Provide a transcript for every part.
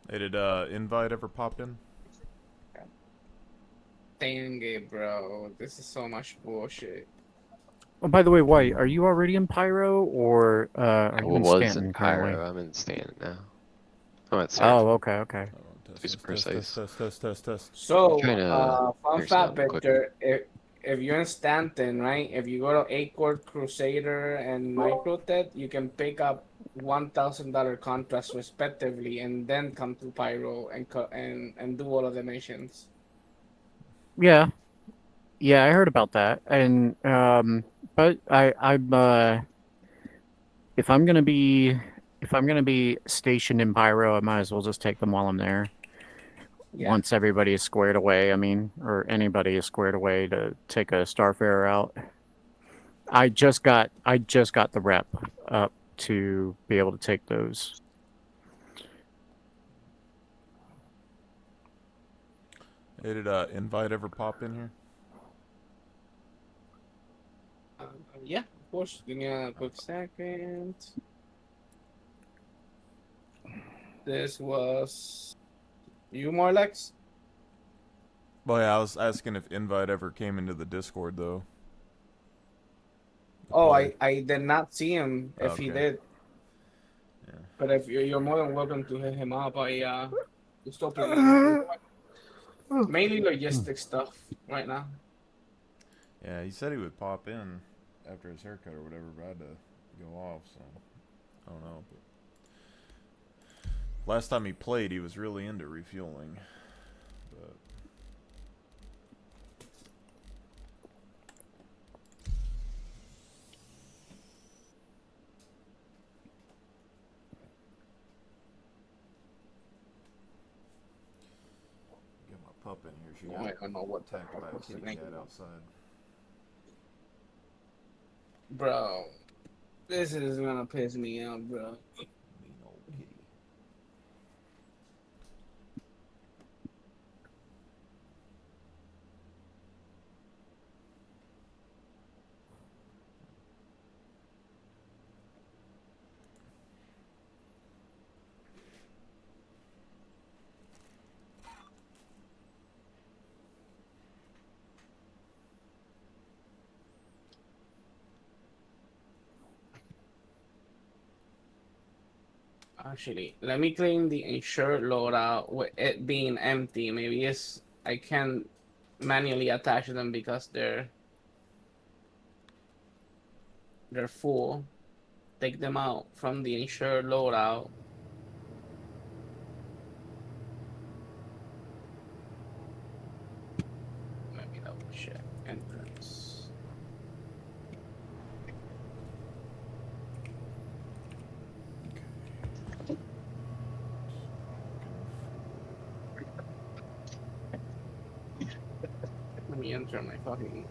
Hey, did invite ever pop in? Dang it, bro. This is so much bullshit. Oh, by the way, White, are you already in Pyro or are I you in was in Stanton currently? Pyro. I'm in Stanton now. I'm at Surf, Oh, okay. Oh, to test, be test, test, test, precise. test, test, test, test. I'm trying So, to fun figure fact, something out quickly. Victor, if you're in Stanton, right? If you go to Acord, Crusader, and Microtet, you can pick up $1,000 contracts respectively, and then come to Pyro and do all of the missions. Yeah, yeah, I heard about that, and but I'm if I'm gonna be if I'm gonna be stationed in Pyro, I might as well just take them while I'm there. Yeah. Once everybody is squared away, I mean, or anybody is squared away to take a Starfarer out. I just got the rep up to be able to take those. Hey, did invite ever pop in here? Yeah, of course. Give me a quick second. This was you, Morlex? Well, yeah, I was asking if invite ever came into the Discord though. To Oh, play. I did not see him Oh, if he okay. did. Yeah. But if you're more than welcome to hit him up, I still playing mainly logistic stuff right now. Yeah, he said he would pop in after his haircut or whatever, but I had to go off, so I don't know. But last time he played, he was really into refueling. But get my pup in here. She No, got I don't know what the attacked fuck by a was the kitty name cat of outside. bro. This is gonna piss me off, bro. Mean old kitty. Actually, let me clean the insured loadout with it being empty. Maybe it's I can manually attach them because they're full. Take them out from the insured loadout. Let me double check. Entrance. Let me enter my fucking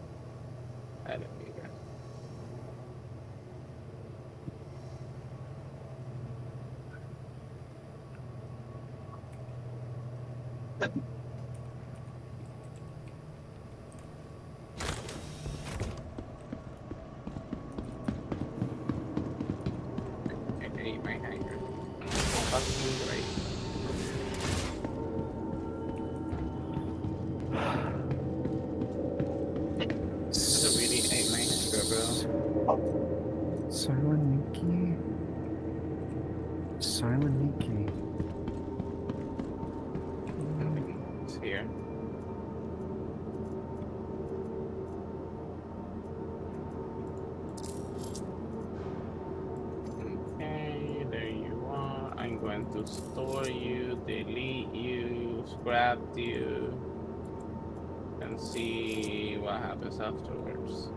edit meter. I hate my hanger. Fucking great. This is really ate my hanger, bro. Silent Nikki. Silent Nikki. It's here. Okay, there you are. I'm going to store you, delete you, scrap you, and see what happens afterwards.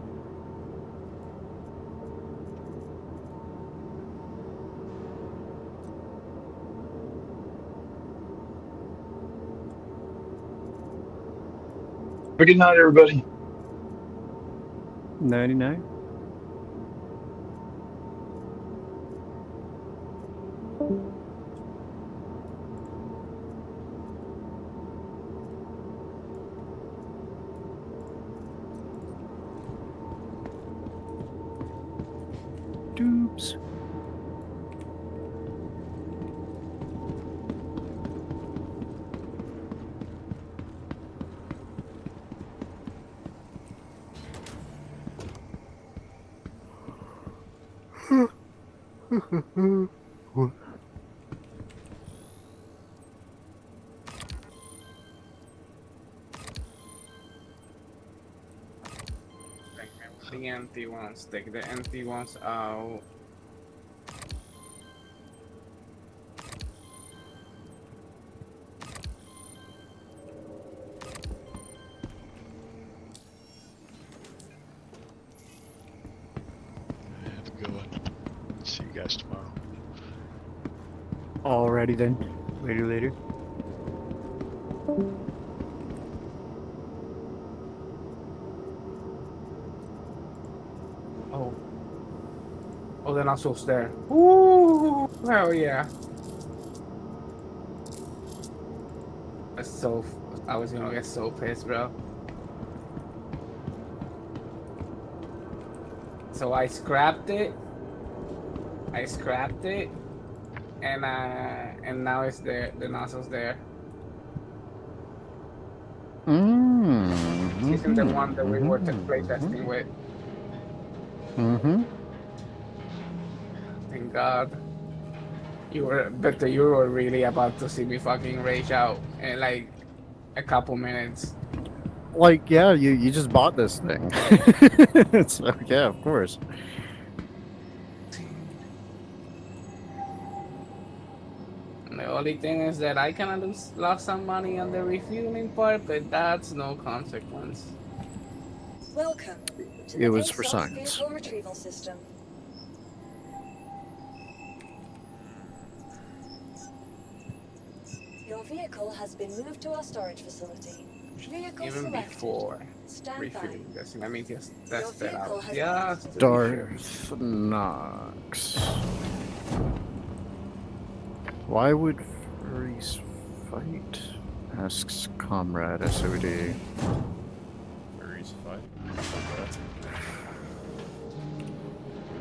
Good night, everybody. 99. Doops. The empty ones. Take the empty ones out. I have to go. See you guys tomorrow. Alrighty then. Later. Oh. Oh, the nozzle's there. Ooh, hell yeah. That's so. I was gonna get so pissed, bro. So I scrapped it. And now it's there. The nozzle's there. Mm-hmm. This isn't the one that we were playtesting with. Mm-hmm. Thank God. You were really about to see me fucking rage out in like a couple minutes. Like, yeah, you just bought this thing. So, yeah, of course. And the only thing is that I kind of lost some money on the refueling part, but that's no consequence. Welcome to It the was for ASOS science. vehicle retrieval system. Your vehicle has been moved to our storage facility. Vehicle Even selected. before Stand by. refueling this, let me just Your test it vehicle out. has Just to be sure. Darth Knox. Why would furries fight? Asks Comrade SOD. Furries fight.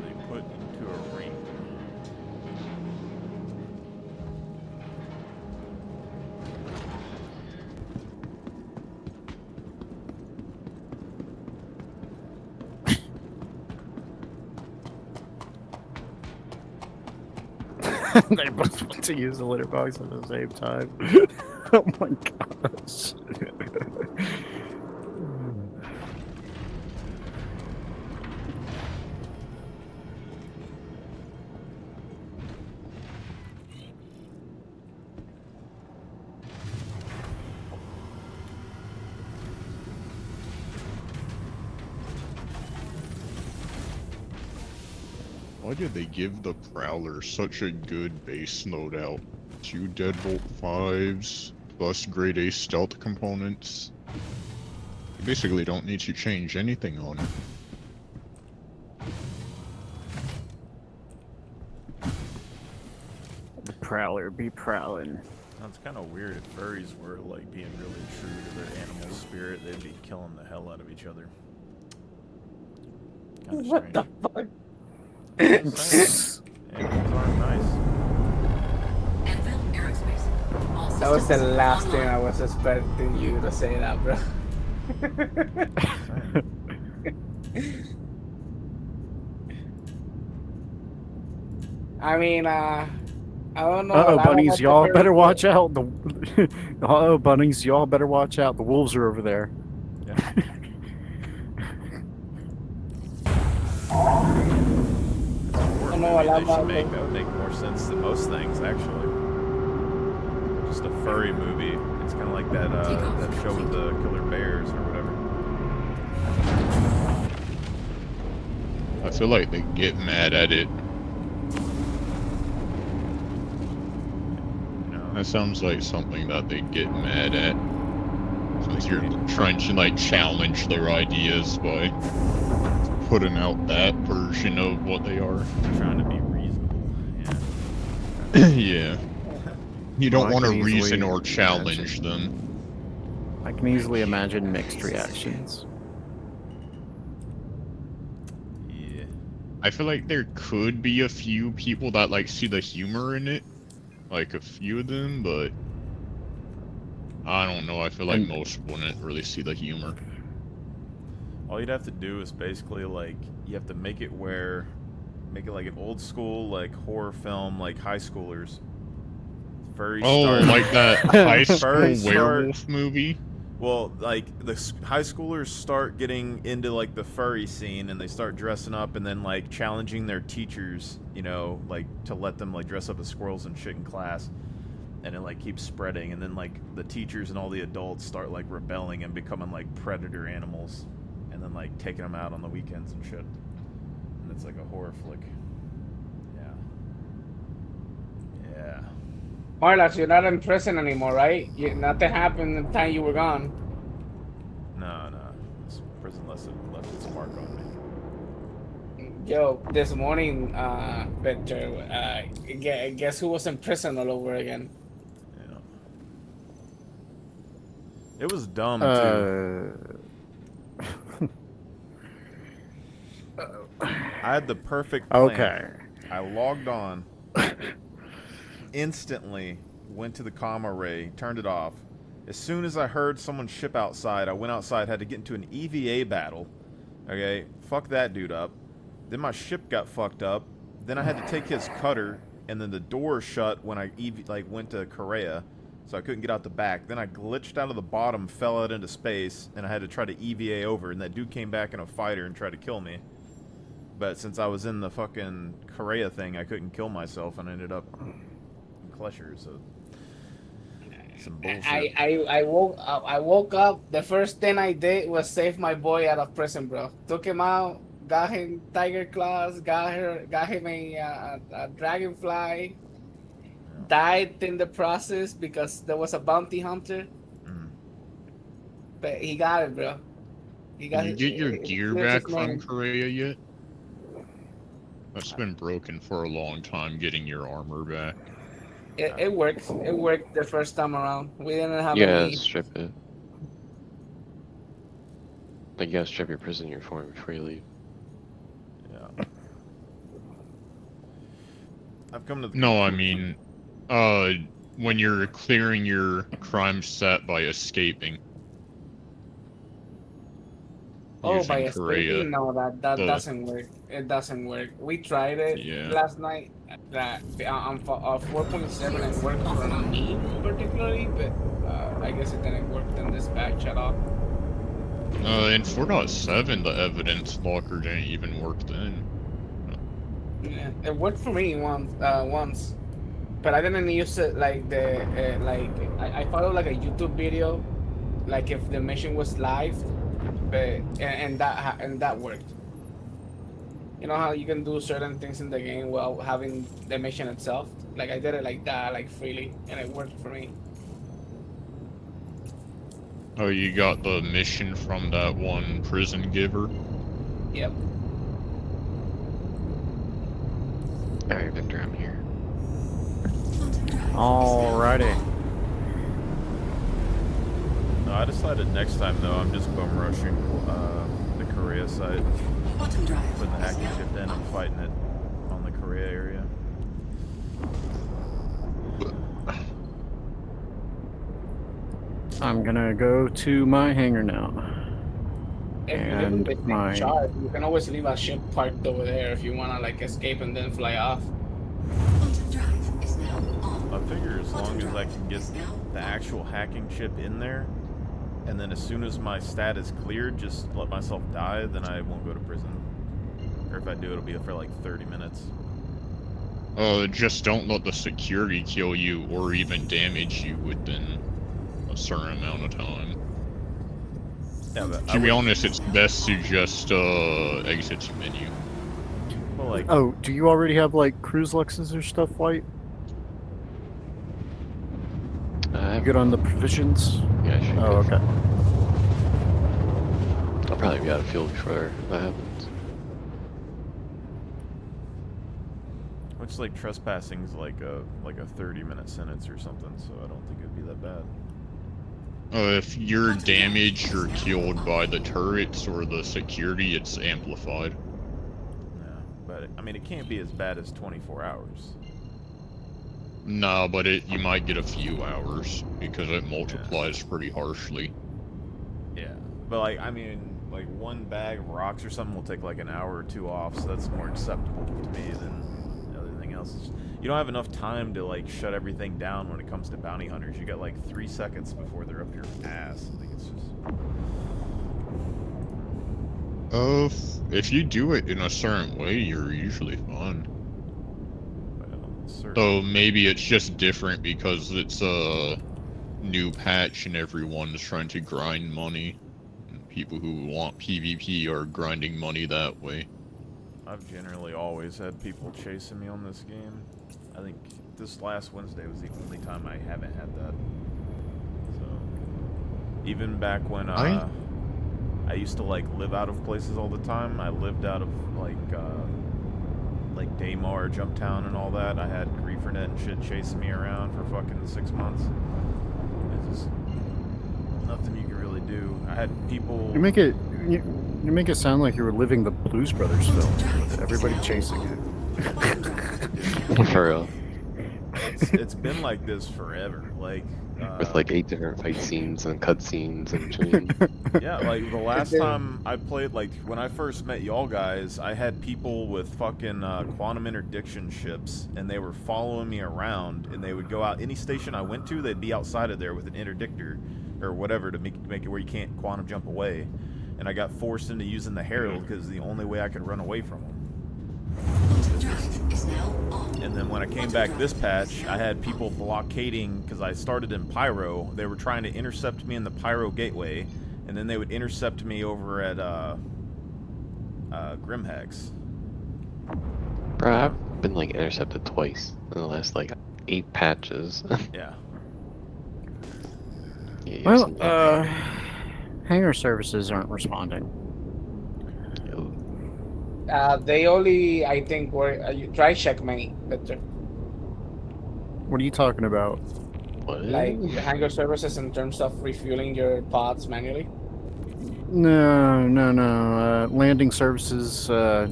They put into a ring. They both want to use the litter box at the same time. Oh my gosh. Why did they give the Prowler such a good base loadout? 2 Deadbolt 5s, plus grade A stealth components. You basically don't need to change anything on it. The Prowler be prowling. That's kind of weird if furries were like being really true to their animal spirit. They'd be killing the hell out of each other. Kind of What strange. the fuck? Animals aren't nice. That was the last thing I was expecting you to say that, bro. I mean, I don't know. Uh-oh, I don't bunnies, know y'all if better watch out. Uh-oh, bunnies, y'all better watch out. The wolves are over there. Yeah. I know a lot They should about make them. that would make more sense than most things, actually. Just a furry movie. It's kind of like that that show with the killer bears or whatever. I feel like they get mad at it. You know, That sounds like something that they get mad at. Since you're trying to like challenge their ideas by putting out that version of what they are. they're trying to be reasonable. Yeah. Yeah. You don't Well, I want to can easily reason or challenge them. I can easily imagine mixed reactions. Yeah. I feel like there could be a few people that like see the humor in it. Like a few of them, but I don't know. I feel like And- most wouldn't really see the humor. All you'd have to do is basically like you have to make it where make it like an old school like horror film, like high schoolers. Furry Oh, start. like that high school Furry start- werewolf movie? Well, like the high schoolers start getting into like the furry scene, and they start dressing up, and then like challenging their teachers, you know, like to let them like dress up as squirrels and shit in class, and it like keeps spreading, and then like the teachers and all the adults start like rebelling and becoming like predator animals, and then like taking them out on the weekends and shit, and it's like a horror flick. Yeah. Marlax, you're not in prison anymore, right? Nothing happened the time you were gone. No. This prison left its mark on me. Yo, this morning, Victor, guess who was in prison all over again? Yeah. It was dumb too. I had the perfect plan. Okay. I logged on, instantly went to the comm array, turned it off. As soon as I heard someone ship outside, I went outside, had to get into an EVA battle. Okay, fuck that dude up. Then my ship got fucked up. Then I had to take his cutter, and then the door shut when I went to Korea, so I couldn't get out the back. Then I glitched out of the bottom, fell out into space, and I had to try to EVA over, and that dude came back in a fighter and tried to kill me. But since I was in the fucking Korea thing, I couldn't kill myself, and I ended up in Klesher, so some bullshit. I woke up. The first thing I did was save my boy out of prison, bro. Took him out, got him tiger claws, got him a dragonfly. Died in the process because there was a bounty hunter. But he got it, bro. He got Did you get your it gear clears back his from name. Korea yet? That's been broken for a long time, getting your armor back. It worked. It worked the first time around. We didn't have Yeah, any. strip it. Like, you gotta strip your prison uniform before you leave. Yeah. I've come to the No, I mean, when you're clearing your crime set by escaping. Oh, using by Korea. escaping? No, that The- doesn't work. It doesn't work. We tried it Yeah. last night. That on 4.7 it worked for me particularly, but I guess it didn't work in this batch at all. In 4.7, the evidence locker didn't even work then. Yeah, it worked for me once, but I didn't use it like I followed like a YouTube video, like if the mission was live, but and that worked. You know how you can do certain things in the game while having the mission itself? Like I did it like that, like freely, and it worked for me. Oh, you got the mission from that one prison giver? Yep. Alright, Victor, I'm here. Alrighty. No, I decided next time though I'm just bum rushing the Korea side, putting the hacking ship in and fighting it on the Korea area. I'm gonna go to my hangar now. If you live in the chart, you can always leave a ship parked over there if you wanna like escape and then fly off. I figure as long as I can get the actual hacking chip in there, and then as soon as my stat is cleared, just let myself die, then I won't go to prison. Or if I do, it'll be for like 30 minutes. Just don't let the security kill you or even damage you within a certain amount of time. Yeah, but To be honest, it's best to just, exit the menu. well, like, Oh, do you already have like cruise Luxes or stuff, White? You good on the provisions? Yeah, I should be Oh, good. okay. I'll probably be out of fuel before that happens. which like trespassing's like a 30-minute sentence or something, so I don't think it'd be that bad. If you're damaged or killed by the turrets or the security, it's amplified. Yeah, but I mean, it can't be as bad as 24 hours. No, but you might get a few hours because it multiplies pretty harshly. Yeah, but like, I mean, like one bag of rocks or something will take like an hour or two off, so that's more acceptable to me than everything else. You don't have enough time to like shut everything down when it comes to bounty hunters. You got like 3 seconds before they're up your ass. Like it's just. If you do it in a certain way, you're usually fine. Well, So maybe it's just different because it's a new patch and everyone's trying to grind money. And people who want PvP are grinding money that way. I've generally always had people chasing me on this game. I think this last Wednesday was the only time I haven't had that. So even back when I used to like live out of places all the time. I lived out of like Daymar, Jumptown, and all that. I had GrieferNet and shit chasing me around for fucking 6 months. It's just nothing you can really do. I had people. You make it sound like you were living the Blues Brothers film with everybody chasing you. For real. It's been like this forever. Like With like 8 different fight scenes and cutscenes and change. yeah, like the last time I played, like when I first met y'all guys, I had people with fucking quantum interdiction ships, and they were following me around, and they would go out any station I went to, they'd be outside of there with an interdictor or whatever to make it where you can't quantum jump away, and I got forced into using the Herald because the only way I could run away from them. And then when I came back this patch, I had people blockading because I started in Pyro. They were trying to intercept me in the Pyro gateway, and then they would intercept me over at Grimhex. Bro, I've been like intercepted twice in the last like 8 patches. Yeah. Yeah, you have Well, some- hangar services aren't responding. They only, I think, were try checkmate, Victor. What are you talking about? What? Like the hangar services in terms of refueling your pods manually. No. Landing services. I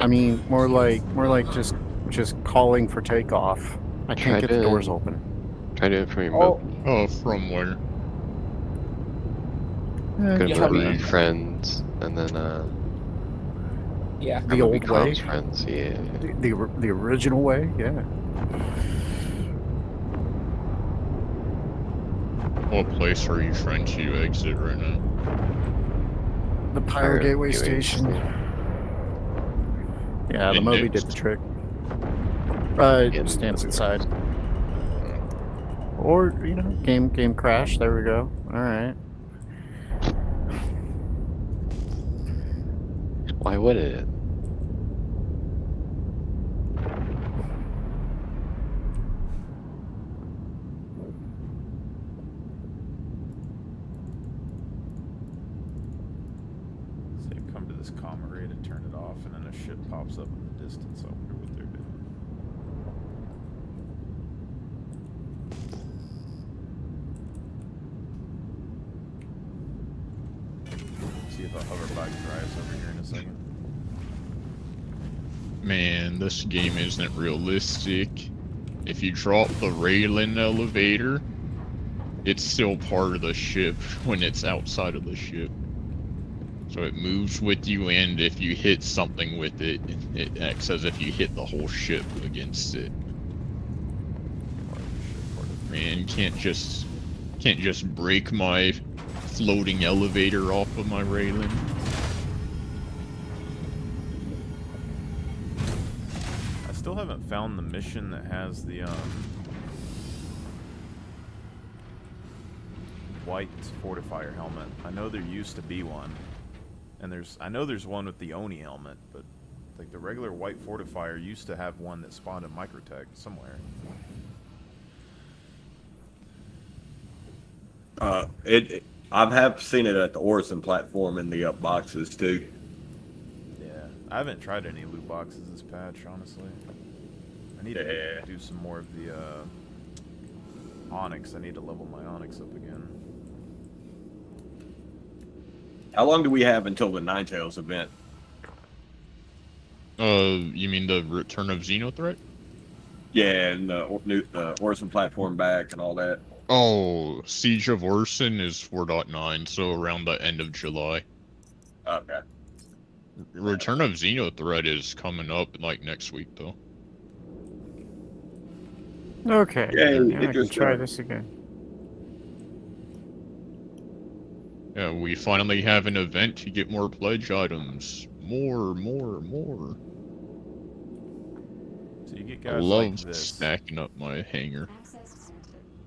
mean, more like just calling for takeoff. I can't get the doors open. Try to do it from your Oh, from where? Eh, Go you to have Movie to- Friends, and then Yeah. the Movie old way, Comms Friends, yeah. the original way. Yeah. What place are you trying to exit right now? The Pyro Gateway Station. Yeah, the And Moby next. did the trick. Again, Stands Moby inside. Friends. Or, game crash. There we go. Alright. Why would it? So you come to this comm array to turn it off, and then a ship pops up in the distance. I wonder what they're doing. See if a hoverbike drives over here in a second. Man, this game isn't realistic. If you drop the railing elevator, it's still part of the ship when it's outside of the ship. So it moves with you, and if you hit something with it, it acts as if you hit the whole ship against it. Man, can't just break my floating elevator off of my railing. I still haven't found the mission that has the white fortifier helmet. I know there used to be one, and I know there's one with the Oni helmet, but like the regular white fortifier used to have one that spawned in Microtech somewhere. I have seen it at the Orison platform in the boxes too. Yeah, I haven't tried any loot boxes this patch, honestly. I need to Yeah. do some more of the Onyx. I need to level my Onyx up again. How long do we have until the Ninetales event? You mean the Return of Xenothreat? Yeah, and the Orison platform back and all that. Oh, Siege of Orson is 4.9, so around the end of July. Okay. Return of Xenothreat is coming up like next week though. Okay. Yay, Now I can Idris try done. this again. Yeah, we finally have an event to get more pledge items. More. So you get I guys love like this. stacking up my hangar.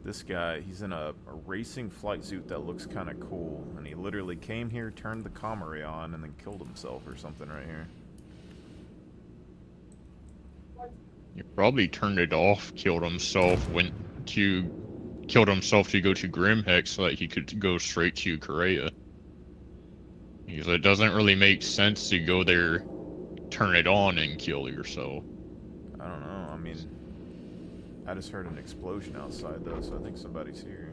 This guy, he's in a racing flight suit that looks kind of cool, and he literally came here, turned the comm array on, and then killed himself or something right here. He probably turned it off, killed himself to go to Grimhex so that he could go straight to Korea. Because it doesn't really make sense to go there, turn it on, and kill yourself. I don't know, I mean, I just heard an explosion outside though, so I think somebody's here.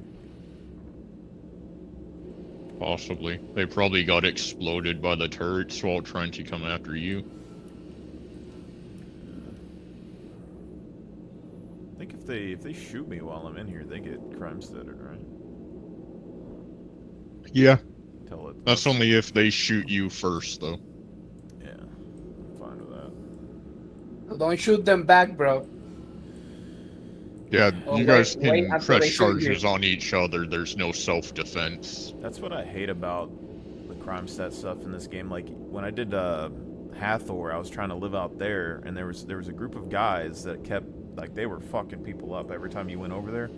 Possibly. They probably got exploded by the turrets while trying to come after you. I think if they shoot me while I'm in here, they get crime stuttered, right? Yeah. Tell it. That's only if they shoot you first, though. Yeah, I'm fine with that. Don't shoot them back, bro. Yeah, Oh, you guys wait can until press they shoot you. charges on each other. There's no self-defense. That's what I hate about the crime stat stuff in this game. Like when I did Hathor, I was trying to live out there, and there was a group of guys that kept like they were fucking people up every time you went over there.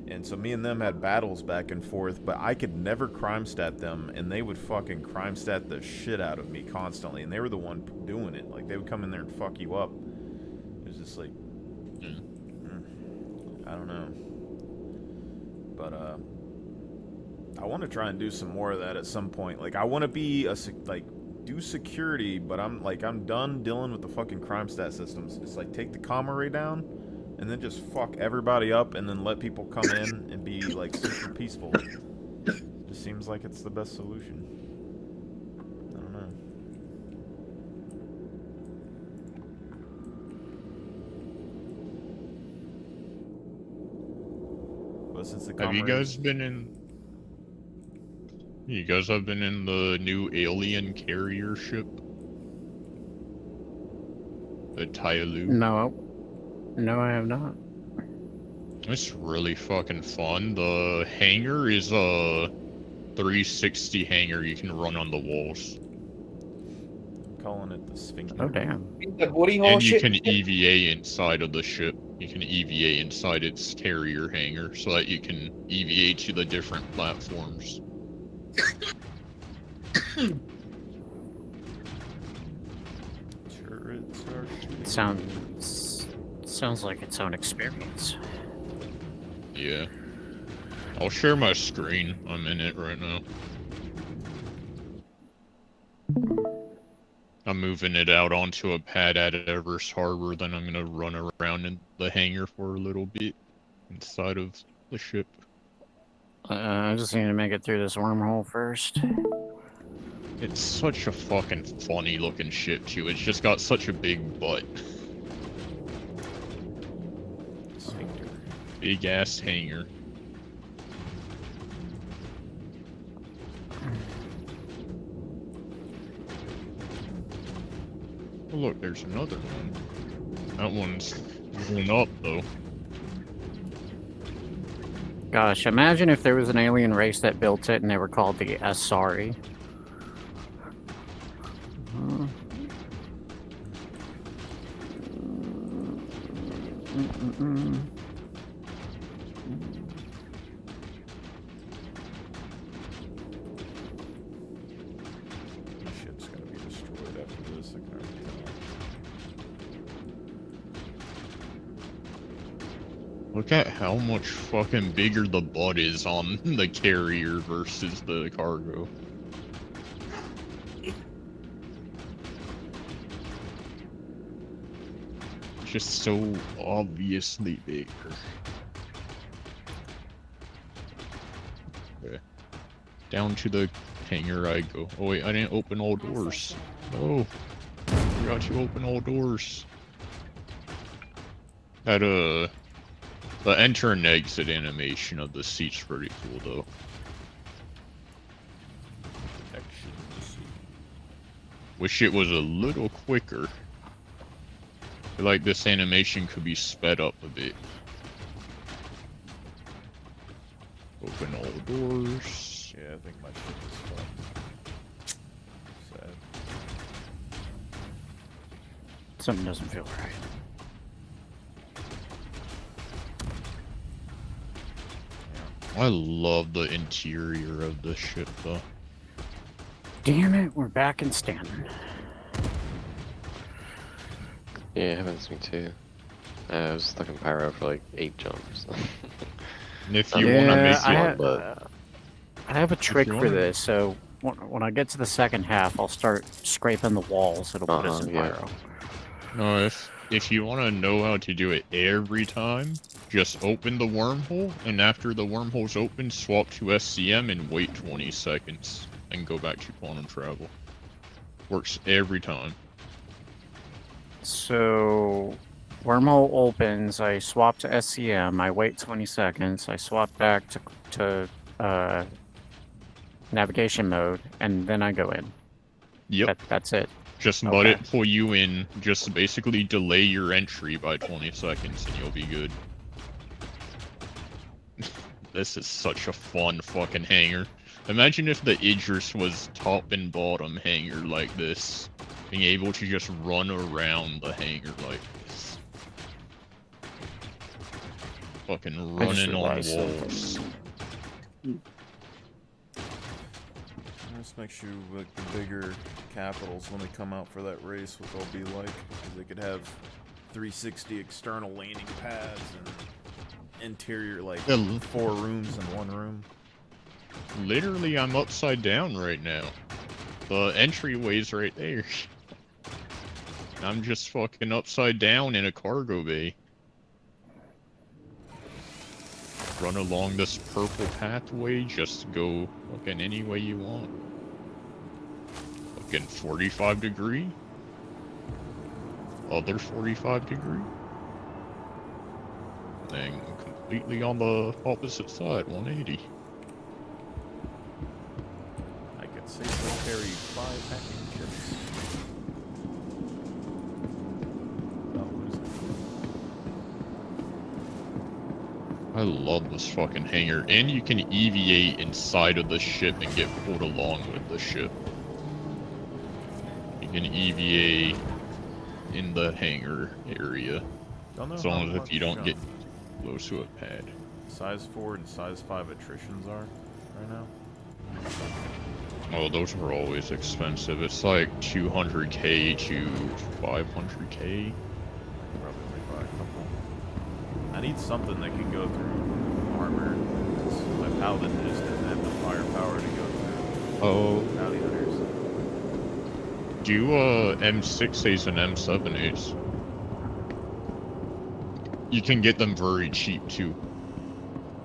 And so me and them had battles back and forth, but I could never crime stat them, and they would fucking crime stat the shit out of me constantly, and they were the one doing it. Like they would come in there and fuck you up. It was just like, I don't know. But I want to try and do some more of that at some point. Like I want to be do security, but I'm done dealing with the fucking crime stat systems. It's like take the comm array down, and then just fuck everybody up, and then let people come in and be like super peaceful. Just seems like it's the best solution. I don't know. But since the Have you comm guys arrays- been in... You guys have been in the new alien carrier ship? The Tyloo? No, I have not. It's really fucking fun. The hangar is a 360 hangar you can run on the walls. I'm calling it the Sphinx. Oh damn. The booty hole And you shit. can EVA inside of the ship. You can EVA inside its carrier hangar so that you can EVA to the different platforms. Turrets are shooting. Sounds like its own experience. Yeah. I'll share my screen. I'm in it right now. I'm moving it out onto a pad at Everest Harbor, then I'm gonna run around in the hangar for a little bit inside of the ship. I just need to make it through this wormhole first. It's such a fucking funny looking ship too. It's just got such a big butt. Sphincter. Big ass hangar. Oh look, there's another one. That one's going up though. Gosh, imagine if there was an alien race that built it and they were called the Asari. My ship's gonna be destroyed after this, I can already tell. Look at how much fucking bigger the butt is on the carrier versus the cargo. Just so obviously bigger. Okay. Down to the hangar I go. Oh wait, I didn't open all doors. Oh, forgot to open all doors. That the enter and exit animation of the seat's pretty cool though. Protection. Wish it was a little quicker. I feel like this animation could be sped up a bit. Open all the doors. Yeah, I think my ship is fucked. Sad. Something doesn't feel right. I love the interior of this ship, though. Damn it, we're back in Stanton. Yeah, it happens to me too. I was stuck in Pyro for like 8 jumps. And if you want to Yeah, make I, it, but I have a trick you for wanna- this, so when I get to the second half, I'll start scraping the walls. It'll put us in yeah. Pyro. no, if you want to know how to do it every time, just open the wormhole, and after the wormhole's open, swap to SCM and wait 20 seconds, and go back to quantum travel. Works every time. So, wormhole opens, I swap to SCM, I wait 20 seconds, I swap back to navigation mode, and then I go in. Yep. That's it. Just let Okay. it pull you in. Just basically delay your entry by 20 seconds and you'll be good. This is such a fun fucking hangar. Imagine if the Idris was top and bottom hangar like this. Being able to just run around the hangar like this. Fucking I just running on realized walls. This makes you like the bigger capitals when they come out for that race, what they'll be like. 'Cause they could have 360 external landing pads and interior, like Yeah. 4 rooms in 1 room. Literally, I'm upside down right now. The entryway's right there. I'm just fucking upside down in a cargo bay. Run along this purple pathway, just go fucking any way you want. Fucking 45 degree. Other 45 degree. Then completely on the opposite side, 180. I could safely carry 5 hacking chips. Without losing. I love this fucking hangar, and you can EVA inside of the ship and get pulled along with the ship. You can EVA in the hangar area, Don't know as how long as much, if you don't get close to a pad. size 4 and size 5 attritions are right now. Oh, those are always expensive. It's like 200k to 500k. Probably only buy a couple. I need something that can go through armor. 'Cause my paladin just doesn't have the firepower to go through Oh, bounty hunters. do M6As and M7As. You can get them very cheap too.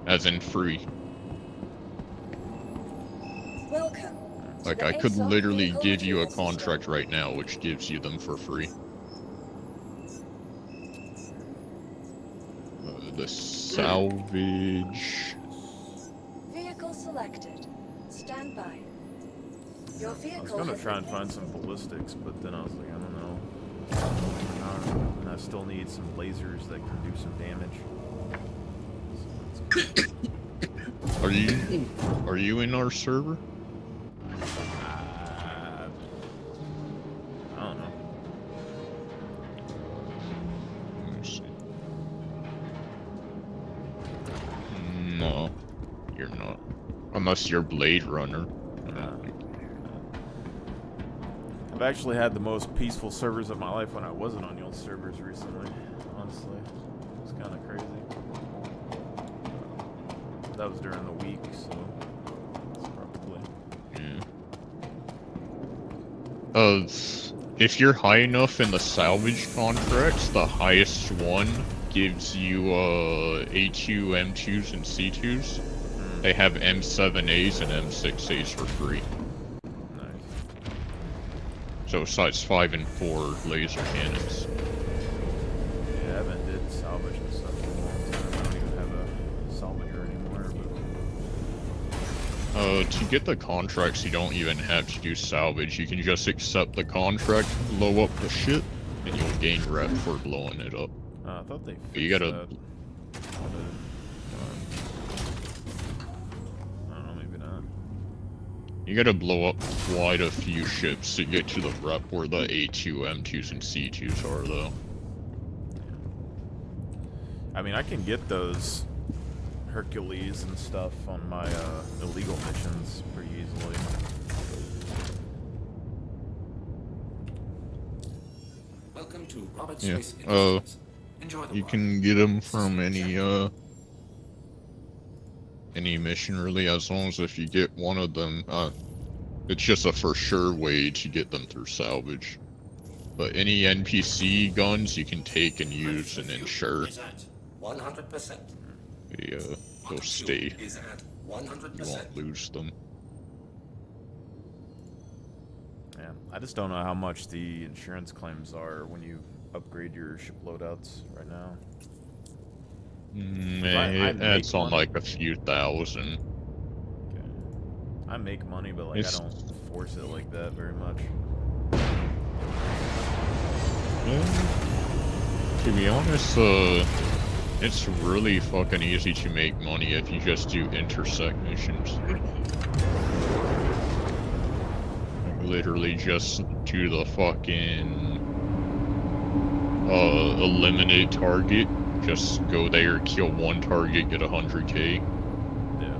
As in free. Welcome. to Like, the I could ASOC literally Vehicle give you a Retrieval System. contract right now, which gives you them for free. The salvage. Vehicle selected. Stand by. Your I was vehicle gonna has try been and find some placed- ballistics, but then I was like, I don't know. And I still need some lasers that can do some damage. So that's Are you in our server? I don't know. Let me see. No, you're not. Unless you're Blade Runner. I've actually had the most peaceful servers of my life when I wasn't on y'all's servers recently. Honestly, it was kind of crazy. That was during the week, so it's probably. Yeah. If you're high enough in the salvage contracts, the highest one gives you A2, M2s, and C2s. They have M7As and M6As for free. Nice. So size 5 and 4 laser cannons. Yeah, I haven't did salvage and stuff in a long time. I don't even have a salvager anymore. But To get the contracts, you don't even have to do salvage. You can just accept the contract, blow up the ship, and you'll gain rep for blowing it up. I thought they fixed You gotta- that. I don't know, maybe not. You gotta blow up quite a few ships to get to the rep where the A2, M2s, and C2s are, though. I mean, I can get those Hercules and stuff on my illegal missions pretty easily. Welcome to Robert Yeah, Space Industries. Enjoy the You ride. can get them from any mission, really, as long as if you get one of them. It's just a for sure way to get them through salvage. But any NPC guns you can take and use and insure. Is at 100%. They'll stay. Is at You 100%. won't lose them. Yeah, I just don't know how much the insurance claims are when you upgrade your ship loadouts right now. I It's on money. like a few thousand. Okay. I make money, but like It's- I don't force it like that very much. To be honest, it's really fucking easy to make money if you just do intersect missions. Literally just do the fucking eliminate target. Just go there, kill one target, get 100k. Yeah.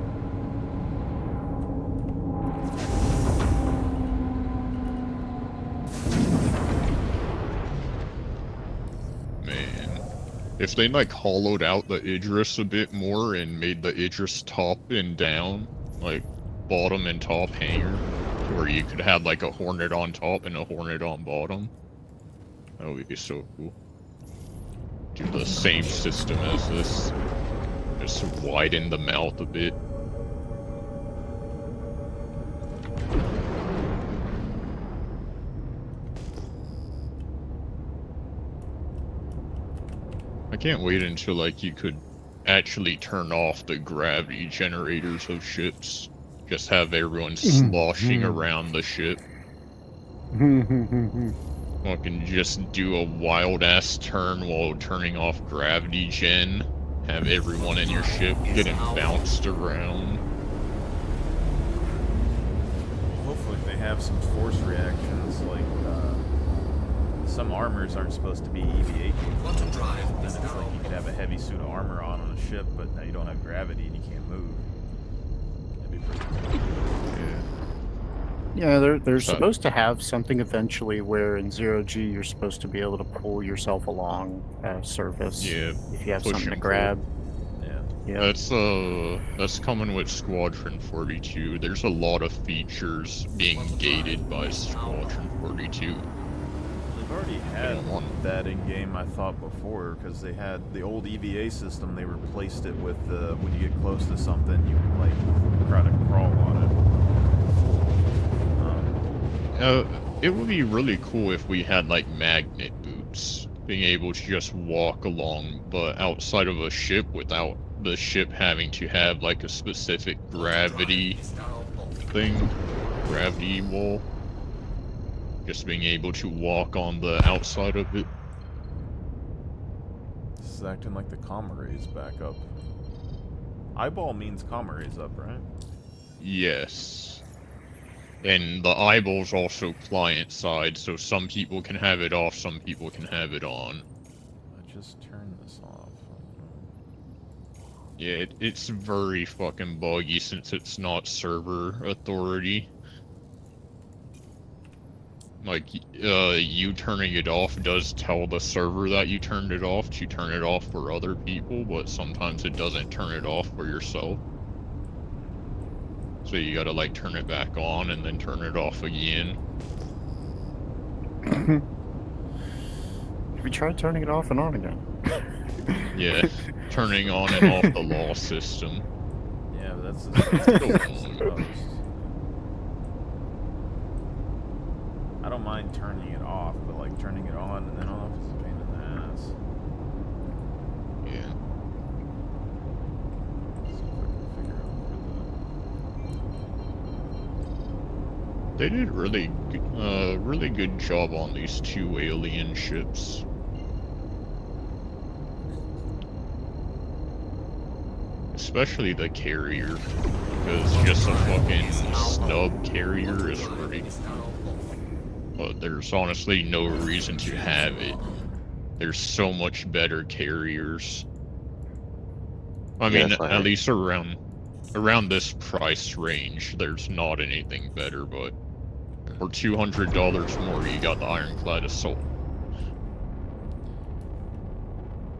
Man. If they like hollowed out the Idris a bit more and made the Idris top and down, like bottom and top hanger, to where you could have like a Hornet on top and a Hornet on bottom, that would be so cool. Do the same system as this, just widen the mouth a bit. I can't wait until like you could actually turn off the gravity generators of ships. Just have everyone sloshing around the ship. Fucking just do a wild ass turn while turning off gravity gen. Have everyone in your ship getting bounced around. Hopefully they have some force reactions, like some armors aren't supposed to be EVA capable. Quantum drive Then is it's now like you could have a heavy suit of armor on a ship, but now you don't have gravity and you can't move. That'd be pretty cool. Yeah, they're supposed to have something eventually where in 0G you're supposed to be able to pull yourself along a surface Yeah, if you have push something to and pull. grab. Yeah. Yeah. That's coming with Squadron 42. There's a lot of features being gated by Squadron 42. They've already had don't want- that in game, I thought before, because they had the old EVA system. They replaced it with when you get close to something, you can like try to crawl on it. It would be really cool if we had like magnet boots, being able to just walk along, but outside of a ship without the ship having to have like a specific gravity is now open. thing, gravity wall. Just being able to walk on the outside of it. This is acting like the comma ray's back up. Eyeball means comma ray's up, right? Yes. And the eyeball's also client side, so some people can have it off, some people can have it on. I just turned this off. Yeah, it's very fucking buggy since it's not server authority. Like, you turning it off does tell the server that you turned it off to turn it off for other people, but sometimes it doesn't turn it off for yourself. So you gotta, like, turn it back on and then turn it off again. Have you tried turning it off and on again? Yeah, turning on and off the law system. Yeah, but that's supposed. I don't mind turning it off, but like turning it on and then off is a pain in the ass. Yeah. See if I can figure out They did really good job on these 2 alien ships. Especially the carrier, because just a fucking snub carrier is great. But there's honestly no reason to have it. There's so much better carriers. I Yeah, mean, that's why at least around this price range, there's not anything better, but for $200 more, you got the Ironclad Assault.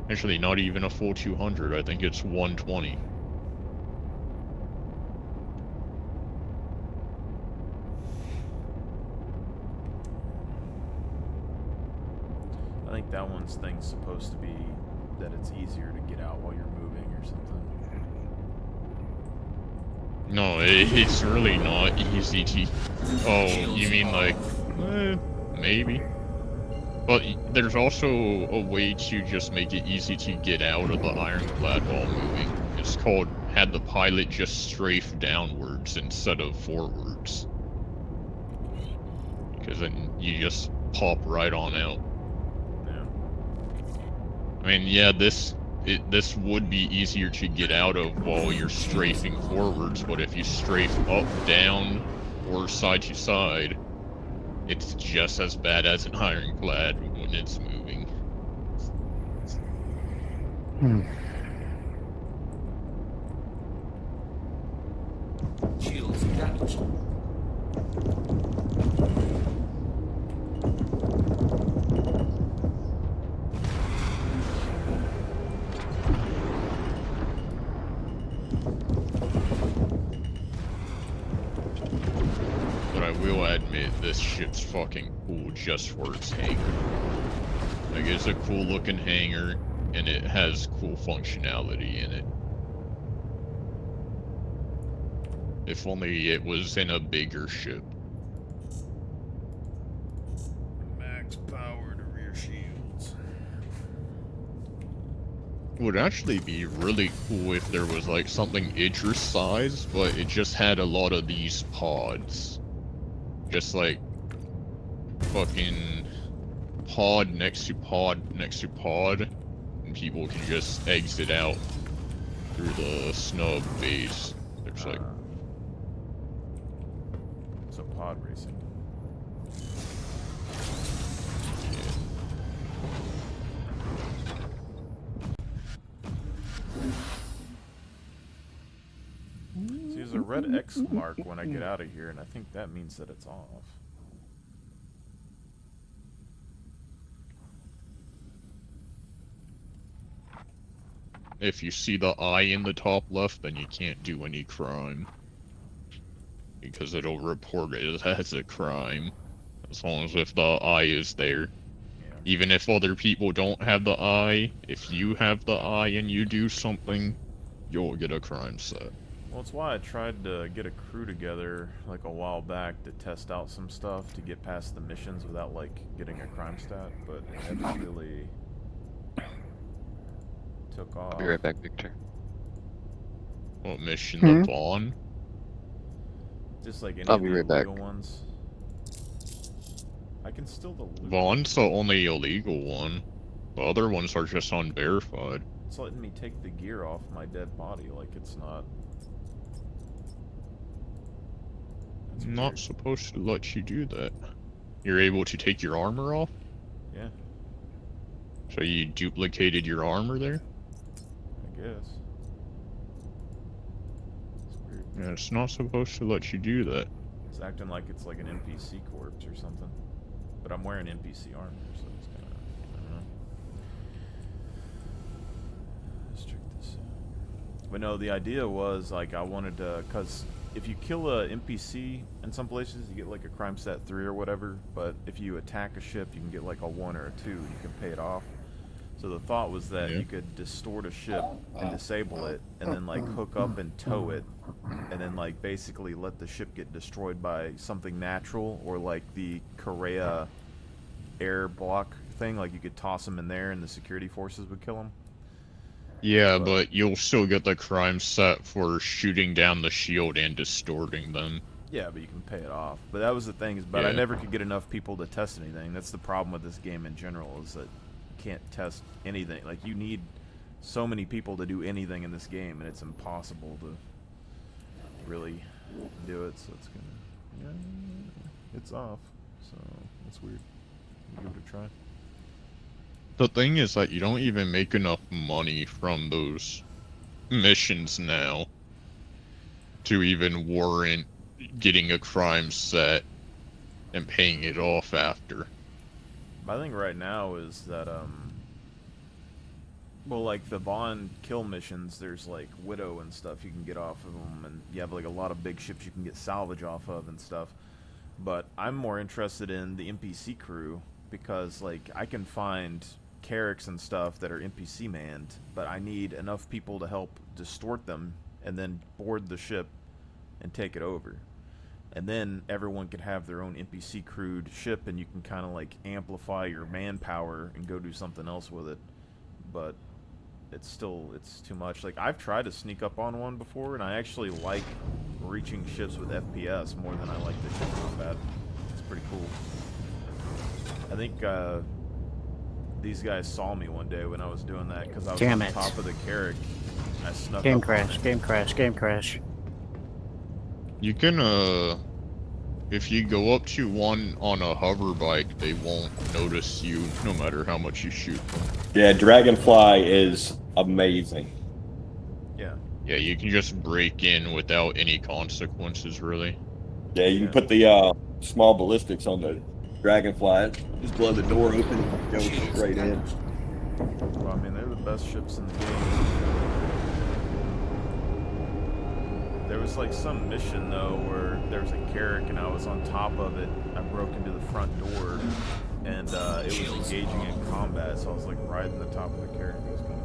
Actually, not even a full 200. I think it's 120. I think that one's thing's supposed to be that it's easier to get out while you're moving or something. No, it's really not easy to... Oh, you mean like... maybe. But there's also a way to just make it easy to get out of the Ironclad while moving. It's called had the pilot just strafe downwards instead of forwards. Because then you just pop right on out. Yeah. I mean, yeah, this would be easier to get out of while you're strafing forwards, but if you strafe up, down, or side to side, it's just as bad as an Ironclad when it's moving. Shields damaged. But I will admit, this ship's fucking cool just for its hangar. Like, it's a cool looking hangar, and it has cool functionality in it. If only it was in a bigger ship. Max power to rear shields. It would actually be really cool if there was like something Idris size, but it just had a lot of these pods. Just like fucking pod next to pod next to pod, and people can just exit out through the snub base. There's like So pod racing. See, there's a red X mark when I get out of here, and I think that means that it's off. If you see the eye in the top left, then you can't do any crime. Because it'll report it as a crime. As long as if the eye is there. Yeah. Even if other people don't have the eye, if you have the eye and you do something, you'll get a crime set. Well, it's why I tried to get a crew together like a while back to test out some stuff to get past the missions without like getting a crime stat, but it never really took off. I'll be right back, Victor. What mission? The Vaughn? Just like any I'll of be the right back. illegal ones. I can still the loot. Vaughn's the only illegal one. The other ones are just unverified. It's letting me take the gear off my dead body like it's not. That's I'm not weird. supposed to let you do that. You're able to take your armor off? Yeah, So you duplicated your armor there? I guess. It's weird. Yeah, it's not supposed to let you do that. It's acting like it's like an NPC corpse or something. But I'm wearing NPC armor, so it's kind of, I don't know. Let's check this out. But no, the idea was like I wanted to, cause if you kill a NPC in some places, you get like a crime stat 3 or whatever. But if you attack a ship, you can get like a 1 or a 2, and you can pay it off. So the thought was that Yeah. you could distort a ship and disable it, and then like hook up and tow it, and then like basically let the ship get destroyed by something natural, or like the Korea air block thing. Like you could toss them in there, and the security forces would kill them. Yeah, but you'll still get the crime set for shooting down the shield and distorting them. Yeah, but you can pay it off. But that was the thing, but I Yeah. never could get enough people to test anything. That's the problem with this game in general, is that you can't test anything. Like, you need so many people to do anything in this game, and it's impossible to really do it. So it's gonna, yeah, it's off. So that's weird. Give it a try. The thing is that you don't even make enough money from those missions now to even warrant getting a crime set and paying it off after. My thing right now is that, well, like the Vaughn kill missions, there's like Widow and stuff you can get off of them, and you have like a lot of big ships you can get salvage off of and stuff. But I'm more interested in the NPC crew because, like, I can find Carracks and stuff that are NPC manned, but I need enough people to help distort them and then board the ship and take it over. And then everyone can have their own NPC crewed ship, and you can kind of like amplify your manpower and go do something else with it. But it's too much. Like, I've tried to sneak up on one before, and I actually like reaching ships with FPS more than I like the ship combat. It's pretty cool. I think these guys saw me one day when I was doing that because I was Damn on it. top of the Carrack. I snuck Game up on crash, it. game crash, game crash. You can, if you go up to one on a hover bike, they won't notice you no matter how much you shoot them. Yeah, Dragonfly is amazing. Yeah. Yeah, you can just break in without any consequences, really. Yeah, you can put the small ballistics on the Dragonfly. Just blow the door open and go straight in. Well, I mean, they're the best ships in the game. There was like some mission though where there was a Carrack and I was on top of it. I broke into the front door and it was engaging in combat, so I was like riding the top of the Carrack. It was kind of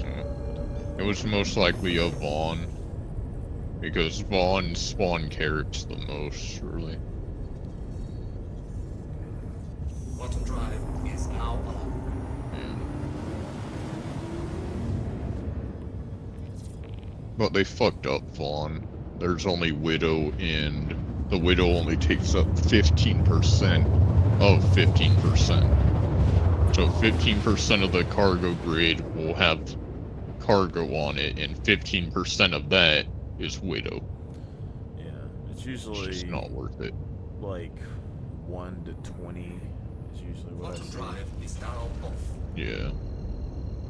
cool. It was most likely a Vaughn. Because Vaughn spawn Carracks the most, really. Quantum drive is now on. But they fucked up Vaughn. There's only Widow, and the Widow only takes up 15% of 15%. So 15% of the cargo grid will have cargo on it, and 15% of that is Widow. Yeah, it's It's usually just not worth it. like 1 to 20 is usually what I Quantum see. drive is now off. Yeah.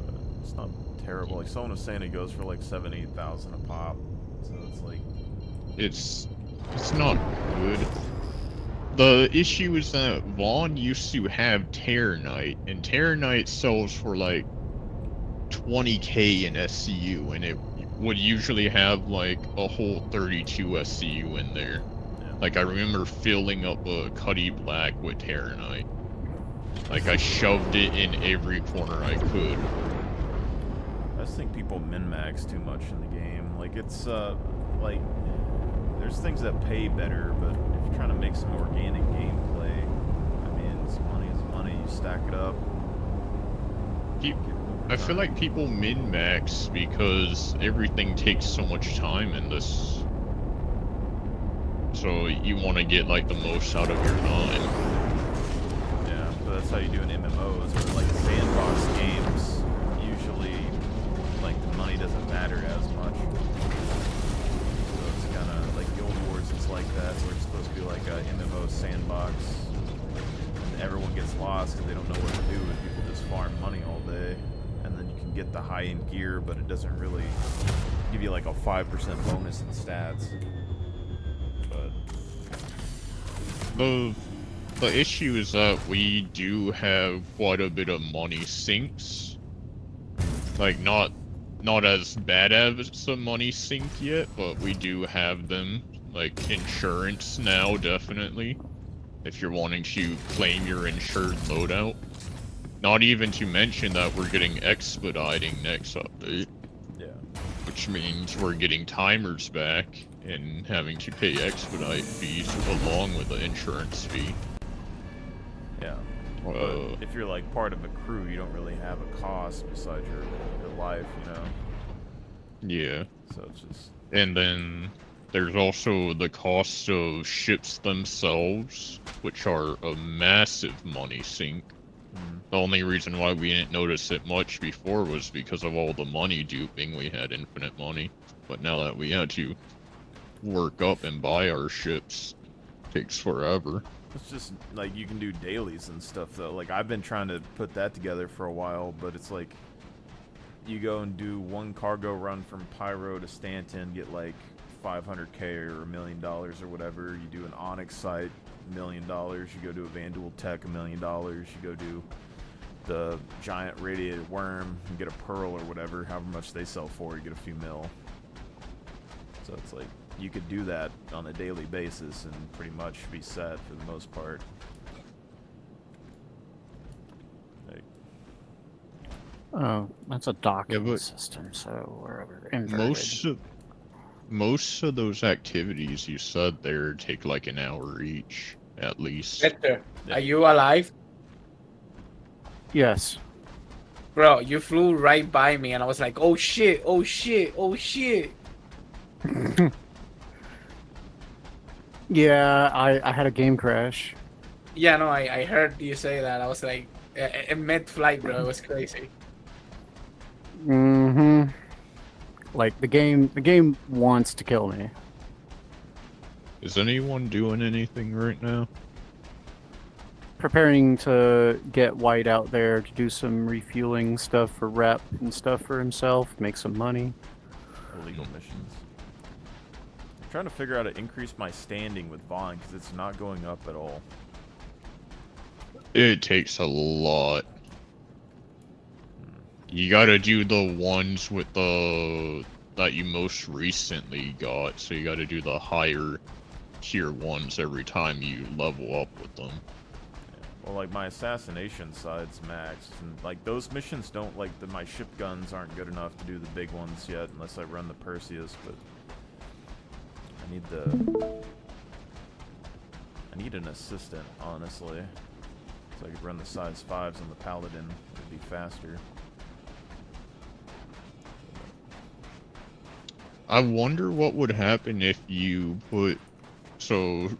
But it's not terrible. Like someone was saying it goes for like 7,000-8,000 a pop. So it's like, It's not good. The issue is that Vaughn used to have Terror Knight, and Terror Knight sells for like 20k in SCU, and it would usually have like a whole 32 SCU in there. yeah. Like, I remember filling up a Cuddy Black with Terror Knight. Like, I shoved it in every corner I could. I just think people min-max too much in the game. Like, it's, like, there's things that pay better, but if you're trying to make some organic gameplay, I mean, it's money is money. You stack it up. I feel like people min-max because everything takes so much time in this. So you want to get, like, the most out of your time. Yeah, but that's how you do in MMOs, or like sandbox games. Usually, like, the money doesn't matter as much. So it's kind of like Guild Wars is like that, where it's supposed to be like a MMO sandbox, and everyone gets lost because they don't know what to do, and people just farm money all day, and then you can get the high-end gear, but it doesn't really give you like a 5% bonus in stats. But The issue is that we do have quite a bit of money sinks. Like, not as bad as a money sink yet, but we do have them. Like, insurance now, definitely. If you're wanting to claim your insured loadout. Not even to mention that we're getting expediting next update. yeah. Which means we're getting timers back and having to pay expedite fees along with the insurance fee. Yeah. Uh, But if you're like part of a crew, you don't really have a cost besides your life, you know. Yeah. So it's just And then there's also the cost of ships themselves, which are a massive money sink. The only reason why we didn't notice it much before was because of all the money duping. We had infinite money, but now that we had to work up and buy our ships, it takes forever. it's just like you can do dailies and stuff though. Like I've been trying to put that together for a while, but it's like you go and do one cargo run from Pyro to Stanton, get like 500k or $1 million or whatever. You do an Onyx site, $1 million. You go do a Vanduul Tech, $1 million. You go do the giant radiated worm and get a pearl or whatever, however much they sell for, you get a few mil. So it's like you could do that on a daily basis and pretty much be set for the most part. Like, Oh, that's a docking but system, so wherever inverted. Most of those activities you said there take like an hour each, at least. Victor, are you alive? Yes. Bro, you flew right by me and I was like, oh shit, oh shit, oh shit. Yeah, I had a game crash. Yeah, no, I heard you say that. I was like, mid-flight, bro. It was crazy. Mm-hmm. Like the game wants to kill me. Is anyone doing anything right now? Preparing to get White out there to do some refueling stuff for Rep and stuff for himself, make some money. illegal missions. I'm trying to figure out how to increase my standing with Vaughn because it's not going up at all. It takes a lot. You gotta do the ones with the that you most recently got, so you gotta do the higher tier ones every time you level up with them. Well, like my assassination side's maxed, and like those missions don't like my ship guns aren't good enough to do the big ones yet, unless I run the Perseus. But I need an assistant, honestly, so I could run the size 5s on the Paladin. It'd be faster. I wonder what would happen if you put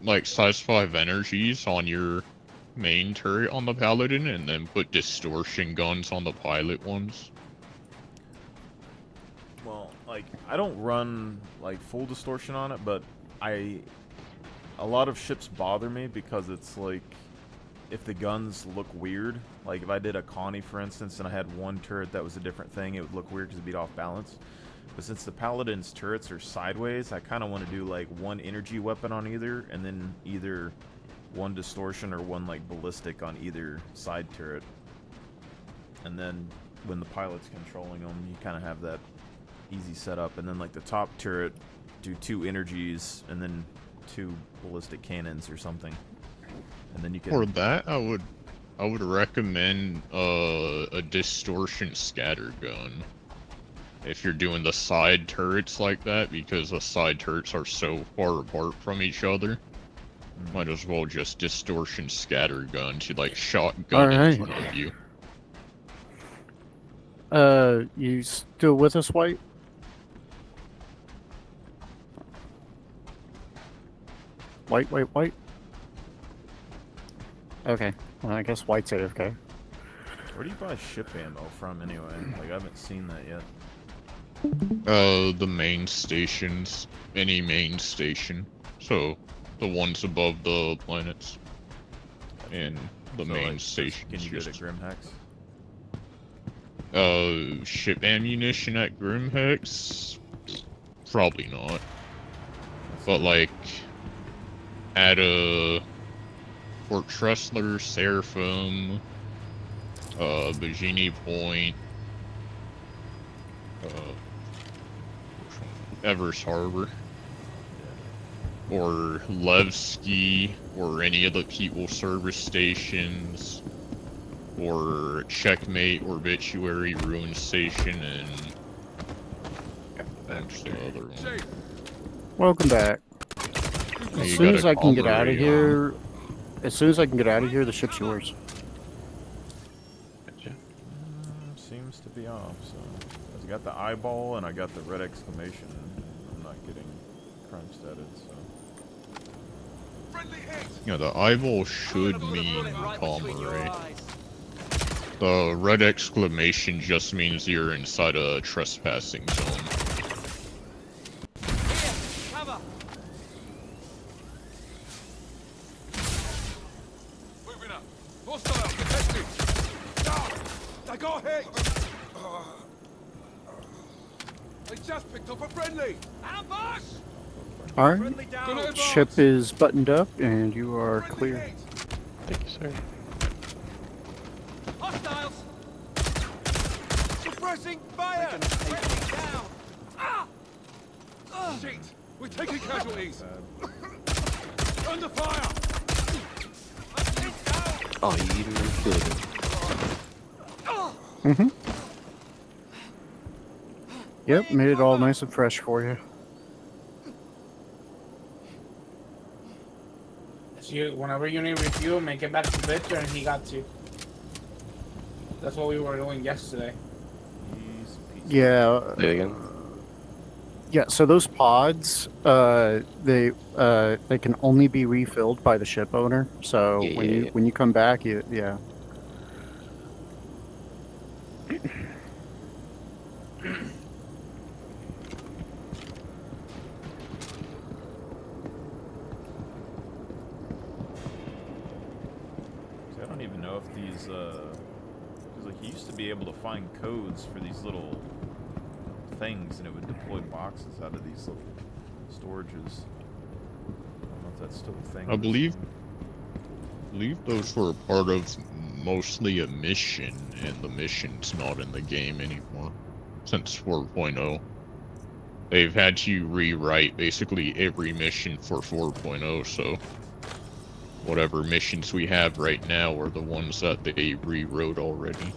like size 5 energies on your main turret on the Paladin and then put distortion guns on the pilot ones. Well, like I don't run like full distortion on it, but a lot of ships bother me because it's like if the guns look weird, like if I did a Connie for instance and I had one turret that was a different thing, it would look weird because it'd be off balance. But since the Paladin's turrets are sideways, I kind of want to do like one energy weapon on either, and then either one distortion or one like ballistic on either side turret. And then when the pilot's controlling them, you kind of have that easy setup. And then like the top turret, do 2 energies and then 2 ballistic cannons or something. And then you can. For that, I would recommend a distortion scatter gun. If you're doing the side turrets like that, because the side turrets are so far apart from each other, might as well just distortion scatter gun to like shotgun in front of you. You still with us, White? White? Okay, well I guess White's AFK. Where do you buy ship ammo from anyway? Like I haven't seen that yet. The main stations. Any main station. So, the ones above the planets. And the So, main like, station. Can you go to Grimhex? Ship ammunition at Grimhex? Probably not. But, like, at a Fort Tressler, Seraphim, Bajini Point, Evers Harbor, or Levski, or any of the People Service stations, or Checkmate, Obituary, Ruin Station, and what's the other one? Welcome back. As soon as I can get out of here, the ship's yours. Seems to be off, so... I got the eyeball and I got the red exclamation. I'm not getting crime statted, so... Yeah, the eyeball should mean comma, right? The red exclamation just means you're inside a trespassing zone. Moving up. Hostile, detected. I got hit. I just picked up a friendly. Ambush! All right. Ship is buttoned up, and you are clear. Thank you, sir. Hostiles! Suppressing fire! Down! Ah! Shit! We're taking casualties! Under fire! Oh, you did it. Mm-hmm. Yep, made it all nice and fresh for you. So whenever you need refuel, make it back to Victor, and he got to. That's what we were doing yesterday. Yeah. Say it again. Yeah. So those pods, they can only be refilled by the ship owner. So when you come back, yeah. I don't even know if these, because like you used to be able to find codes for these little things, and it would deploy boxes out of these little storages. I don't know if that's still a thing. I believe those were part of mostly a mission, and the mission's not in the game anymore since 4.0. They've had to rewrite basically every mission for 4.0, so whatever missions we have right now are the ones that they rewrote already.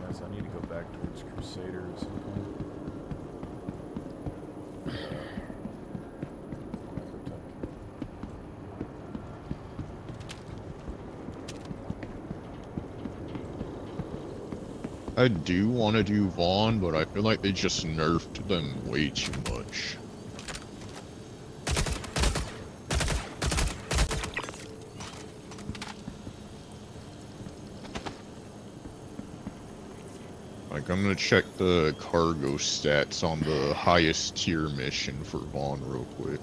Guys, I need to go back towards Crusaders. I do want to do Vaughn, but I feel like they just nerfed them way too much. Like, I'm gonna check the cargo stats on the highest tier mission for Vaughn real quick.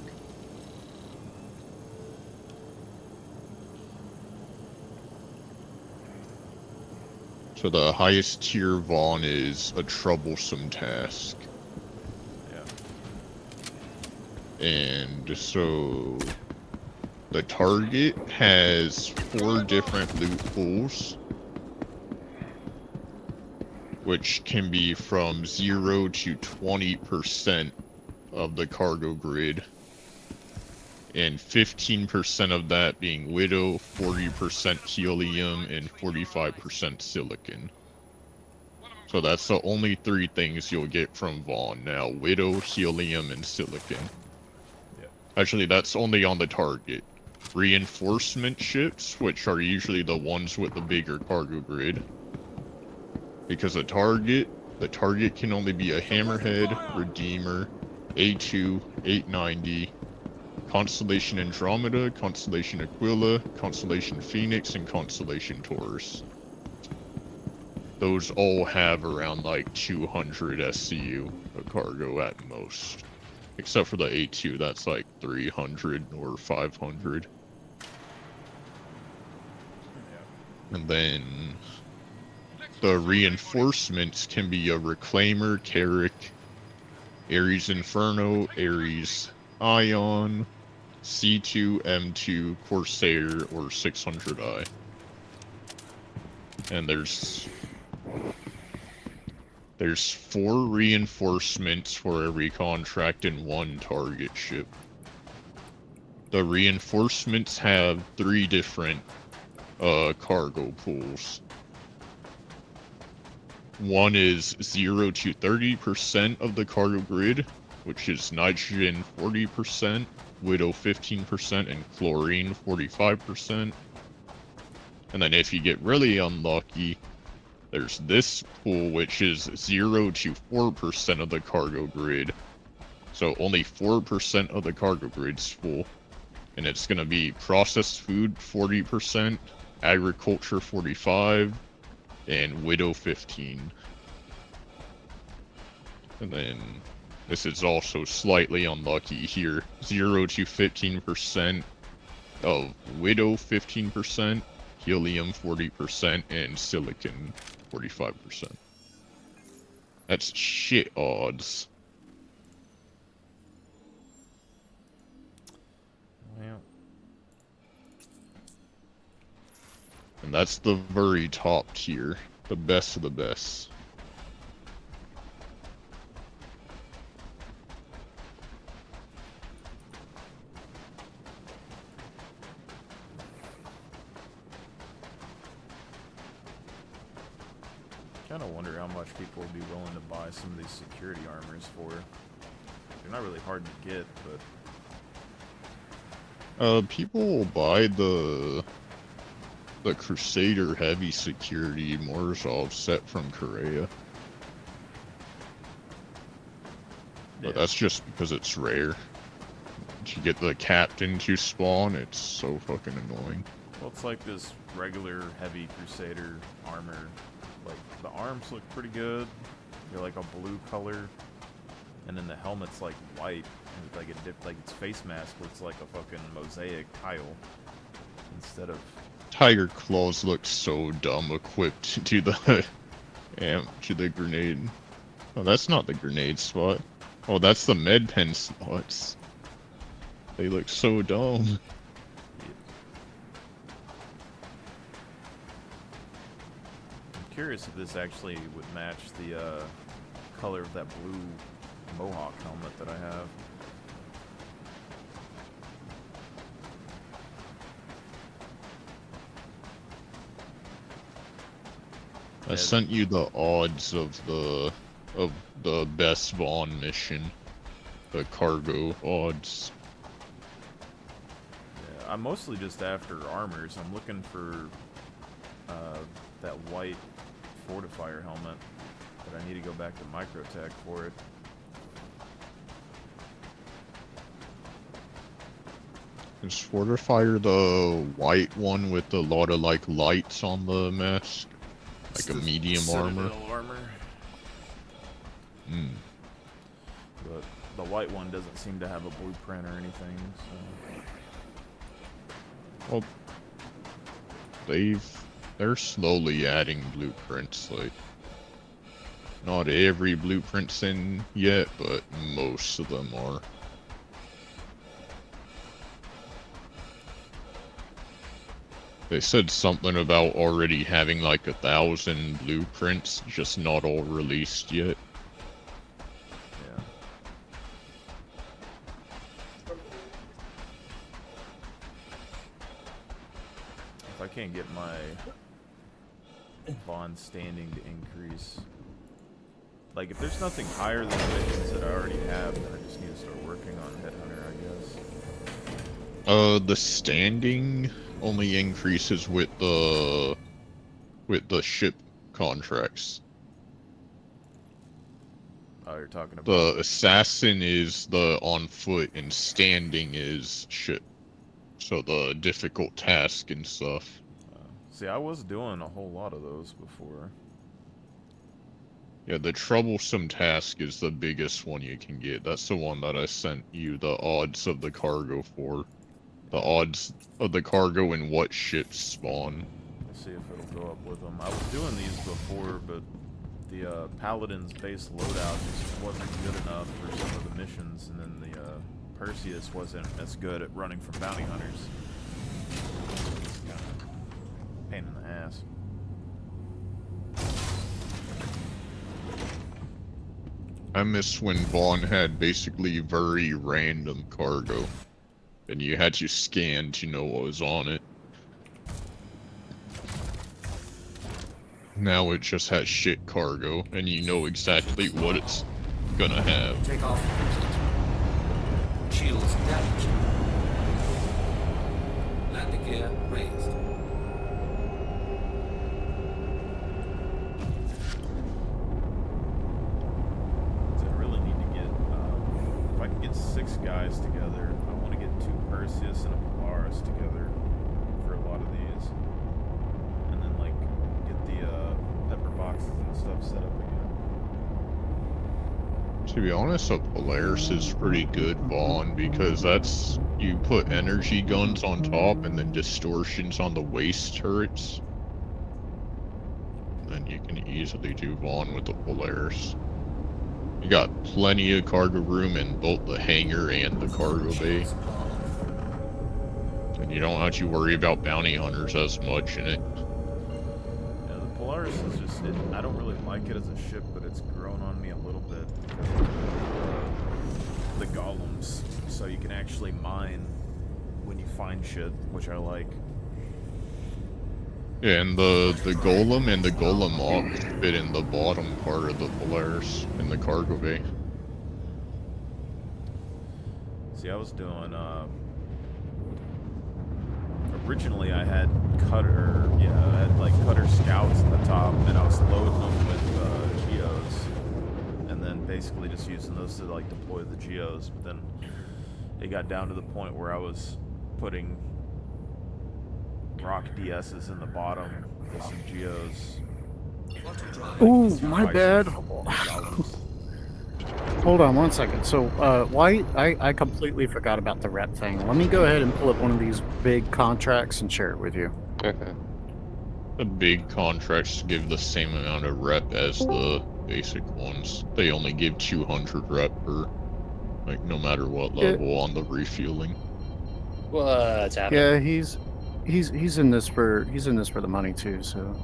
So the highest tier Vaughn is a troublesome task. Yeah. And so the target has 4 different loot pools, which can be from 0 to 20% of the cargo grid, and 15% of that being Widow, 40% helium, and 45% silicon. So that's the only 3 things you'll get from Vaughn now: Widow, helium, and silicon. Yeah. Actually, that's only on the target. Reinforcement ships, which are usually the ones with the bigger cargo grid. Because the target can only be a Hammerhead, Redeemer, A2, 890, Constellation Andromeda, Constellation Aquila, Constellation Phoenix, and Constellation Taurus. Those all have around like 200 SCU of cargo at most. Except for the A2, that's like 300 or 500. And then the reinforcements can be a Reclaimer, Carrick, Ares Inferno, Ares Ion, C2, M2, Corsair, or 600i. And there's 4 reinforcements for every contract and 1 target ship. The reinforcements have 3 different cargo pools. One is 0 to 30% of the cargo grid, which is nitrogen 40%, widow 15%, and chlorine 45%. And then if you get really unlucky, there's this pool, which is 0 to 4% of the cargo grid. So only 4% of the cargo grid's full. And it's going to be processed food 40%, agriculture 45%, and widow 15%. And then this is also slightly unlucky here. 0 to 15% of widow 15%, helium 40%, and silicon 45%. That's shit odds. Well, And that's the very top tier. The best of the best. kind of wonder how much people would be willing to buy some of these security armors for. They're not really hard to get, but People will buy the Crusader heavy security Morozov set from Korea. But that's just because it's rare. Once you get the captain to spawn, it's so fucking annoying. well, it's like this regular heavy Crusader armor. Like, the arms look pretty good. They're like a blue color. And then the helmet's like white. And like like its face mask looks like a fucking mosaic tile. Instead of... Tiger Claws look so dumb equipped to the to the grenade. Oh, that's not the grenade spot. Oh, that's the med pen spots. They look so dumb. I'm curious if this actually would match the color of that blue Mohawk helmet that I have. I sent you the odds of the best Vaughn mission. The cargo odds. Yeah, I'm mostly just after armors. I'm looking for that white fortifier helmet, but I need to go back to Microtech for it. Is Fortifier the white one with a lot of like lights on the mask? Like a medium armor? Hmm. But the white one doesn't seem to have a blueprint or anything, so... Well, they're slowly adding blueprints, like... Not every blueprint's in yet, but most of them are. They said something about already having like 1,000 blueprints, just not all released yet. Yeah. If I can't get my bond standing to increase... Like, if there's nothing higher than the missions that I already have, then I just need to start working on Headhunter, I guess. The standing only increases with the ship contracts. Oh, you're talking about... The assassin is the on foot and standing is ship. So the difficult task and stuff. See, I was doing a whole lot of those before. Yeah, the troublesome task is the biggest one you can get. That's the one that I sent you the odds of the cargo for. The odds of the cargo and what ships spawn. Let's see if it'll go up with them. I was doing these before, but the Paladin's base loadout just wasn't good enough for some of the missions, and then the Perseus wasn't as good at running from bounty hunters. Kind of pain in the ass. I miss when Vaughn had basically very random cargo. And you had to scan to know what was on it. Now it just has shit cargo, and you know exactly what it's gonna have. Take off. Shields damaged. Landing gear raised. So I really need to get, if I can get 6 guys together, I want to get 2 Perseus and a Polaris together for a lot of these. And then, like, get the pepper boxes and stuff set up again. To be honest, a Polaris is pretty good, Vaughn, because that's, you put energy guns on top and then distortions on the waist turrets. Then you can easily do Vaughn with the Polaris. You got plenty of cargo room in both the hangar and the cargo bay. And you don't have to worry about bounty hunters as much in it. Yeah, the Polaris is just, I don't really like it as a ship, but it's grown on me a little bit because of the golems. So you can actually mine when you find shit, which I like. Yeah, and the golem and the golem ox fit in the bottom part of the Polaris in the cargo bay. See, I was doing, originally I had cutter, I had like cutter scouts at the top, and I was loading them with geos, and then basically just using those to like deploy the geos. But then it got down to the point where I was putting rock DSs in the bottom with some geos. Ooh, my bad. Hold on one second. So, why I completely forgot about the rep thing. Let me go ahead and pull up one of these big contracts and share it with you. Okay. The big contracts give the same amount of rep as the basic ones. They only give 200 rep per, like, no matter what level on the refueling. What's happening? Yeah, he's in this for the money too. So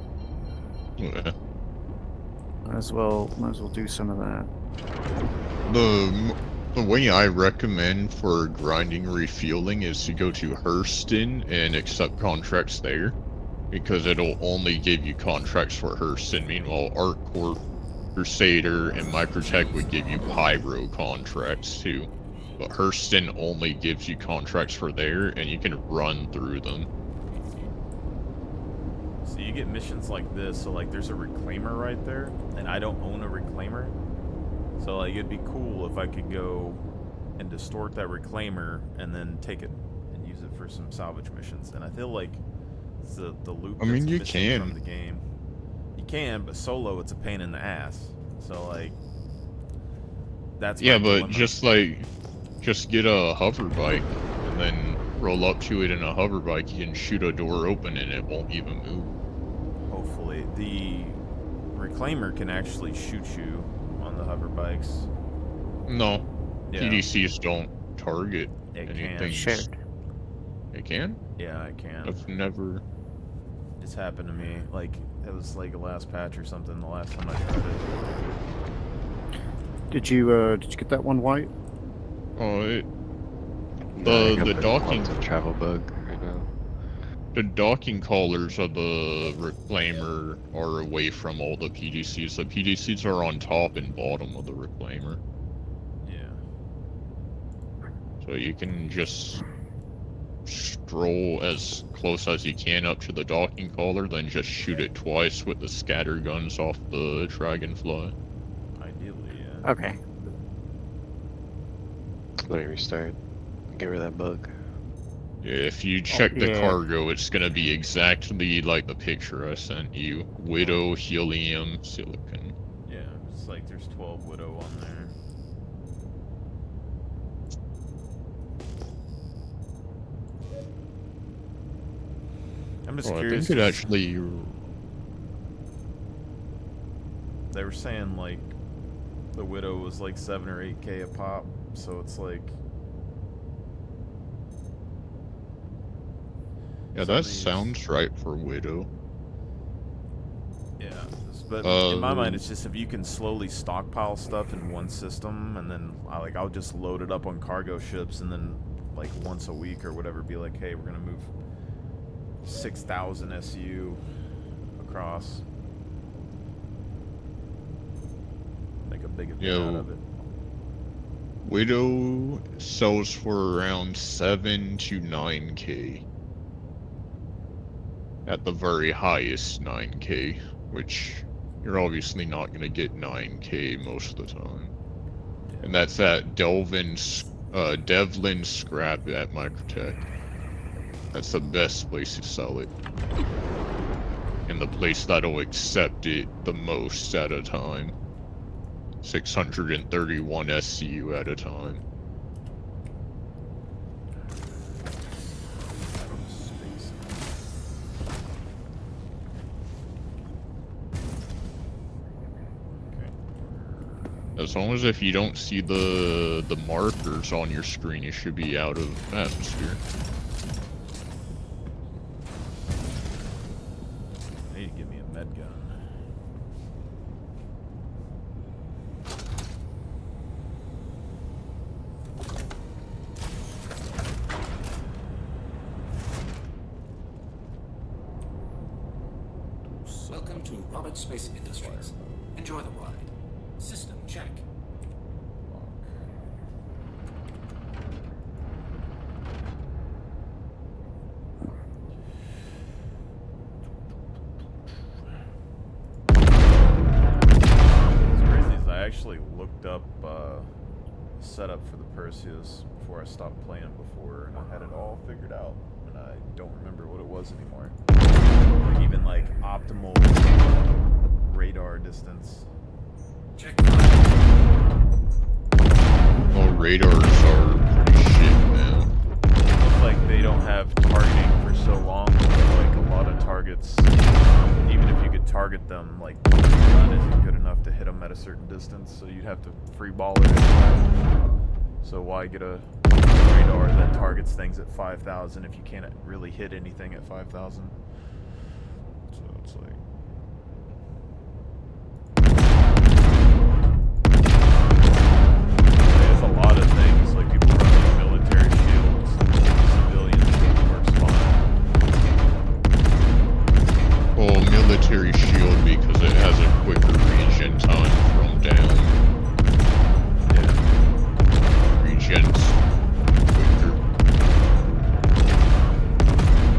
Yeah. might as well do some of that. The way I recommend for grinding refueling is to go to Hurston and accept contracts there, because it'll only give you contracts for Hurston. Meanwhile, ArtCorp, Crusader, and Microtech would give you Pyro contracts too. But Hurston only gives you contracts for there, and you can run through them. So you get missions like this, so like there's a reclaimer right there, and I don't own a reclaimer. So like it'd be cool if I could go and distort that reclaimer and then take it and use it for some salvage missions. And I feel like it's the loop I mean, that's you missing can. from the game. You can, but solo it's a pain in the ass. So like that's Yeah, my but dilemma. just get a hover bike and then roll up to it in a hover bike. You can shoot a door open and it won't even move. Hopefully the reclaimer can actually shoot you on the hover bikes. No, Yeah. PDCs don't target It can. anything. Shared. It can? Yeah, I can. I've never. It's happened to me. Like it was like a last patch or something. The last time I tried it. Did you get that one white? Oh, it. No, I got The the docking. quantum travel bug right now. The docking collars of the reclaimer are away from all the PDCs. The PDCs are on top and bottom of the reclaimer. Yeah. So you can just stroll as close as you can up to the docking collar, then just shoot it twice with the scatter guns off the Dragonfly. Ideally, yeah. Okay. Let me restart. Get rid of that bug. Yeah, if you check the yeah. cargo, it's gonna be exactly like the picture I sent you. Widow, helium, silicon. Yeah. It's like there's 12 Widow on there. I'm just Oh, I curious. think it 'cause actually. They were saying like the Widow was like 7 or 8K a pop, so it's like. Yeah, some of that these- sounds right for Widow. Yeah, but in my mind, Um, it's just if you can slowly stockpile stuff in one system, and then I'll just load it up on cargo ships, and then like once a week or whatever, be like, hey, we're gonna move 6,000 SU across. Make a big event Yo. out of it. Widow sells for around 7 to 9k. At the very highest 9k, which you're obviously not going to get 9k most of the time. And that's at Devlin Scrap at Microtech. That's the best place to sell it. And the place that'll accept it the most at a time. 631 SCU at a time. As long as if you don't see the markers on your screen, you should be out of atmosphere. I need to give me a med gun. Welcome to Robert Space Industries. Enjoy the ride. System check. I actually looked up setup for the Perseus before I stopped playing it before, and I had it all figured out, and I don't remember what it was anymore. Like even like optimal radar distance. Check. Well, radars are pretty shit now. Looks like they don't have targeting for so long, but like a lot of targets, even if you could target them, like the gun isn't good enough to hit them at a certain distance, so you'd have to free ball it anyway. So why get a radar that targets things at 5,000 if you can't really hit anything at 5,000? So it's like... There's a lot of things, like people running military shields, civilian shield works fine. Well, military shield because it has a quicker regen time from down. Yeah. Regen's quicker.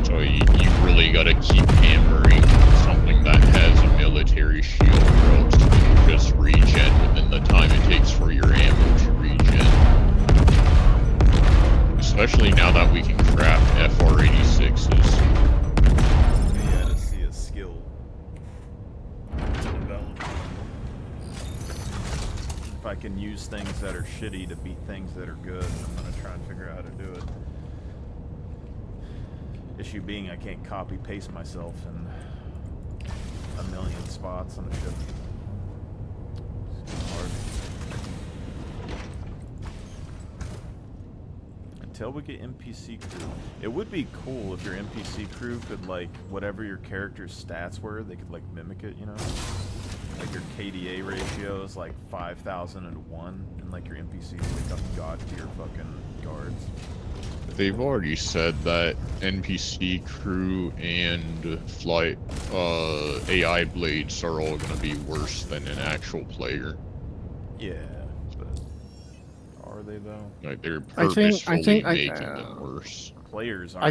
So you really gotta keep hammering something that has a military shield, or else it'll just regen within the time it takes for your ammo to regen. Especially now that we can craft FR-86s. Yeah, to see a skill develop. If I can use things that are shitty to beat things that are good, I'm gonna try and figure out how to do it. Issue being, I can't copy paste myself in a million spots on a ship. It's hard. Until we get NPC crew. It would be cool if your NPC crew could, like, whatever your character's stats were, they could, like, mimic it, you know? Like, your KDA ratio is, like, 5,001, and, like, your NPCs pick up god tier fucking guards. They've already said that NPC crew and flight AI blades are all gonna be worse than an actual player. Yeah, but are they though? Like they're I think- purposefully making them worse. Players aren't. I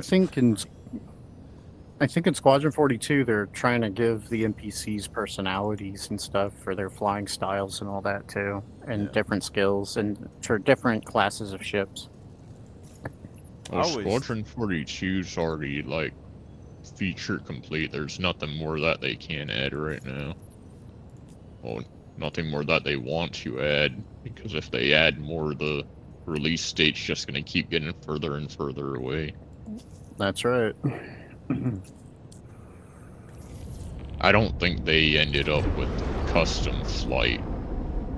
think in Squadron 42, they're trying to give the NPCs personalities and stuff for their flying styles and all that too, and Yeah. different skills and for different classes of ships. Well, Always- Squadron 42's already like feature complete. There's nothing more that they can add right now. Well, nothing more that they want to add, because if they add more, the release date's just gonna keep getting further and further away. That's right. I don't think they ended up with custom flight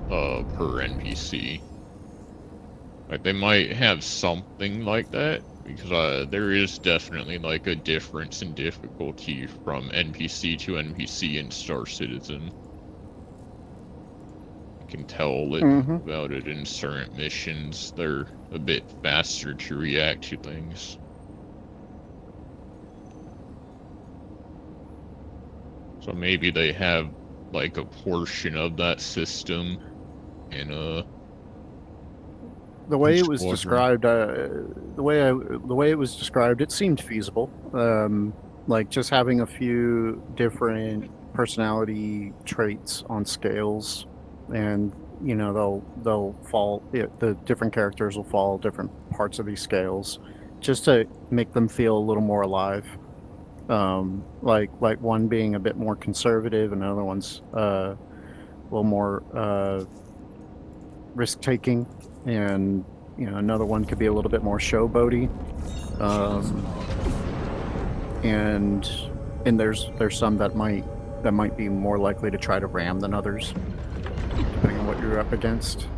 per NPC. Like they might have something like that, because there is definitely like a difference in difficulty from NPC to NPC in Star Citizen. You can tell it about it in certain missions. They're a bit faster to react to things. So maybe they have like a portion of that system in The way each it was squadron. described, the way it was described, it seemed feasible. Like just having a few different personality traits on scales, and you know they'll fall. The different characters will fall different parts of these scales, just to make them feel a little more alive. Like one being a bit more conservative, and another one's a little more risk taking, and you know another one could be a little bit more showboaty. And there's some that might be more likely to try to ram than others, depending on what you're up against.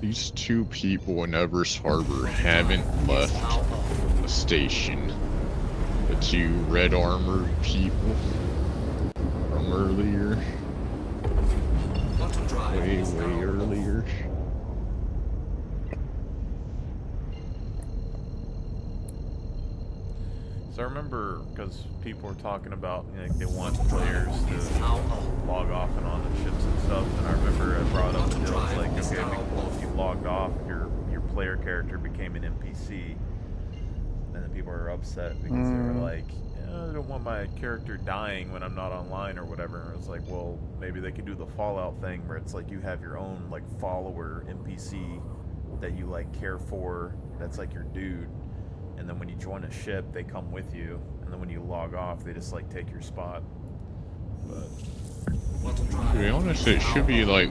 These two people in Everest Harbor haven't left the station. The two red armored people from earlier. Way earlier. So I remember, because people were talking about, you know, they want players to log off and on the ships and stuff, and I remember I brought up the deal, it's like, okay, it'd be cool if you logged off, your player character became an NPC, and then people were upset because they were like, I don't want my character dying when I'm not online or whatever. And it was like, well, maybe they could do the Fallout thing where it's like you have your own like follower NPC that you like care for, that's like your dude. And then when you join a ship, they come with you, and then when you log off, they just like take your spot. But to be honest, it should be like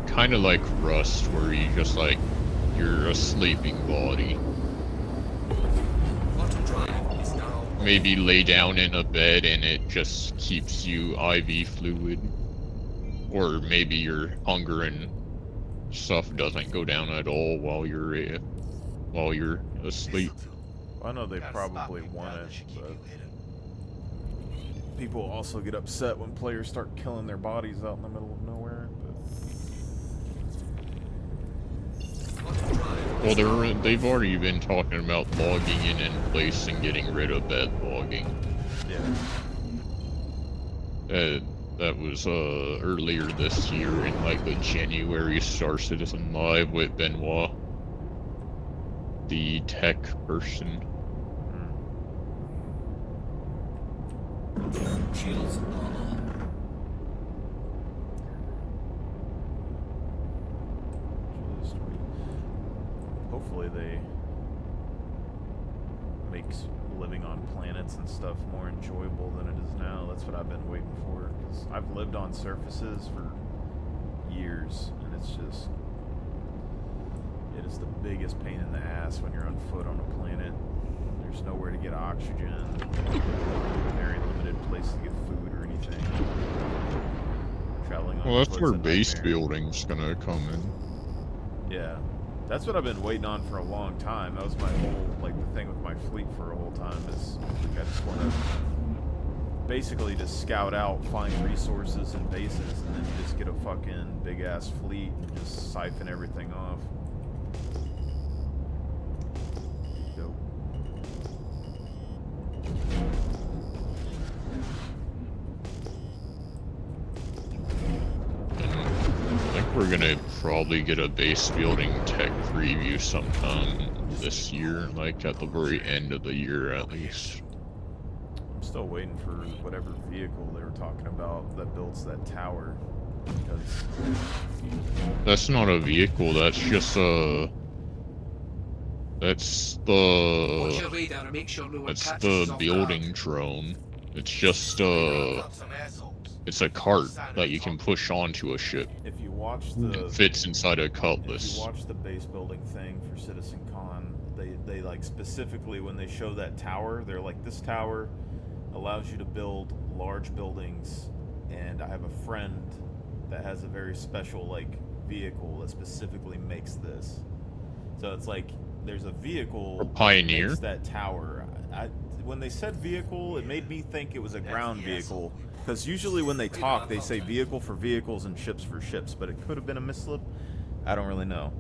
kind of like Rust, where you just like you're a sleeping body. Maybe lay down in a bed and it just keeps you IV fluid, or maybe your hunger and stuff doesn't go down at all while you're asleep. I know they probably want it, but people also get upset when players start killing their bodies out in the middle of nowhere. Well, they've already been talking about logging in place and getting rid of bed logging. Yeah. That was earlier this year in like the January Star Citizen Live with Benoit, the tech person. Shields Hopefully they make living on planets and stuff more enjoyable than it is now. That's what I've been waiting for, because I've lived on surfaces for years, and it's just, it is the biggest pain in the ass when you're on foot on a planet. There's nowhere to get oxygen, very limited place to get food or anything. Traveling on Well, that's foot's where a base nightmare. building's gonna come in. Yeah. That's what I've been waiting on for a long time. That was my whole, like, the thing with my fleet for a whole time is, like, I just want to basically just scout out, find resources and bases, and then just get a fucking big-ass fleet and just siphon everything off. Dope. I think we're gonna probably get a base building tech preview sometime this year, like at the very end of the year at least. I'm still waiting for whatever vehicle they were talking about that builds that tower, because That's not a vehicle, that's just a... That's Watch your the... radar and make sure no one That's catches the us off building guard. drone. It's just it's a cart that you can push onto a ship. if you watch It fits inside a If you cutlass. watch the base building thing for Citizen Con, they like specifically when they show that tower, they're like, this tower allows you to build large buildings, and I have a friend that has a very special like vehicle that specifically makes this. So it's like there's a vehicle A Pioneer? that makes that tower. When they said vehicle, it made me think it was a ground vehicle. Because usually when they talk, they say vehicle for vehicles and ships for ships, but it could have been a mislip. I don't really know.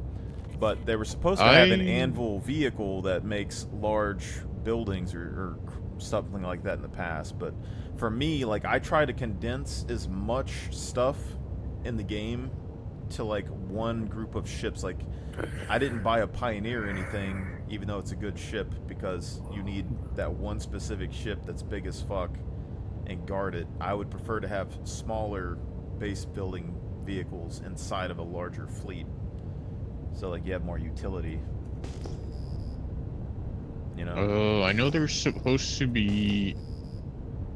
But they were supposed to have an anvil vehicle that makes large buildings or something like that in the past. But for me, like, I try to condense as much stuff in the game to, like, one group of ships. Like, I didn't buy a Pioneer or anything, even though it's a good ship, because you need that one specific ship that's big as fuck and guard it. I would prefer to have smaller base building vehicles inside of a larger fleet. So, like, you have more utility. You know? I know there's supposed to be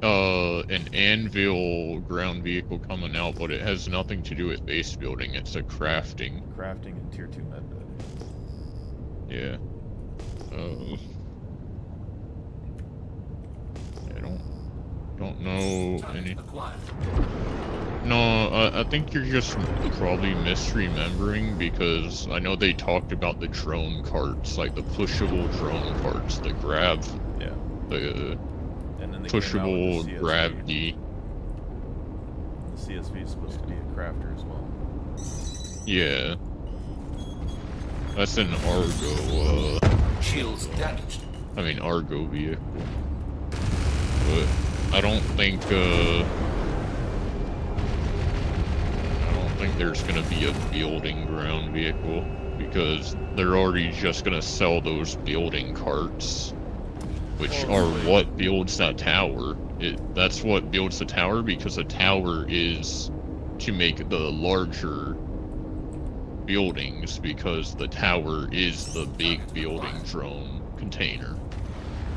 an anvil ground vehicle coming out, but it has nothing to do with base building. It's a crafting. Crafting and tier 2 medbed. Yeah. I don't know any. No, I think you're just probably misremembering, because I know they talked about the drone carts, like the pushable drone carts, the grav. Yeah. The And then they pushable gravity. The CSV is supposed to be a crafter as well. Yeah. That's an Argo, Shields damaged. I mean Argo vehicle. But I don't think there's gonna be a building ground vehicle, because they're already just gonna sell those building carts, which are what builds that tower. That's what builds the tower, because the tower is to make the larger buildings, because the tower is the big building drone container.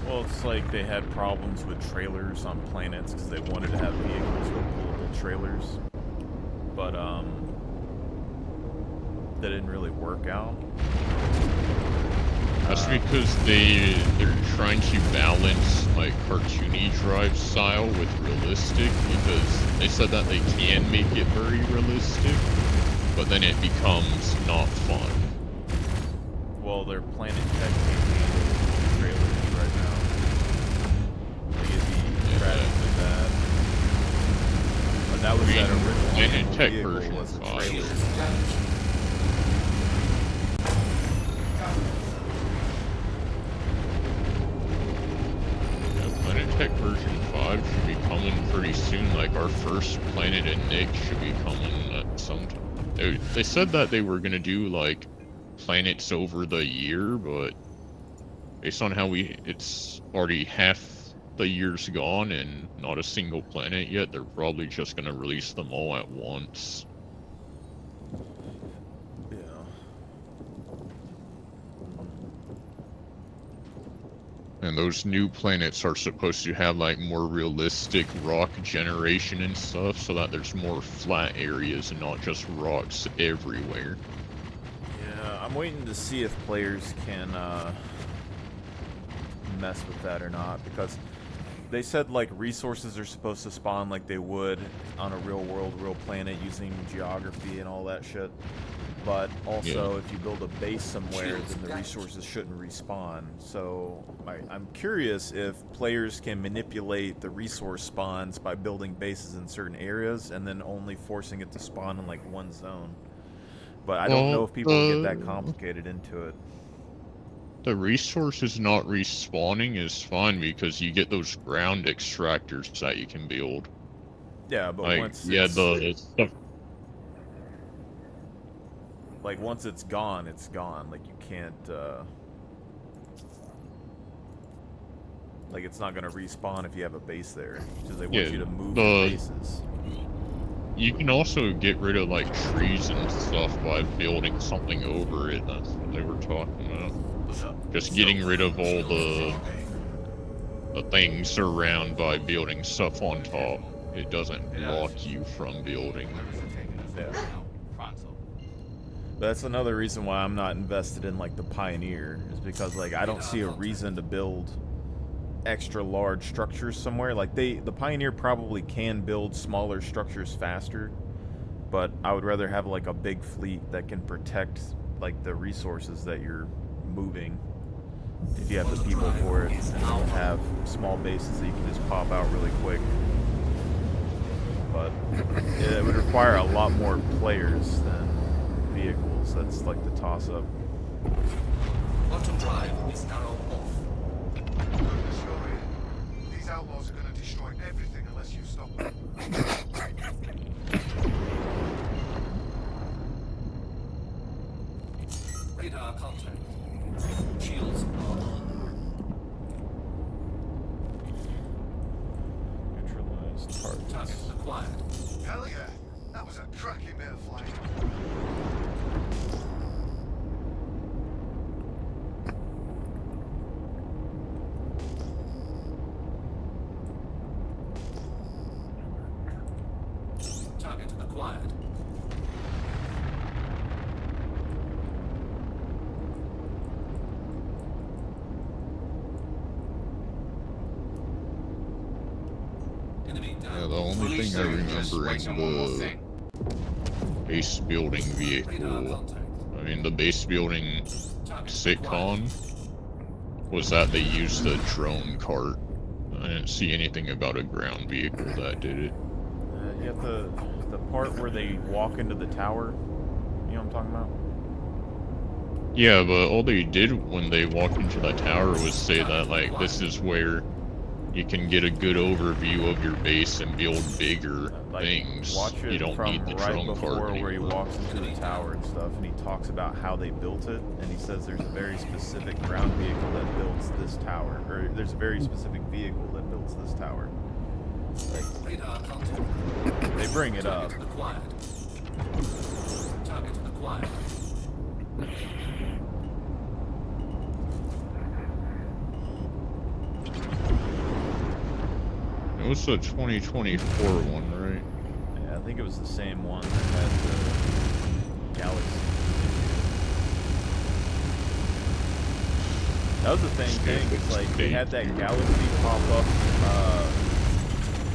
Well, it's like they had problems with trailers on planets because they wanted to have vehicles with pullable trailers, but that didn't really work out. That's because they're trying to balance like cartoony drive style with realistic, because they said that they can make it very realistic, but then it becomes not fun. Well, they're Planet Tech campaign trailers right now. They get the credit for that. But that was that original Planet Tech vehicle version was a 5. trailer. Planet Tech version 5 should be coming pretty soon. Like, our first Planet and Nick should be coming at some time. They said that they were gonna do, like, planets over the year, but based on how it's already half the year's gone and not a single planet yet, they're probably just gonna release them all at once. Yeah. And those new planets are supposed to have like more realistic rock generation and stuff, so that there's more flat areas and not just rocks everywhere. Yeah, I'm waiting to see if players can mess with that or not, because they said like resources are supposed to spawn like they would on a real world, real planet using geography and all that shit. But also, if you build a base somewhere, then the resources shouldn't respawn. So I'm curious if players can manipulate the resource spawns by building bases in certain areas and then only forcing it to spawn in like one zone. But I don't know if people get that complicated into it. The resources not respawning is fine because you get those ground extractors that you can build. Yeah, but like, once like once it's gone, it's gone. Like you can't like it's not gonna respawn if you have a base there, because they want you to move the bases. You can also get rid of like trees and stuff by building something over it. That's what they were talking about. Just getting rid of all the things around by building stuff on top. It doesn't block you from building. Yeah. That's another reason why I'm not invested in like the Pioneer, is because like I don't see a reason to build extra large structures somewhere. Like the Pioneer probably can build smaller structures faster, but I would rather have like a big fleet that can protect like the resources that you're moving, if you have the people for it, and then have small bases that you can just pop out really quick. But it would require a lot more players than vehicles. That's like the toss-up. Bottom drive is now off. These outlaws are going to destroy everything unless Unless you stop it. Radar contact. Shields are on. Neutralized Target targets. acquired. Hell yeah. That was a cracking bit of flying. Target acquired. Enemy down. Yeah, the only thing I remember in the base building Radar vehicle, contact. I mean the base building Target sitcom, was that they used the drone cart. I didn't see anything about a ground vehicle that did it. You got the part where they walk into the tower. You know what I'm talking about? Yeah, but all they did when they walked into the tower was say that, like, this is where you can get a good overview of your base and build bigger Like, things. watch it You don't from need the right drone before cart where he anymore. walks into the tower and stuff, and he talks about how they built it, and he says there's a very specific ground vehicle that builds this tower, or there's a very specific vehicle that builds this tower. Radar contact. They bring it up. Target acquired. Target acquired. It was the 2024 one, right? Yeah, I think it was the same one that had the Galaxy. That was the same thing. It's like they had that Galaxy pop up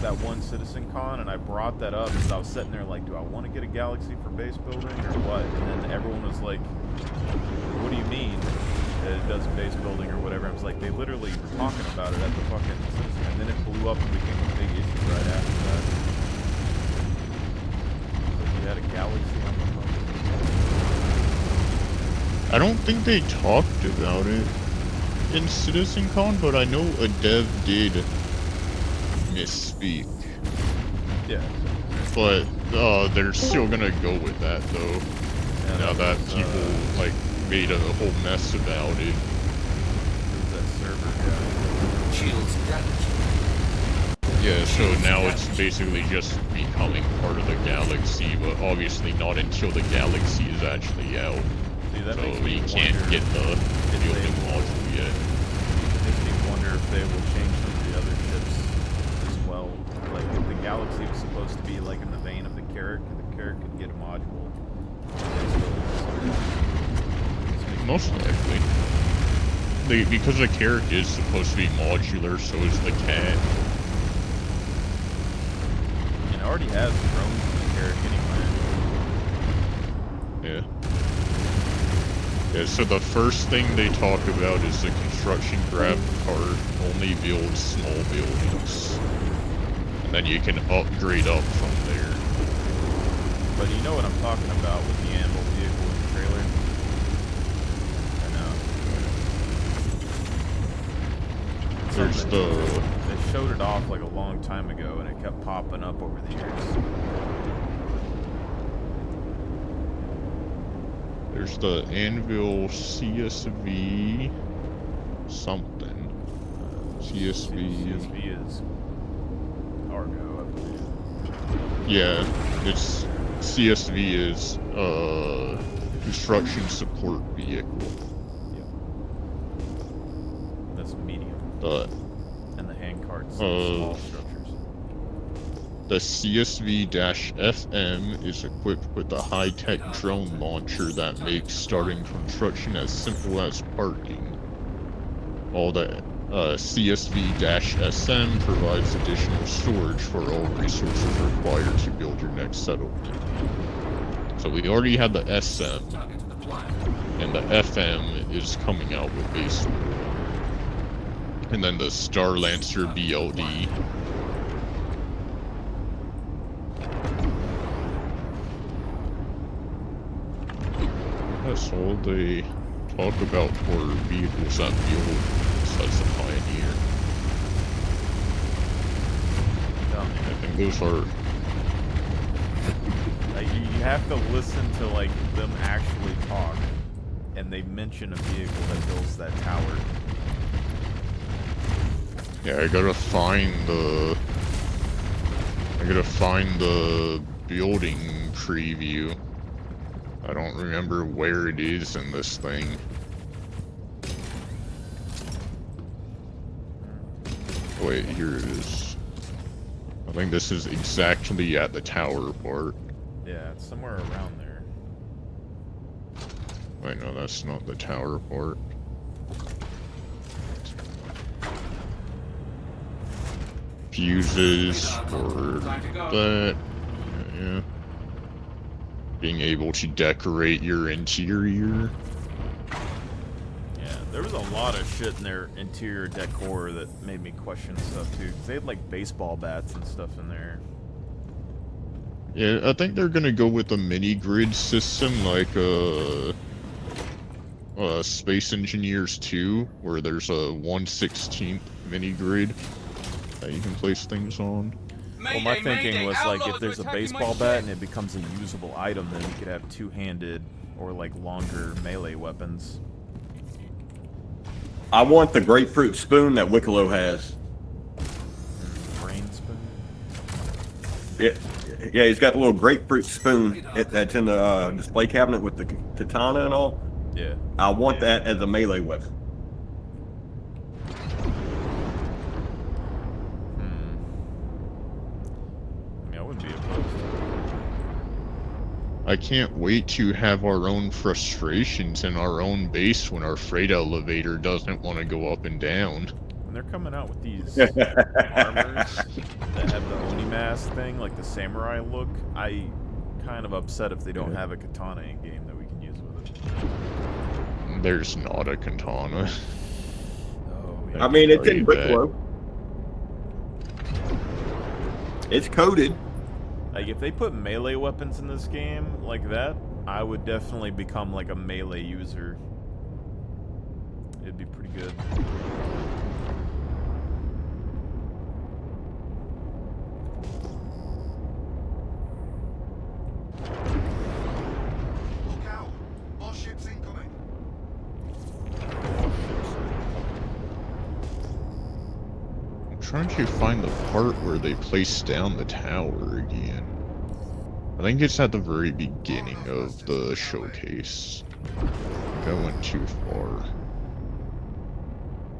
that one Citizen Con, and I brought that up because I was sitting there like, do I want to get a Galaxy for base building or what? And then everyone was like, what do you mean that it does base building or whatever? I was like, they literally were talking about it at the fucking Citizen, and then it blew up and became a big issue right after that. So you had a Galaxy on the fucking... I don't think they talked about it in CitizenCon, but I know a dev did misspeak. Yeah. But they're still gonna go with that though. Yeah, Now that was, people like made a whole mess about it. It was that server guy. Shields damaged. Yeah, so now it's basically just becoming part of the galaxy, but obviously not until the galaxy is actually out. See, that makes So me we can't wonder get the if building they will- module yet. Makes me wonder if they will change some of the other ships as well. Like, if the Galaxy was supposed to be like in the vein of the Carrack, and the Carrack could get a module. Most likely. Because the Carrack is supposed to be modular, so is the Cat. And it already has drones in the Carrack anyway. Yeah. Yeah, so the first thing they talk about is the construction grab cart only builds small buildings. And then you can upgrade up from there. But you know what I'm talking about with the Anvil vehicle in the trailer? I know. There's Something the... They showed it off like a long time ago, and it kept popping up over the years. There's the Anvil CSV... something. CSV... CSV is cargo, I believe. Yeah, it's... CSV is, construction support vehicle. Yep. That's medium. And the hand carts are small structures. The CSV-FM is equipped with a high-tech drone launcher that makes starting construction as simple as parking. While the CSV-SM provides additional storage for all resources required to build your next settlement. So we already had the SM, and the FM is coming out with base. And then the Star Lancer BLD. That's all they talk about for vehicles that build besides the Pioneer. those are. Like, you have to listen to, like, them actually talk. And they mention a vehicle that builds that tower. Yeah, I gotta find the building preview. I don't remember where it is in this thing. Wait, here it is. I think this is exactly at the tower part. Yeah, it's somewhere around there. Wait, no, that's not the tower part. Fuses for that. Yeah. Being able to decorate your interior. Yeah, there was a lot of shit in their interior decor that made me question stuff too. 'Cause they had like baseball bats and stuff in there. Yeah, I think they're gonna go with a mini grid system like Space Engineers 2, where there's a 1/16 mini grid that you can place things on. Well, my thinking was like if there's a baseball bat and it becomes a usable item, then you could have two-handed or like longer melee weapons. I want the grapefruit spoon that Wicklow has. Brain spoon? Yeah, he's got a little grapefruit spoon that's in the display cabinet with the katana and all. Yeah. I want that as a melee weapon. I mean, I wouldn't be opposed. I can't wait to have our own frustrations in our own base when our freight elevator doesn't want to go up and down. When they're coming out with these armors that have the Oni mask thing, like the samurai look, I kind of upset if they don't have a katana in game that we can use with it. There's not a katana. Oh, I mean, it's in Wicklow. It's coded. Like, if they put melee weapons in this game like that, I would definitely become like a melee user. It'd be pretty good. Look out! More ships incoming. I'm trying to find the part where they place down the tower again. I think it's at the very beginning of the showcase. I think I went too far.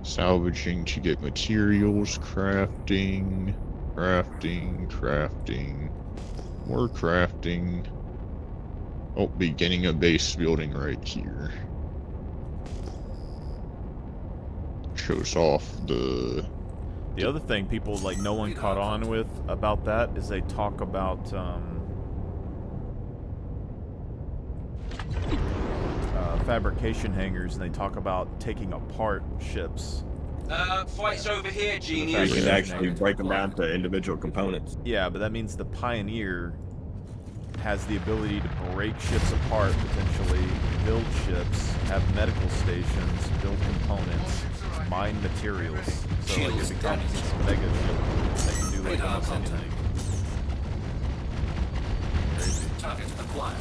Salvaging to get materials, crafting, more crafting. Oh, beginning a base building right here. Shows off the other thing people, like, no one caught on with about that is they talk about, fabrication hangars, and they talk about taking apart ships. Fight's over here, You genius. can actually break them down to individual components. Yeah, but that means the Pioneer has the ability to break ships apart, potentially, build ships, have medical stations, build components, mine materials. So, like, it becomes this mega ship that can do, like, almost anything. Crazy.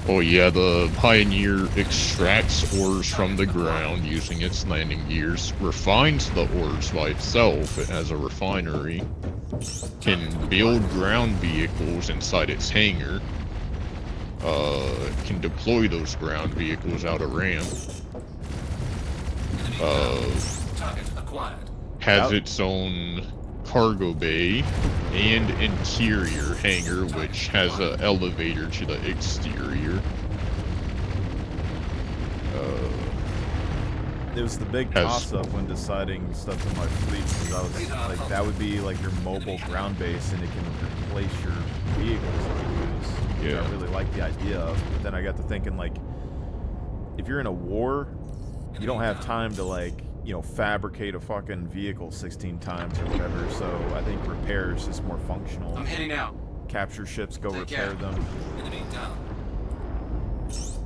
Oh yeah, the Pioneer extracts ores from the ground using its landing gears, refines the ores by itself, it has a refinery, can build ground vehicles inside its hangar, can deploy those ground vehicles out a ramp, has its own cargo bay and interior hangar, which has an elevator to the exterior. It was the big toss-up when deciding stuff in my fleet, because I was like, that would be like your mobile ground base, and it can replace your vehicles that you use. Which I really like the idea of. But then I got to thinking, like, if you're in a war, you don't have time to, like, you know, fabricate a fucking vehicle 16 times or whatever. So I think repair is just more functional. I'm heading out. Capture ships, go repair them. Enemy down.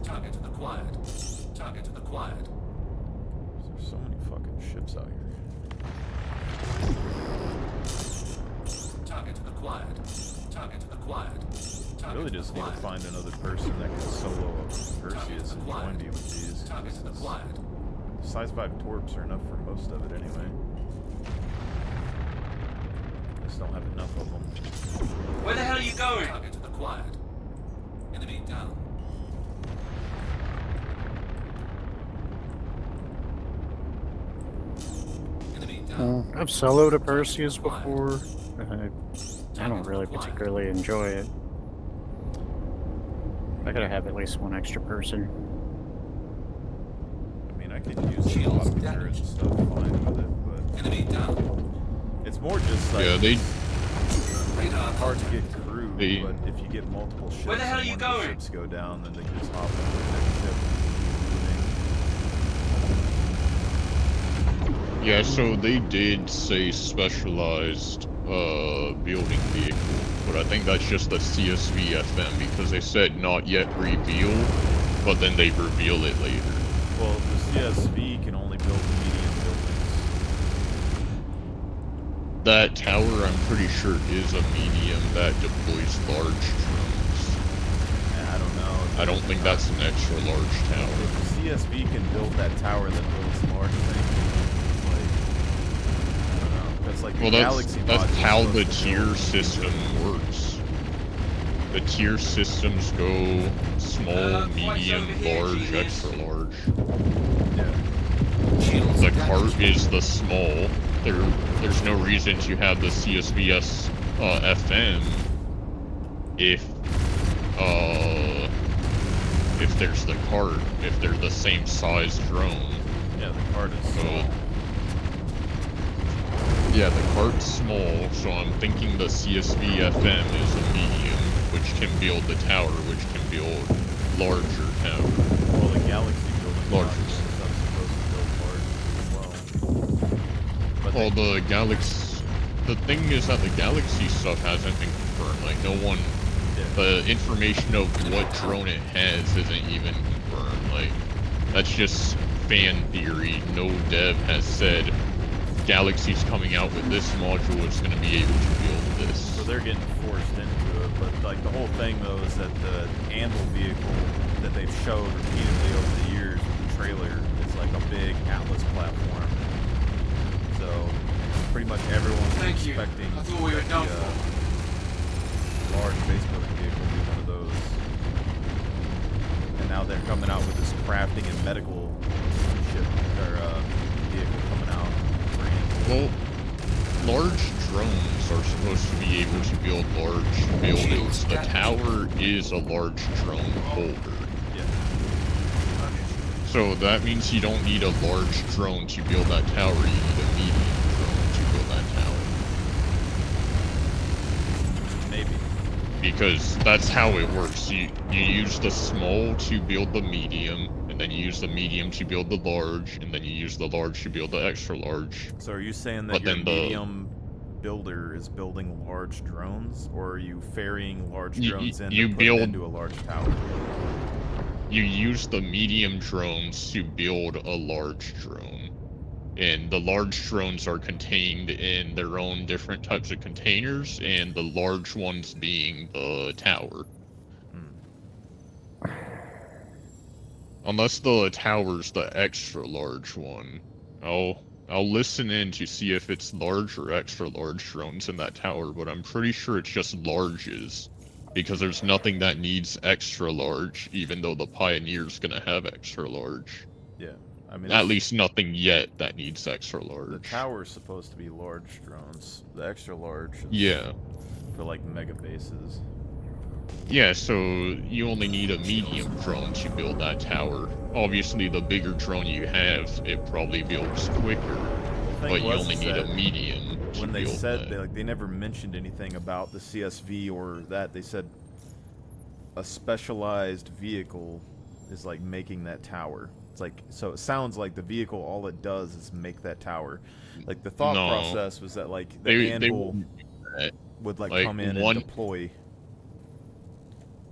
Target acquired. Target acquired. There's so many fucking ships out here. Target acquired. Target acquired. Really just need to find another person that can solo a Perseus and join me with these. Target acquired. Size 5 torps are enough for most of it anyway. Just don't have enough of them. Where the hell are you going? Target acquired. Enemy down. Enemy down. I've soloed a Perseus before. I don't really particularly enjoy it. I gotta have at least one extra person. I mean, I can use a lot of turrets and stuff fine with it, but Enemy down. it's more just like Yeah, they Radar. hard to get crew. They- But if you get multiple ships, Where the hell are and you one of the going? ships go down, then they can just hop into the next ship. Yeah, so they did say specialized building vehicle, but I think that's just the CSV FM because they said not yet revealed, but then they reveal it later. Well, the CSV can only build medium buildings. That tower, I'm pretty sure, is a medium that deploys large drones. I don't know. I don't think that's an extra large tower. If the CSV can build that tower that builds large things, like, I don't know. That's like Well, the that's Galaxy that's module how is the supposed to tier build. system works. The tier systems go small, medium, large, extra large. Yeah. The cart is the small. There's no reason to have the CSVS FM if there's the cart, if they're the same size drone. Yeah, the card is small. Yeah, the cart's small, so I'm thinking the CSV FM is a medium, which can build the tower, which can build larger tower. Well, the Galaxy building Larger. modules and stuff's supposed to build large as well. But Well, they, the Galaxy... The thing is that the Galaxy stuff hasn't been confirmed. Like, no one... The information of what drone it has isn't even confirmed. Like, that's just fan theory. No dev has said Galaxy's coming out with this module, it's going to be able to build this. so they're getting forced into it. But like the whole thing though is that the Anvil vehicle that they've showed repeatedly over the years with the trailer is like a big Atlas platform. So pretty much everyone's Thank you. expecting I thought we were that done the large base building vehicle will be one of those. And now they're coming out with this crafting and medical ship or vehicle coming out for Anvil. Well, large drones are supposed to be able to build large buildings. The tower is a large drone holder. Yeah. So that means you don't need a large drone to build that tower, you need a medium drone to build that tower. Maybe. Because that's how it works. You use the small to build the medium, and then you use the medium to build the large, and then you use the large to build the extra large. So are you saying that But your then the- medium builder is building large drones, or are you ferrying large drones in you to put build- it into a large tower? You use the medium drones to build a large drone. And the large drones are contained in their own different types of containers, and the large ones being the tower. Unless the tower's the extra large one. I'll listen in to see if it's large or extra large drones in that tower, but I'm pretty sure it's just larges. Because there's nothing that needs extra large, even though the Pioneer's gonna have extra large. Yeah. I mean, At least nothing yet that needs extra the large. tower's supposed to be large drones. The extra large is Yeah. for like mega bases. Yeah, so you only need a medium drone to build that tower. Obviously, the bigger drone you have, it probably builds quicker, The thing but you was only is need a that medium to when they build said that. they never mentioned anything about the CSV or that. They said a specialized vehicle is like making that tower. It's like, so it sounds like the vehicle, all it does is make that tower. Like the thought No. process was that like the They Anvil wouldn't do that. would like like, come in one- and deploy.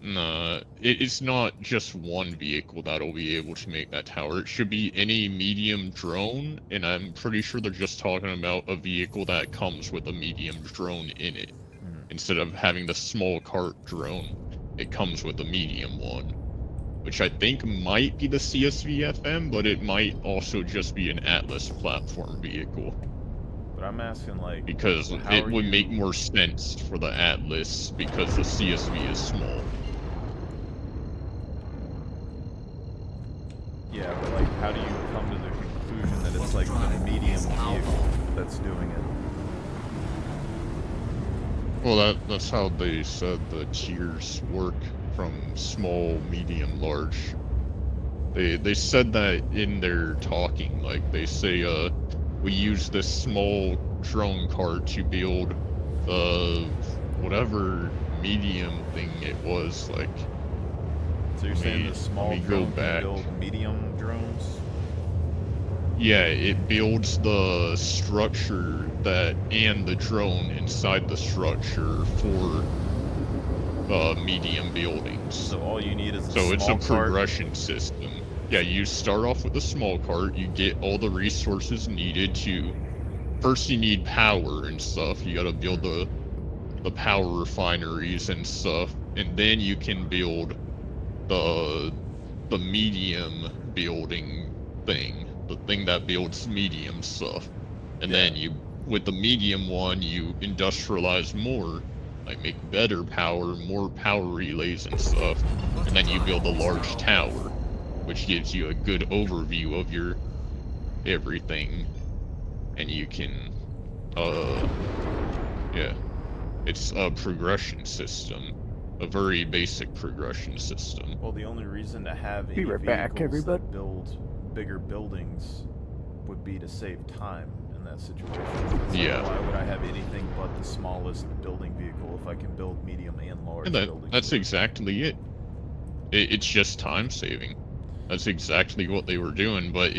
Nah, it's not just one vehicle that'll be able to make that tower. It should be any medium drone, and I'm pretty sure they're just talking about a vehicle that comes with a medium drone in it. instead of having the small cart drone, it comes with a medium one, which I think might be the CSV-FM, but it might also just be an Atlas platform vehicle. But I'm asking, like, Because how it are would you... make more sense for the Atlas because the CSV is small. Yeah, but, like, how do you come to the conclusion that it's, like, the medium vehicle that's doing it? Well, that's how they said the tiers work from small, medium, large. They said that in their talking, like, they say, we use this small drone cart to build, whatever medium thing it was, like... So you're saying the small drone can build medium drones? Yeah, it builds the structure and the drone inside the structure for medium buildings. So all you need is a So it's a small cart? progression system. Yeah, you start off with a small cart, you get all the resources needed to... First you need power and stuff, you gotta build the power refineries and stuff, and then you can build the medium building thing. The thing that builds medium stuff. And then with the medium one, you industrialize more, like make better power, more power relays and stuff. And then you build a large tower, which gives you a good overview of your everything. And you can, yeah. It's a progression system. A very basic progression system. Well, the only reason to have any Be right back, vehicles everybody. that build bigger buildings would be to save time in that situation. It's Yeah. Like, why would I have anything but the smallest building vehicle if I can build medium and large buildings? That's exactly it. It's just time saving. That's exactly what they were doing, but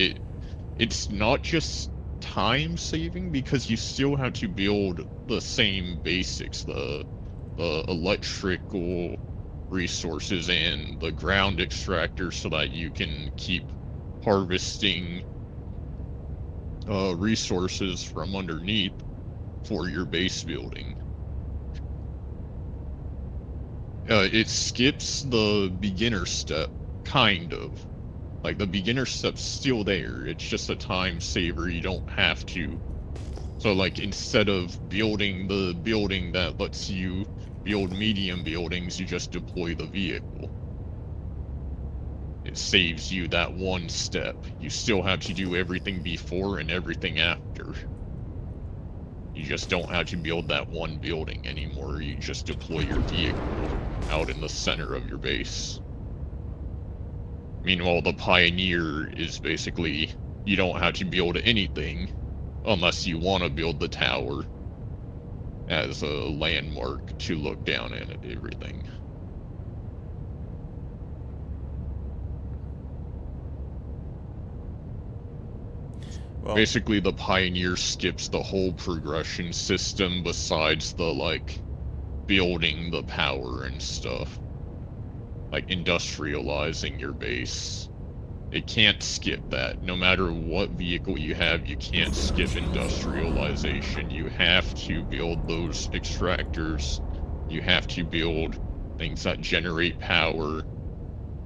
it's not just time saving because you still have to build the same basics, the electrical resources and the ground extractor so that you can keep harvesting resources from underneath for your base building. It skips the beginner step, kind of. Like, the beginner step's still there, it's just a time saver, you don't have to. So, like, instead of building the building that lets you build medium buildings, you just deploy the vehicle. It saves you that one step. You still have to do everything before and everything after. You just don't have to build that one building anymore, you just deploy your vehicle out in the center of your base. Meanwhile, the Pioneer is basically, you don't have to build anything unless you want to build the tower as a landmark to look down at everything. Well, basically, the Pioneer skips the whole progression system besides the, like, building the power and stuff. Like, industrializing your base. It can't skip that. No matter what vehicle you have, you can't skip industrialization. You have to build those extractors. You have to build things that generate power.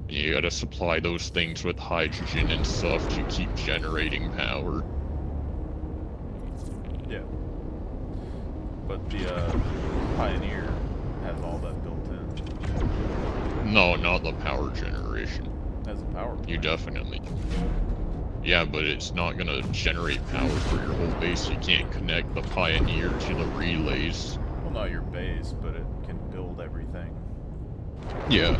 You gotta supply those things with hydrogen and stuff to keep generating power. Yeah. But the Pioneer has all that built in. No, not the power generation. Has a power plant. You definitely... Yeah, but it's not gonna generate power for your whole base. You can't connect the Pioneer to the relays. Well, not your base, but it can build everything. Yeah.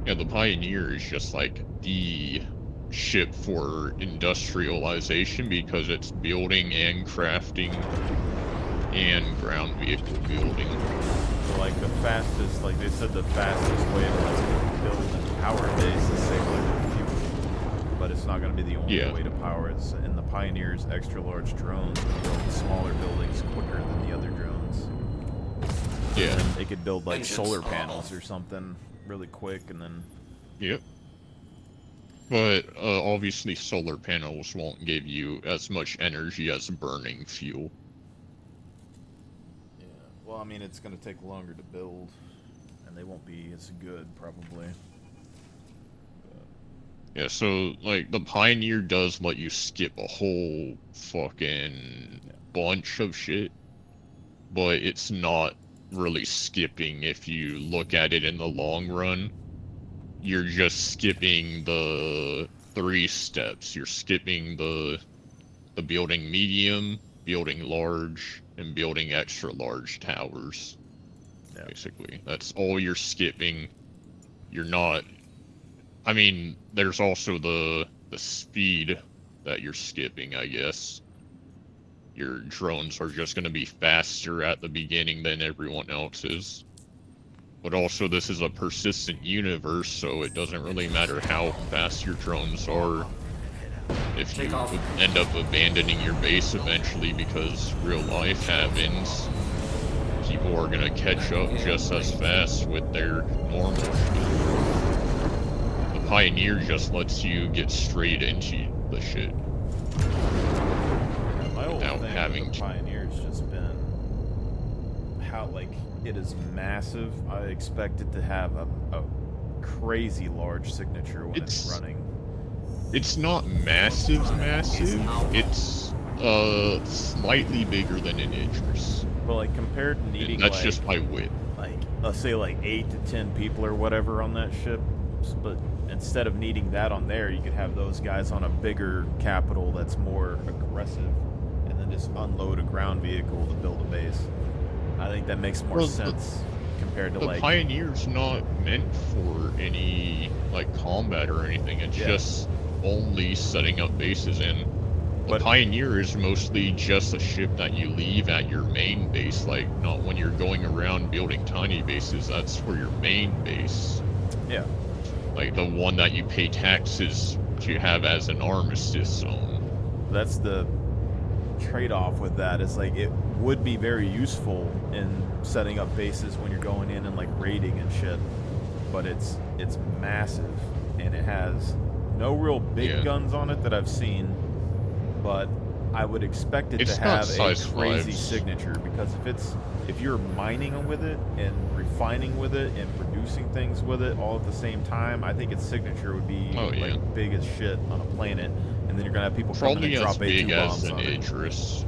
Yeah, the Pioneer is just like the ship for industrialization because it's building and crafting and ground vehicle building. So, like, the fastest, like they said, the fastest way to, like, build and power a base is save liquid fuel. But it's not going to be the only way to power it. And the Pioneer's extra-large drones can build smaller buildings quicker than the other drones. Yeah. And they could build, like, solar panels or something really quick, and then... Yep. But, obviously solar panels won't give you as much energy as burning fuel. I mean, it's going to take longer to build, and they won't be as good, probably. Yeah, so, like, the Pioneer does let you skip a whole fucking bunch of shit, but it's not really skipping if you look at it in the long run. You're just skipping the 3 steps. You're skipping the building medium, building large, and building extra large towers. Yeah. Basically, that's all you're skipping. You're not. I mean, there's also the speed that you're skipping, I guess. Your drones are just going to be faster at the beginning than everyone else's. But also, this is a persistent universe, so it doesn't really matter how fast your drones are. If you end up abandoning your base eventually because real life happens, people are gonna catch up just as fast with their normal shit. The Pioneer just lets you get straight into the shit. My whole without thing having with the Pioneer's just been how, like, it is massive. I expect it to have a crazy large signature when it's running. It's not massive. It's slightly bigger than an Idris. But like compared to needing that's like, just by width. Like let's say like 8 to 10 people or whatever on that ship, but instead of needing that on there, you could have those guys on a bigger capital that's more aggressive, and then just unload a ground vehicle to build a base. I think that makes more sense compared to the like Pioneer's not meant for any like combat or anything. It's just only setting up bases, and the Pioneer is mostly just a ship that you leave at your main base, like not when you're going around building tiny bases. That's for your main base. Yeah. Like the one that you pay taxes to have as an armistice zone. That's the trade-off with that, is like it would be very useful in setting up bases when you're going in and like raiding and shit, but it's massive and it has no real big guns on it that I've seen, but I would expect it to have a crazy signature, because if you're mining with it and refining with it and producing things with it all at the same time, I think its signature would be like big as shit on a planet, and then you're gonna have people coming and drop A2 bombs on it. Idris.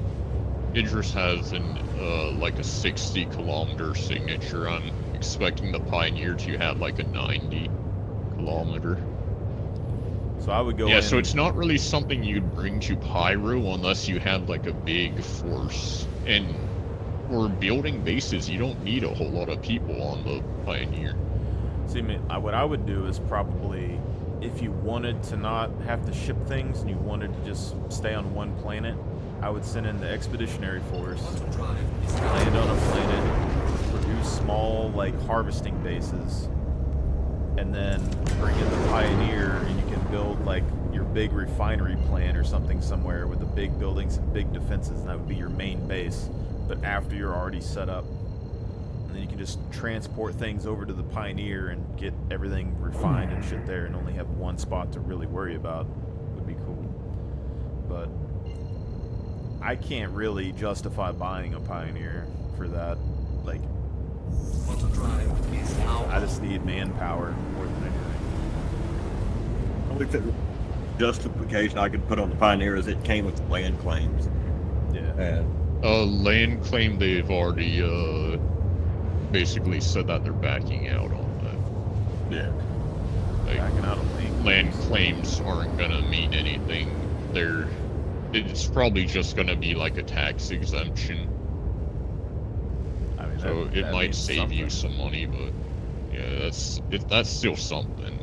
Idris has like a 60-kilometer signature. I'm expecting the Pioneer to have like a 90-kilometer. So I would go in. So it's not really something you'd bring to Pyro unless you had like a big force. And for building bases, you don't need a whole lot of people on the Pioneer. See, what I would do is probably, if you wanted to not have to ship things and you wanted to just stay on one planet, I would send in the Expeditionary Force, land on a planet, produce small like harvesting bases, and then bring in the Pioneer, and you can build like your big refinery plant or something somewhere with the big buildings and big defenses, and that would be your main base, but after you're already set up. And then you can just transport things over to the Pioneer and get everything refined and shit there, and only have one spot to really worry about. Would be cool. But I can't really justify buying a Pioneer for that. Like, I just need manpower more than anything. Only justification I could put on the Pioneer is it came with land claims. Yeah. And land claim, they've already basically said that they're backing out on that. Yeah. Like, backing out on land claims aren't gonna mean anything. It's probably just gonna be like a tax exemption. I mean, so it might save you some money, but yeah, that's still something.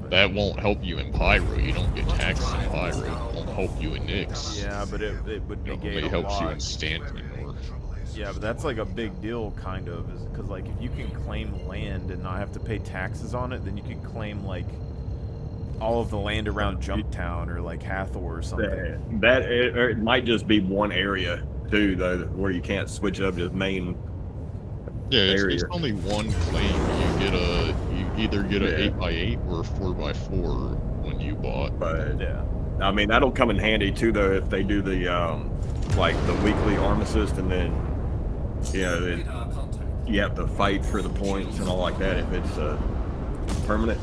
But that won't help you in Pyro. You don't get taxed in Pyro. It won't help you in Nyx. Yeah, but it would negate it helps you in lot. Stanton or. Yeah, but that's like a big deal, kind of, is because like if you can claim land and not have to pay taxes on it, then you can claim like all of the land around Jumptown or like Hathor or something. It might just be one area too, though, where you can't switch up to main. Yeah, it's only one claim. You either get a 8x8 or a 4x4 when you bought. But I mean, that'll come in handy too, though, if they do the like the weekly armistice, and then you have to fight for the points and all like that if it's permanent.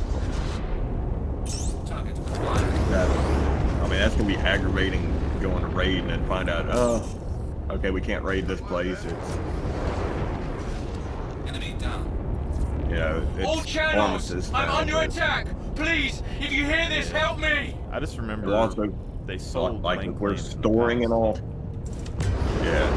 Target acquired. I mean, that's gonna be aggravating going to raid and then find out, oh, okay, we can't raid this place. It's, Enemy down. you know, All it's channels! armistice I'm now, under but attack! Please, if you hear this, help me! I just remember it'll also, they sold like, lane if we're claims in the storing and past. all. Yeah.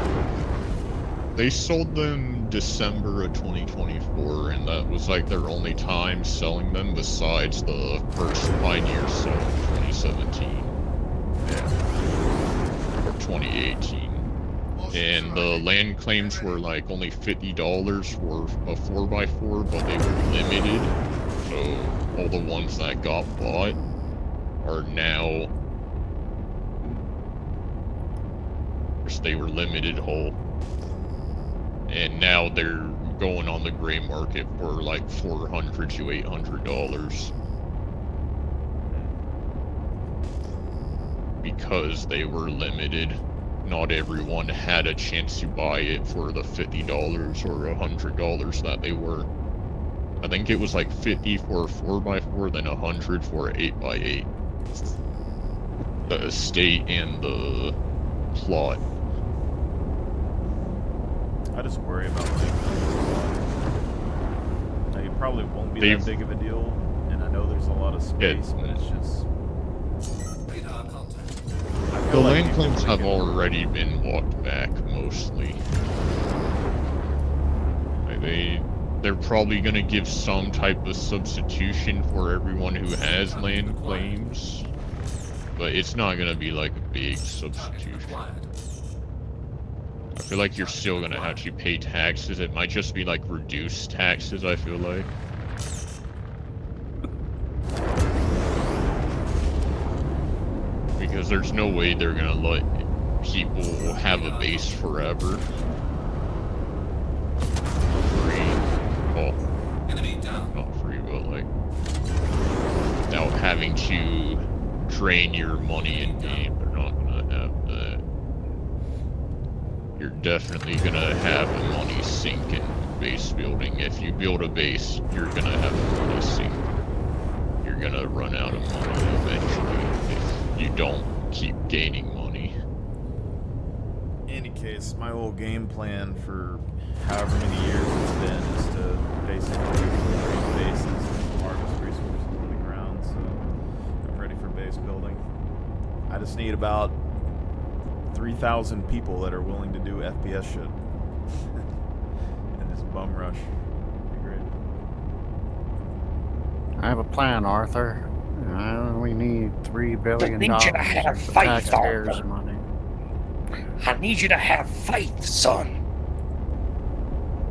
They sold them December of 2024, and that was like their only time selling them besides the first Pioneer sale in 2017. Or 2018. And the land claims were like only $50 for a 4x4, but they were limited. So all the ones that got bought are now... They were limited whole. And now they're going on the gray market for like $400 to $800. Because they were limited. Not everyone had a chance to buy it for the $50 or $100 that they were. I think it was like 50 for a 4x4, then 100 for an 8x8. The estate and the plot. I just worry about lane claims a lot. Now, it probably won't be that big of a deal, and I know there's a lot of space, but it's just... Radar contact. The land claims have already been walked back, mostly. Like they're probably gonna give some type of substitution for everyone who has land claims, but it's not gonna be like a big substitution. I feel like you're still gonna have to pay taxes. It might just be like reduced taxes, I feel like. Because there's no way they're gonna let people have a base forever. Free. Well, not free, but like, without having to drain your money in game, they're not gonna have that. You're definitely gonna have the money sink in base building. If you build a base, you're gonna have the money sink. You're gonna run out of money eventually if you don't keep gaining money. In any case, my whole game plan for however many years it's been is to basically create bases and harvest resources on the ground, so I'm ready for base building. I just need about 3,000 people that are willing to do FPS shit. And just bum rush. Be great. I have a plan, Arthur. We need $3 billion. I need you to have faith, taxpayers' Arthur. money. I need you to have faith, son.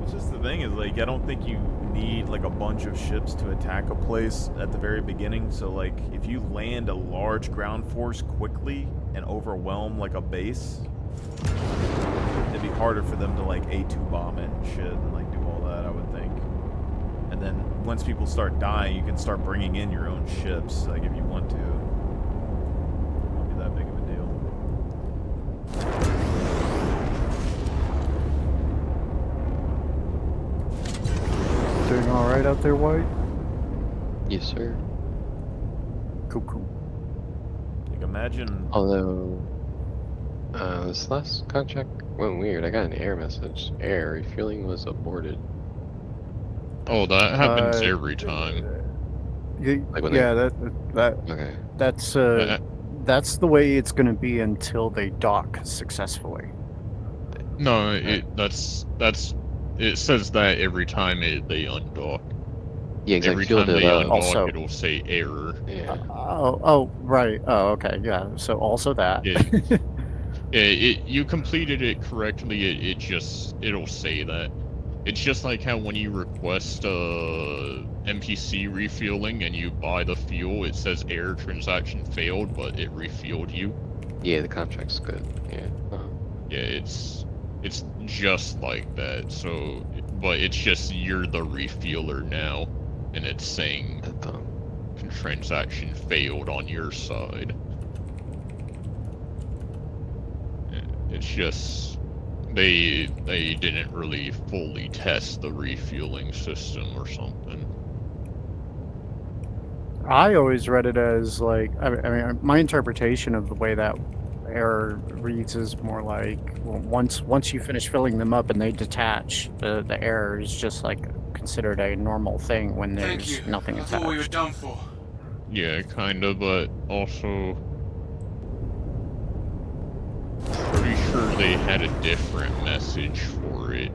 It's just the thing is, like, I don't think you need, like, a bunch of ships to attack a place at the very beginning. So, like, if you land a large ground force quickly and overwhelm, like, a base, it'd be harder for them to, like, A2 bomb it and shit and, like, do all that, I would think. And then once people start dying, you can start bringing in your own ships, like, if you want to. It won't be that big of a deal. Doing all right out there, White? Yes, sir. Cool. Like, imagine... Although, this last contract went weird. I got an error message. Error refueling was aborted. Oh, that happens every time. Okay. That's the way it's going to be until they dock successfully. No, it says that every time they undock. Yeah, exactly. Every time they undock, Also, it'll say error. Yeah. Right. Oh, okay. Yeah. So also that. You completed it correctly. It'll say that. It's just like how when you request NPC refueling and you buy the fuel, it says error transaction failed, but it refueled you. Yeah, the contract's good. Yeah. Yeah, it's just like that. So, but it's just you're the refueler now, and it's saying transaction failed on your side. It's just they didn't really fully test the refueling system or something. I always read it as like, I mean, my interpretation of the way that error reads is more like, well, once you finish filling them up and they detach, the error is just like considered a normal thing when there's nothing attached. I thought we were done for. Yeah, kinda, but also pretty sure they had a different message for it.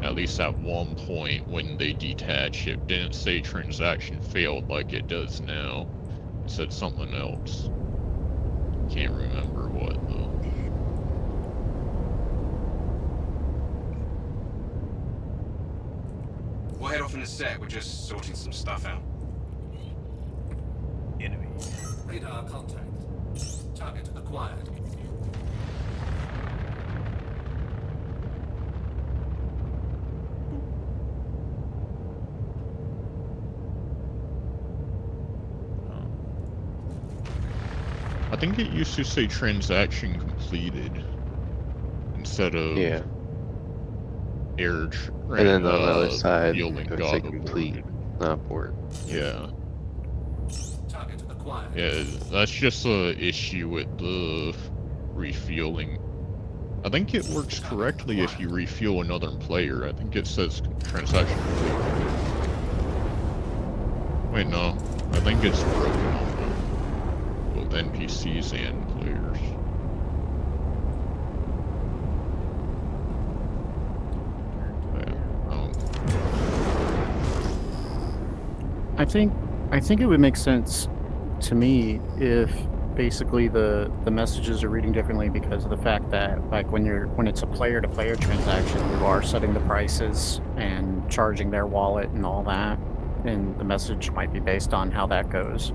At least at one point when they detached it. Didn't say transaction failed like it does now. It said something else. Can't remember what though. We'll head off in a sec. We're just sorting some stuff out. Enemy. Radar contact. Target acquired. I think it used to say transaction completed instead of Yeah. error. And then on the other side, fielding it would got say complete, aborted. not abort. Yeah. Target acquired. Yeah, that's just a issue with the refueling. I think it works correctly if you refuel another player. I think it says transaction complete. Wait, no. I think it's broken on both NPCs and players. Yeah. Oh. I think it would make sense to me if basically the messages are reading differently because of the fact that like when it's a player to player transaction, you are setting the prices and charging their wallet and all that, and the message might be based on how that goes.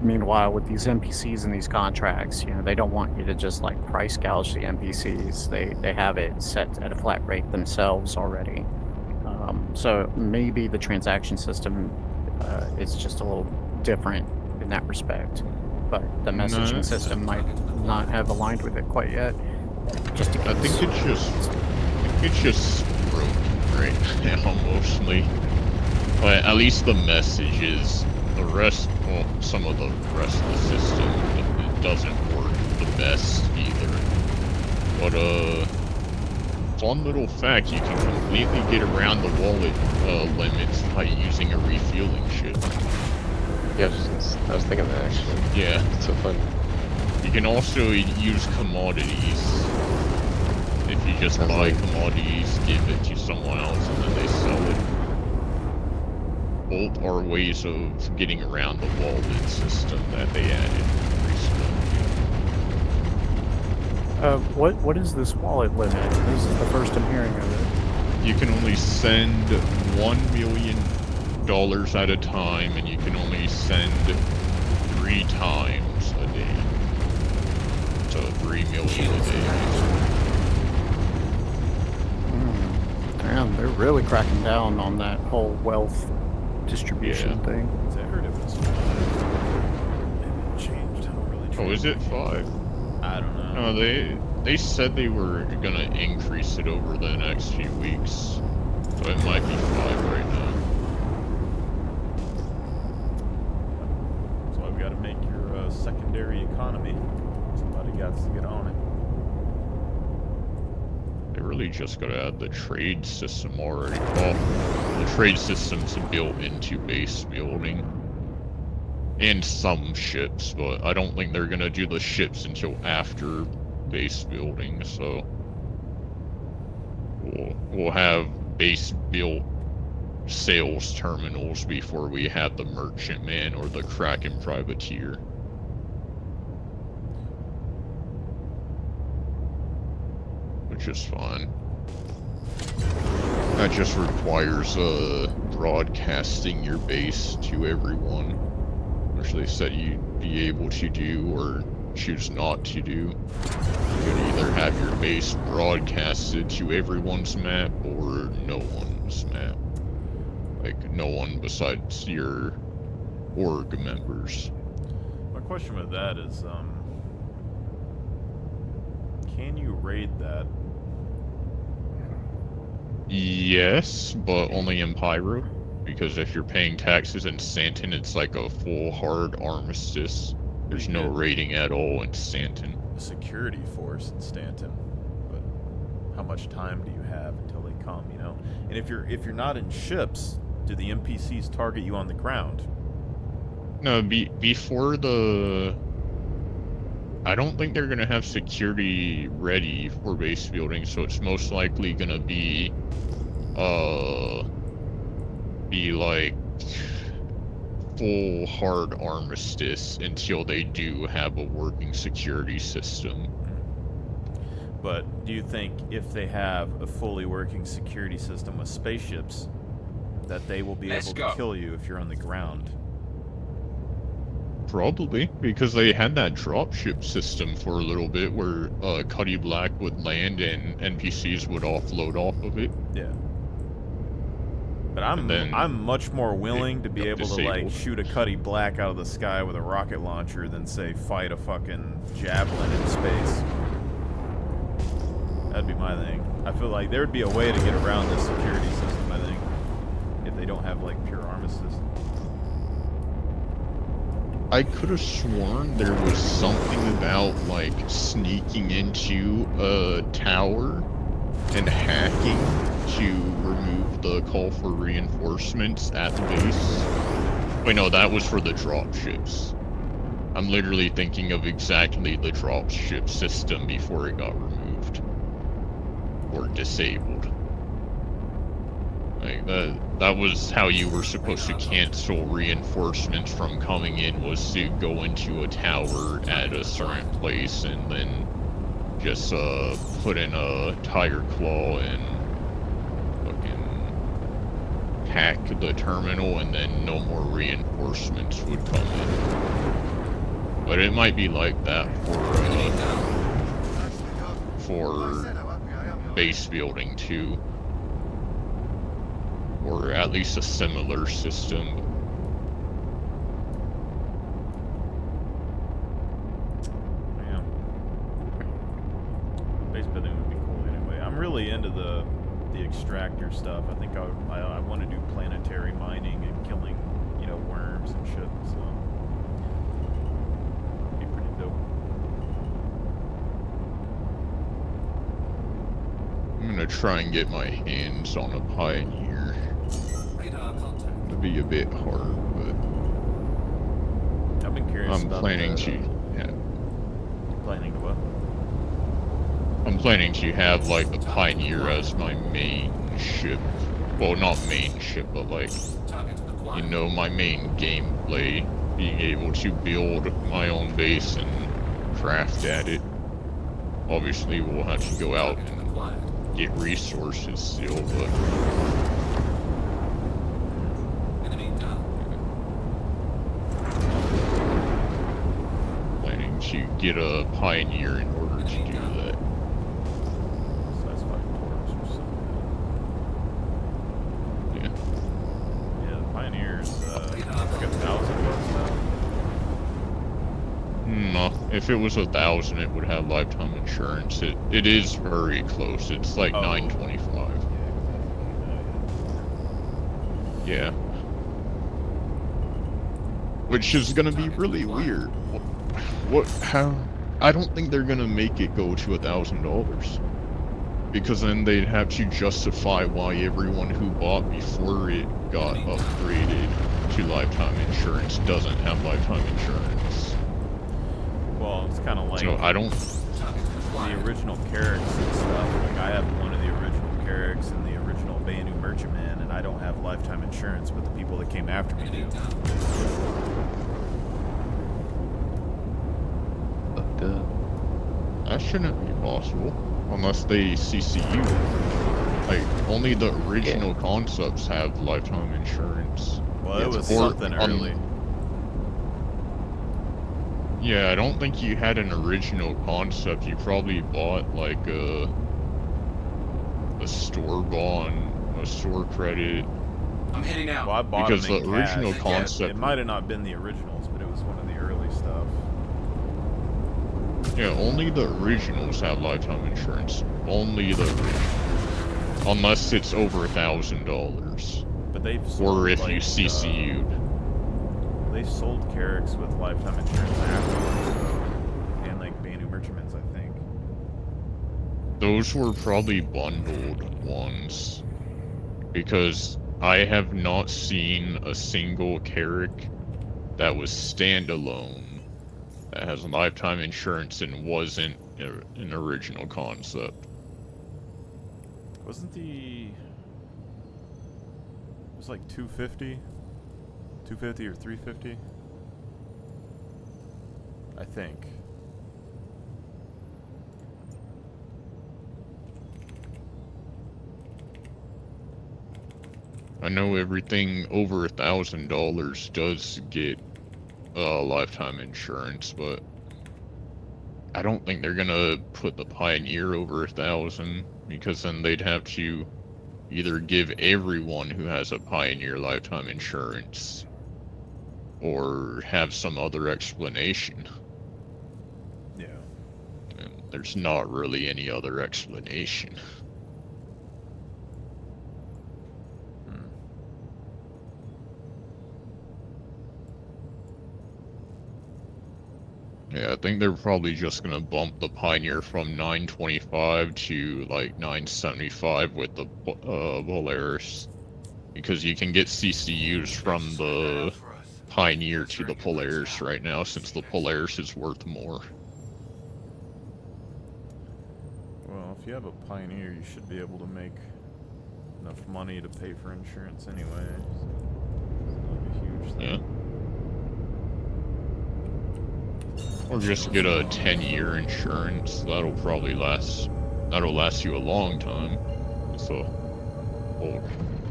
Meanwhile, with these NPCs and these contracts, you know, they don't want you to just like price gouge the NPCs. They have it set at a flat rate themselves already. So maybe the transaction system is just a little different in that respect, but the messaging system might not have aligned with it quite yet. Just in case. I think it's just broken right now mostly. But at least the message is the rest. Well, some of the rest of the system it doesn't work the best either. But fun little fact: you can completely get around the wallet limits by using a refueling ship. Yes, I was thinking that actually. Yeah. It's so fun. You can also use commodities. If you just Sounds buy like- commodities, give it to someone else, and then they sell it. Both are ways of getting around the wallet system that they added recently. What is this wallet limit? This is the first I'm hearing of it. You can only send $1 million at a time, and you can only send 3 times a day. So 3 million a day. Damn, they're really cracking down on that whole wealth distribution thing. I heard it was 5. Maybe it changed. I don't really Oh, is it 5? I don't know. No, they said they were gonna increase it over the next few weeks. So it might be 5 right now. That's why we gotta make your secondary economy. Somebody got to get on it. They really just gotta add the trade system already. Well, the trade system's built into base building. And some ships, but I don't think they're gonna do the ships until after base building, so we'll have base built sales terminals before we have the merchantman or the Kraken privateer. Which is fine. That just requires broadcasting your base to everyone, which they said you'd be able to do or choose not to do. You could either have your base broadcasted to everyone's map or no one's map. Like, no one besides your org members. My question with that is, can you raid that Yes, but only in Pyro. Because if you're paying taxes in Stanton, it's like a full hard armistice. There's no rating at all in Stanton. A security force in Stanton, but how much time do you have until they come? You know, and if you're not in ships, do the NPCs target you on the ground? No, before the... I don't think they're gonna have security ready for base building, so it's most likely gonna be like full hard armistice until they do have a working security system. But do you think if they have a fully working security system with spaceships, that they will be able to kill you if you're on the ground? Probably, because they had that dropship system for a little bit where Cuddy Black would land and NPCs would offload off of it. Yeah. But I'm much more willing to be able to like shoot a Cuddy Black out of the sky with a rocket launcher than say fight a fucking javelin in space. That'd be my thing. I feel like there would be a way to get around this security system, I think, if they don't have like pure armistice. I could have sworn there was something about like sneaking into a tower and hacking to remove the call for reinforcements at the base. Wait, no, that was for the dropships. I'm literally thinking of exactly the dropship system before it got removed or disabled. Like that was how you were supposed to cancel reinforcements from coming in, was to go into a tower at a certain place and then just put in a tiger claw and fucking hack the terminal, and then no more reinforcements would come in. But it might be like that for base building too. Or at least a similar system. Yeah. Base building would be cool anyway. I'm really into the extractor stuff. I think I want to do planetary mining and killing, you know, worms and shit. So it'd be pretty dope. I'm gonna try and get my hands on a Pioneer. It'll be a bit hard, but I've been curious. I'm planning to. Yeah. Planning to what? I'm planning to have like the Pioneer as my main ship. Well, not main ship, but like, you know, my main gameplay. Being able to build my own base and craft at it. Obviously, we'll have to go out and get resources still, but planning to get a Pioneer in order to do that. Yeah. Yeah, the Pioneer's like $1,000 now. No, if it was 1,000, it would have lifetime insurance. It is very close. It's like $925. Yeah. Which is gonna be really weird. How? I don't think they're gonna make it go to $1,000. Because then they'd have to justify why everyone who bought before it got upgraded to lifetime insurance doesn't have lifetime insurance. Well, it's kind of like So I don't. the original Carracks and stuff. Like I have one of the original Carracks and the original Bayonu Merchantman, and I don't have lifetime insurance, but the people that came after me do. That shouldn't be possible unless they CCU. Like only the original concepts have lifetime insurance. Well, it was something early. Yeah, I don't think you had an original concept. You probably bought like a store bond, a store credit. I'm heading out. Well, I bought because them the in original cash. concept. It might have not been the originals, but it was one of the early stuff. Yeah, only the originals have lifetime insurance. Only the originals. unless it's over $1,000, But they've sold, or if like, you CCU'd. They've sold Carracks with lifetime insurance afterwards, so, and like Banu Merchantments, I think. Those were probably bundled ones, because I have not seen a single Carrack that was standalone that has lifetime insurance and wasn't an original concept. Wasn't the... It was like 250? 250 or 350? I think. I know everything over $1,000 does get lifetime insurance, but I don't think they're gonna put the Pioneer over 1,000, because then they'd have to either give everyone who has a Pioneer lifetime insurance or have some other explanation. Yeah. And there's not really any other explanation. Yeah, I think they're probably just gonna bump the Pioneer from 925 to like 975 with the Polaris, because you can get CCUs from the Pioneer to the Polaris right now, since the Polaris is worth more. Well, if you have a Pioneer, you should be able to make enough money to pay for insurance anyway. So it's not like a huge thing. Yeah. Or just get a 10-year insurance. That'll probably last. That'll last you a long time. So, or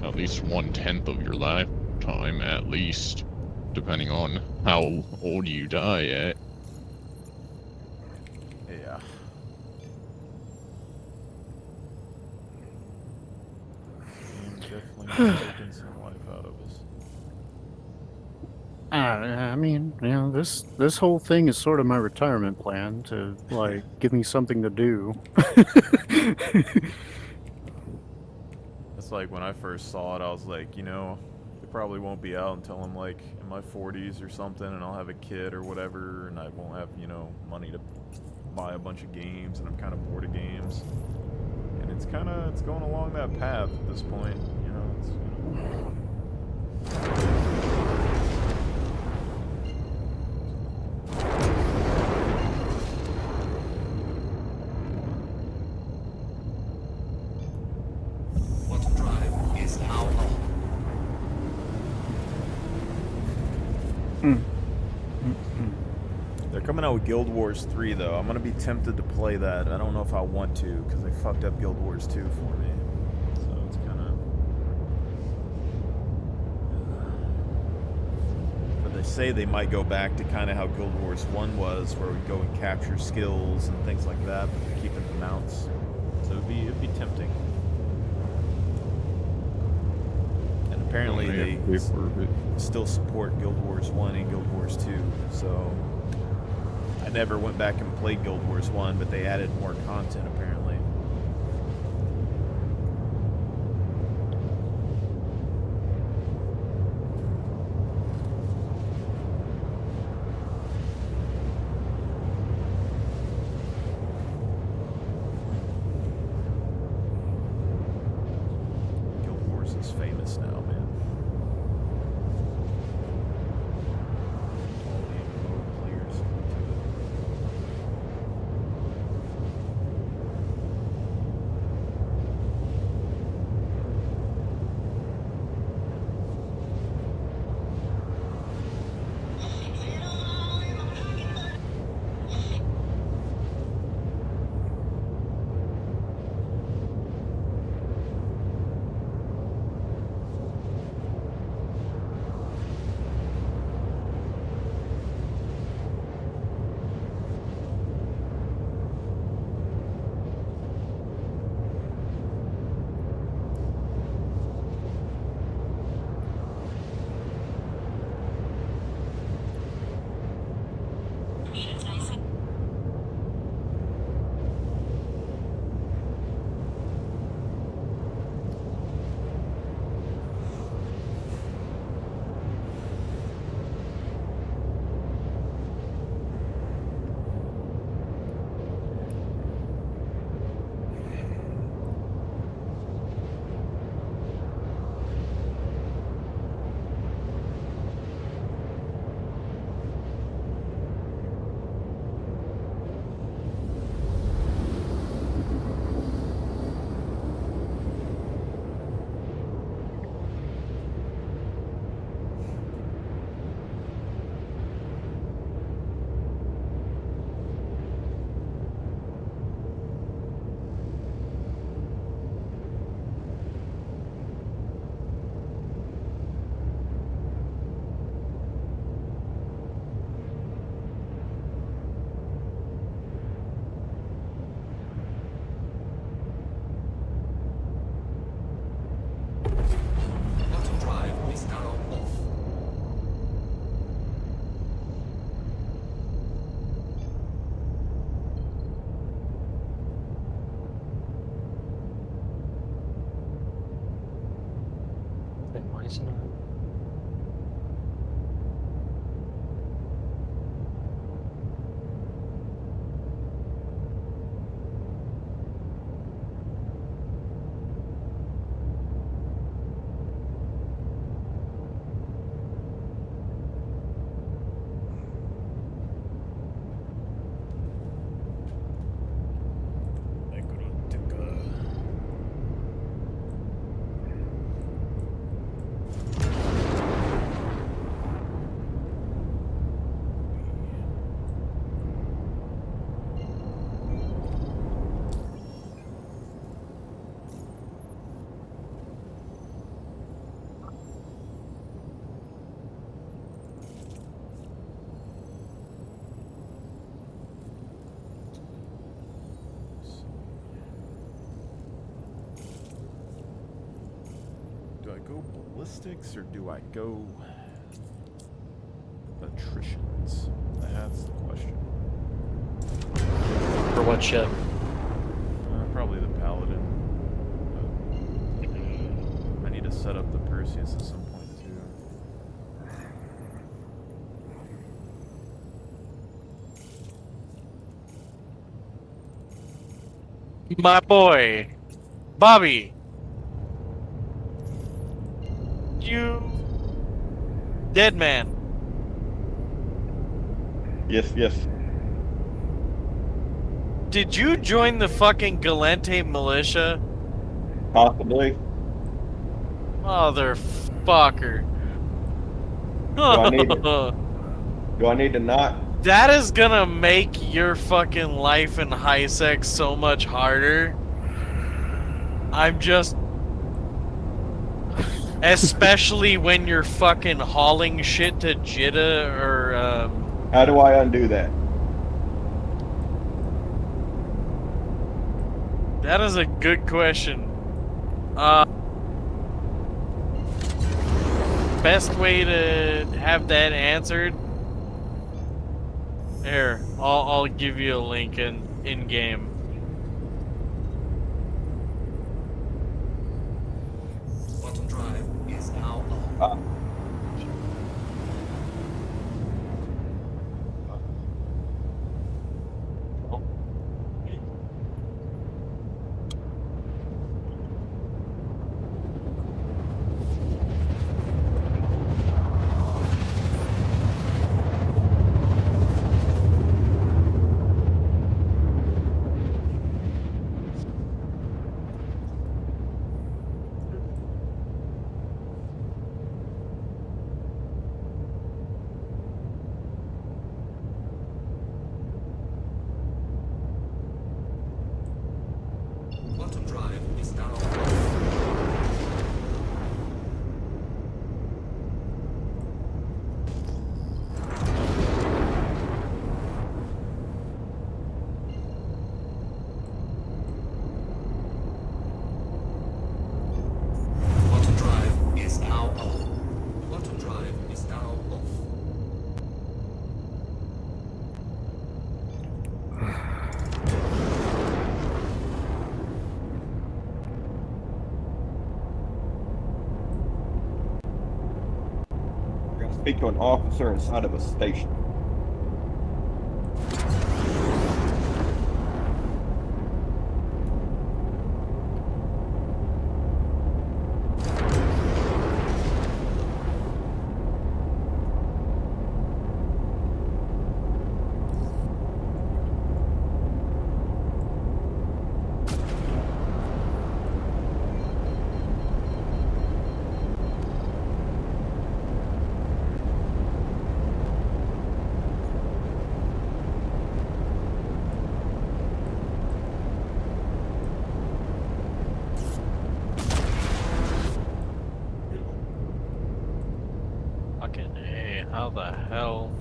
at least 1/10 of your lifetime, at least, depending on how old you die at. Yeah. I'm definitely taking some life out of us. I mean, you know, this whole thing is sort of my retirement plan to like give me something to do. It's like when I first saw it, I was like, you know, it probably won't be out until I'm like in my 40s or something, and I'll have a kid or whatever, and I won't have, you know, money to buy a bunch of games, and I'm kind of bored of games. And it's going along that path at this point, you know. It's, What drive is now on? They're coming out with Guild Wars 3, though. I'm gonna be tempted to play that. I don't know if I want to, because they fucked up Guild Wars 2 for me. So it's kind of... But they say they might go back to kind of how Guild Wars 1 was, where we go and capture skills and things like that, but they're keeping the mounts. So it'd be tempting. And apparently they still support Guild Wars 1 and Guild Wars 2, so... I never went back and played Guild Wars 1, but they added more content apparently. Guild Wars is famous now, man. All the MMO players go to it. ballistics or do I go attritions? That's the question. For what ship? Probably the paladin. But I need to set up the Perseus at some point too. My boy, Bobby. You dead man. Yes, yes. Did you join the fucking Galente militia? Possibly. Motherfucker. Do I need to not? That is gonna make your fucking life in high sex so much harder. I'm just... Especially when you're fucking hauling shit to Jeddah or, How do I undo that? That is a good question. Best way to have that answered... Here, I'll give you a link in game. Quantum drive is now on. Quantum drive is now on. Quantum drive is now on. Quantum drive is now off. We're gonna speak to an officer inside of a station. Fucking hey, how the hell?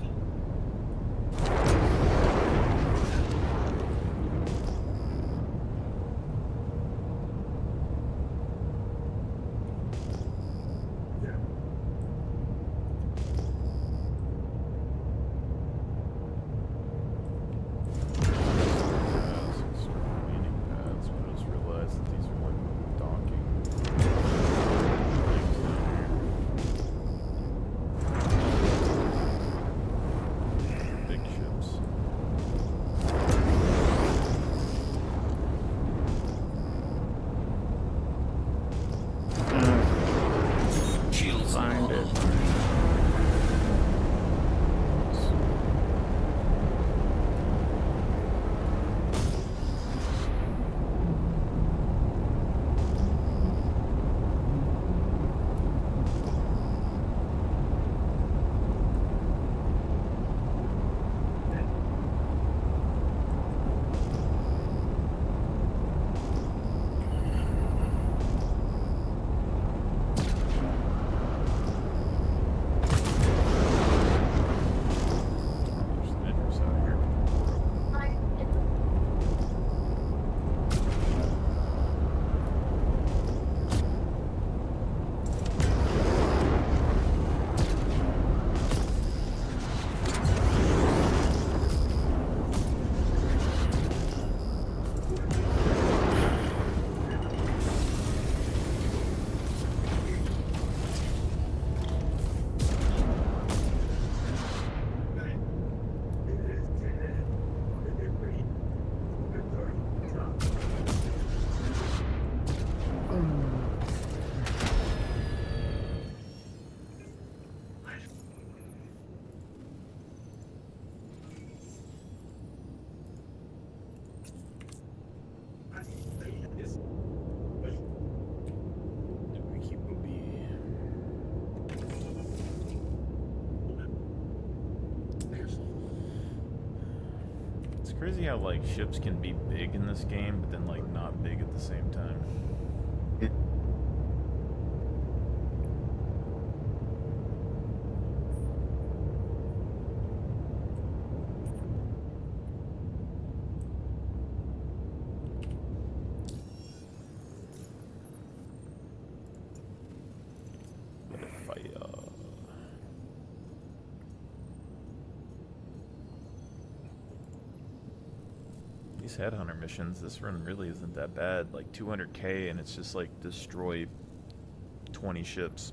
Meeting pads, but I just realized that these are like docking things down here. Big ships. crazy how like ships can be big in this game, but then like not big at the same time. These headhunter missions, this run really isn't that bad. Like 200k, and it's just like destroy 20 ships.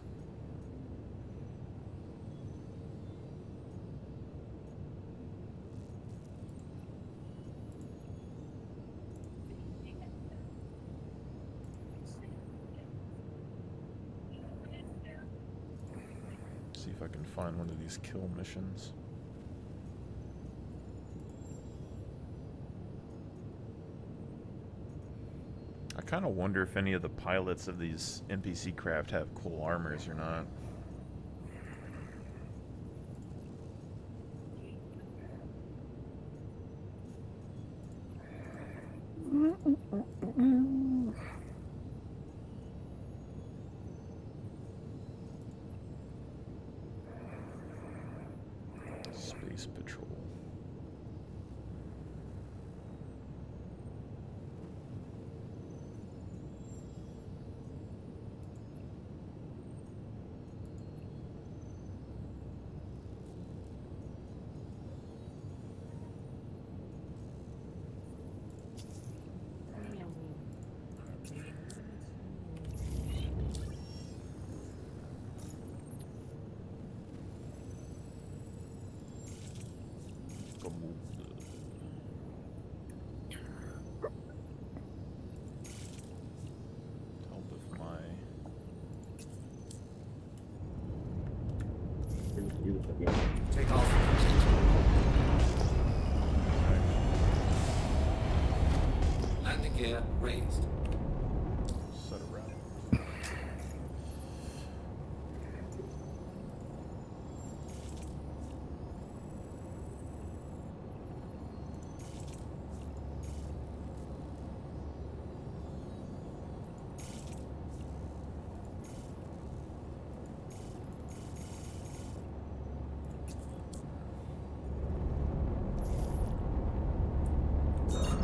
See if I can find one of these kill missions. I kind of wonder if any of the pilots of these NPC craft have cool armors or not. Space Patrol. Take off. Landing gear raised. Set around.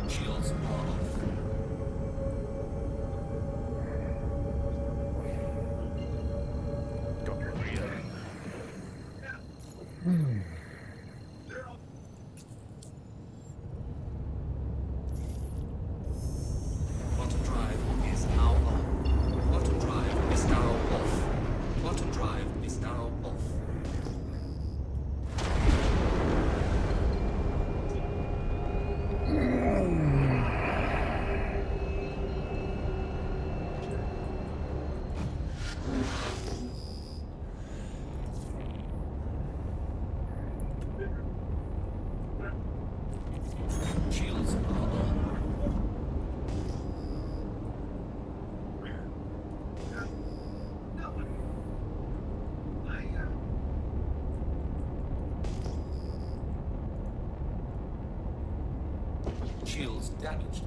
Shields are off. Go Maria. Quantum drive is now on. Quantum drive is now off. Quantum drive is now off. Shields are on. Shields damaged.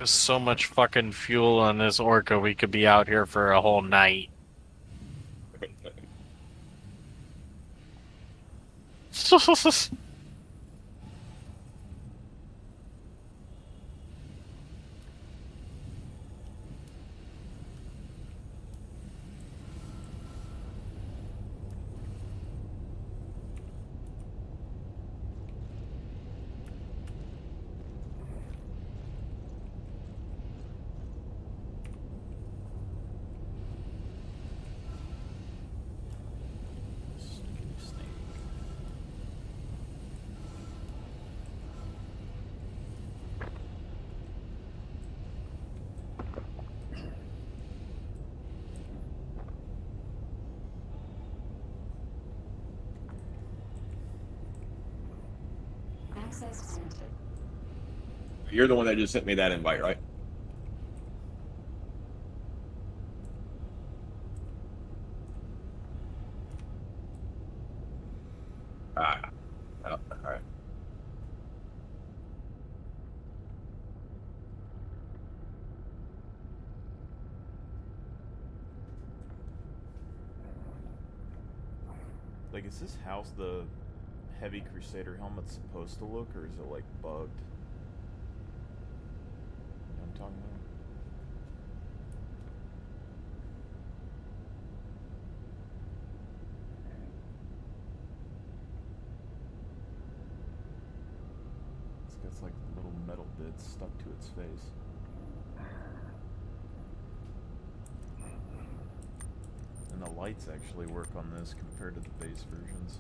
There's so much fucking fuel on this Orca, we could be out here for a whole night. Access granted. You're the one that just sent me that invite, right? Oh, all right. Like, is this house the heavy Crusader helmet's supposed to look, or is it like bugged? You know what I'm talking about? It's got like little metal bits stuck to its face. And the lights actually work on this compared to the base versions.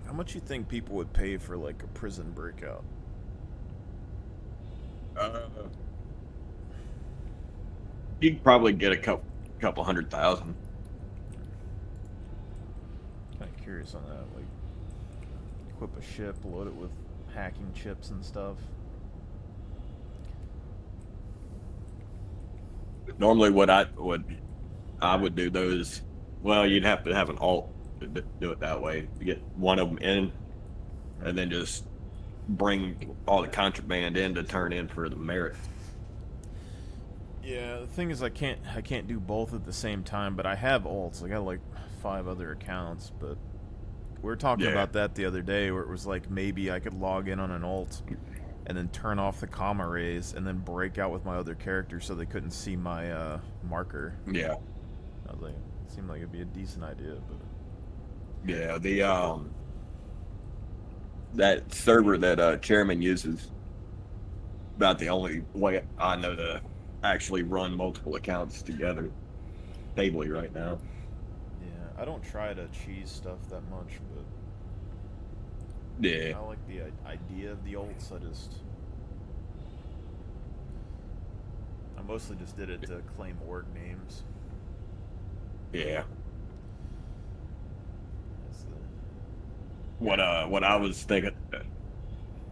How much you think people would pay for like a prison breakout? You could probably get a couple 100,000. Kind of curious on that. Like, equip a ship, load it with hacking chips and stuff. Normally, what I would do those. Well, you'd have to have an alt to do it that way. You get one of them in, and then just bring all the contraband in to turn in for the merit. Yeah, the thing is, I can't do both at the same time. But I have alts. I got like 5 other accounts. But we were talking about that the other day, where it was like maybe I could log in on an alt and then turn off the comma rays and then break out with my other characters so they couldn't see my marker. Yeah. I was like, it seemed like it'd be a decent idea, but yeah, the that server that chairman uses about the only way I know to actually run multiple accounts together stably right now. yeah, I don't try to cheese stuff that much, but yeah, I like the idea of the ults. I mostly just did it to claim org names. Yeah. What I was thinking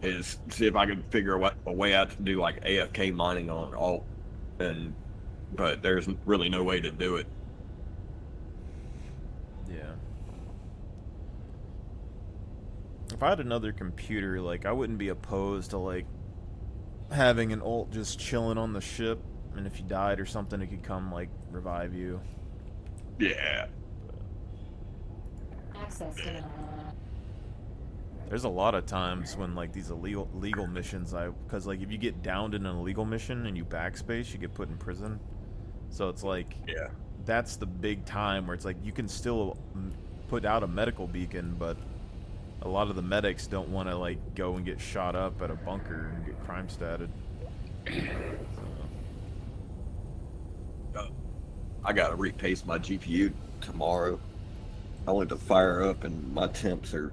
is see if I could figure a way out to do like AFK mining on alt, but there's really no way to do it. Yeah. If I had another computer, like, I wouldn't be opposed to like having an ult just chilling on the ship, and if you died or something, it could come like revive you. Yeah. Access denied. There's a lot of times when like these legal missions, because like if you get downed in an illegal mission and you backspace, you get put in prison. So it's like, Yeah. that's the big time where it's like you can still put out a medical beacon, but a lot of the medics don't want to like go and get shot up at a bunker and get crime statted. I gotta repaste my GPU tomorrow. I went to fire up and my temps are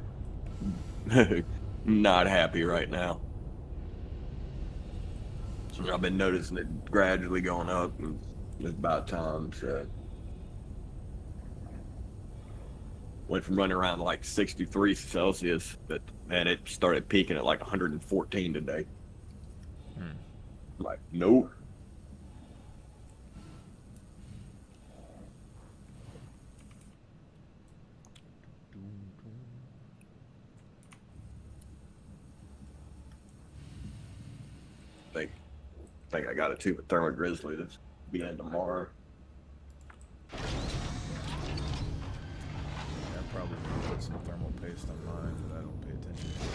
not happy right now. So I've been noticing it gradually going up, and it's about time. So went from running around like 63 Celsius, and it started peaking at like 114 today. Like, nope. I think I got a tube of Thermo Grizzly that's beginning tomorrow. Yeah, probably put some thermal paste on mine, but I don't pay attention to it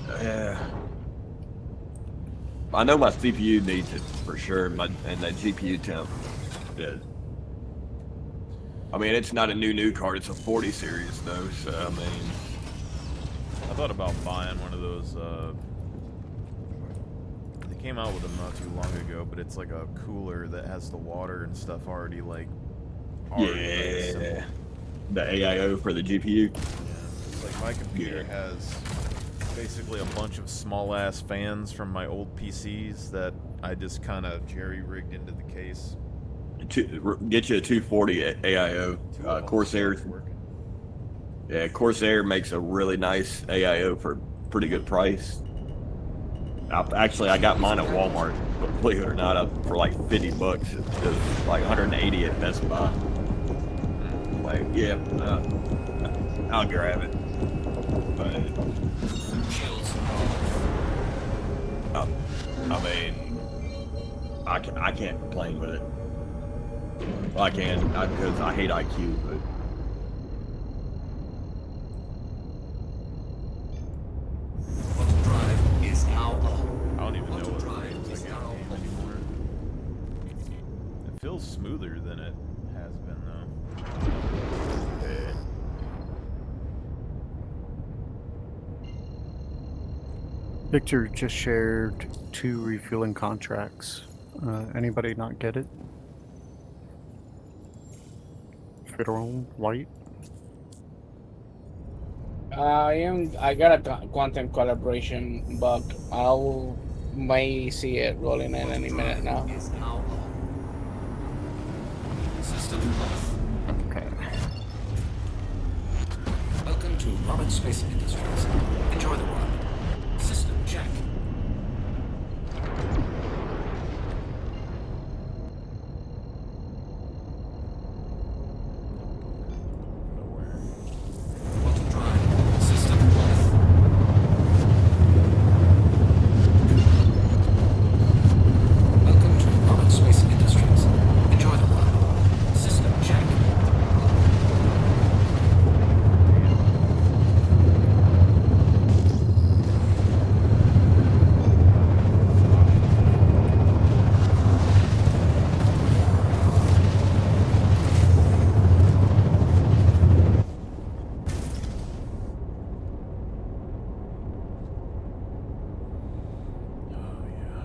that much. Yeah. I know my CPU needs it for sure, and that GPU temp did. I mean, it's not a new card, it's a 40 series though, so I mean. I thought about buying one of those, they came out with them not too long ago, but it's like a cooler that has the water and stuff already like, Yeah. The AIO for the GPU. Yeah, it's like my computer has basically a bunch of small ass fans from my old PCs that I just kind of jerry-rigged into the case. Get you a 240 AIO. Corsair. Yeah, Corsair makes a really nice AIO for a pretty good price. Actually, I got mine at Walmart, but believe it or not, for like 50 bucks. It was like 180 at Best Buy. Like, yeah, I'll grab it. But, I mean, I can't complain with it. Well, I can, because I hate IQ, but. Quantum drive is now on. I don't even know Quantum what drive it is is now like anymore. It feels smoother than it has been, though. Yeah. Victor just shared 2 refueling contracts. Anybody not get it? Federal Light? I got a quantum collaboration bug. I'll may see it rolling in any minute now. Is now on. System off. Okay. Welcome to Robert Space Industries. Enjoy the ride. System check. Quantum drive. System off. Welcome to Robert Space Industries. Enjoy the ride. System check. Oh, yeah.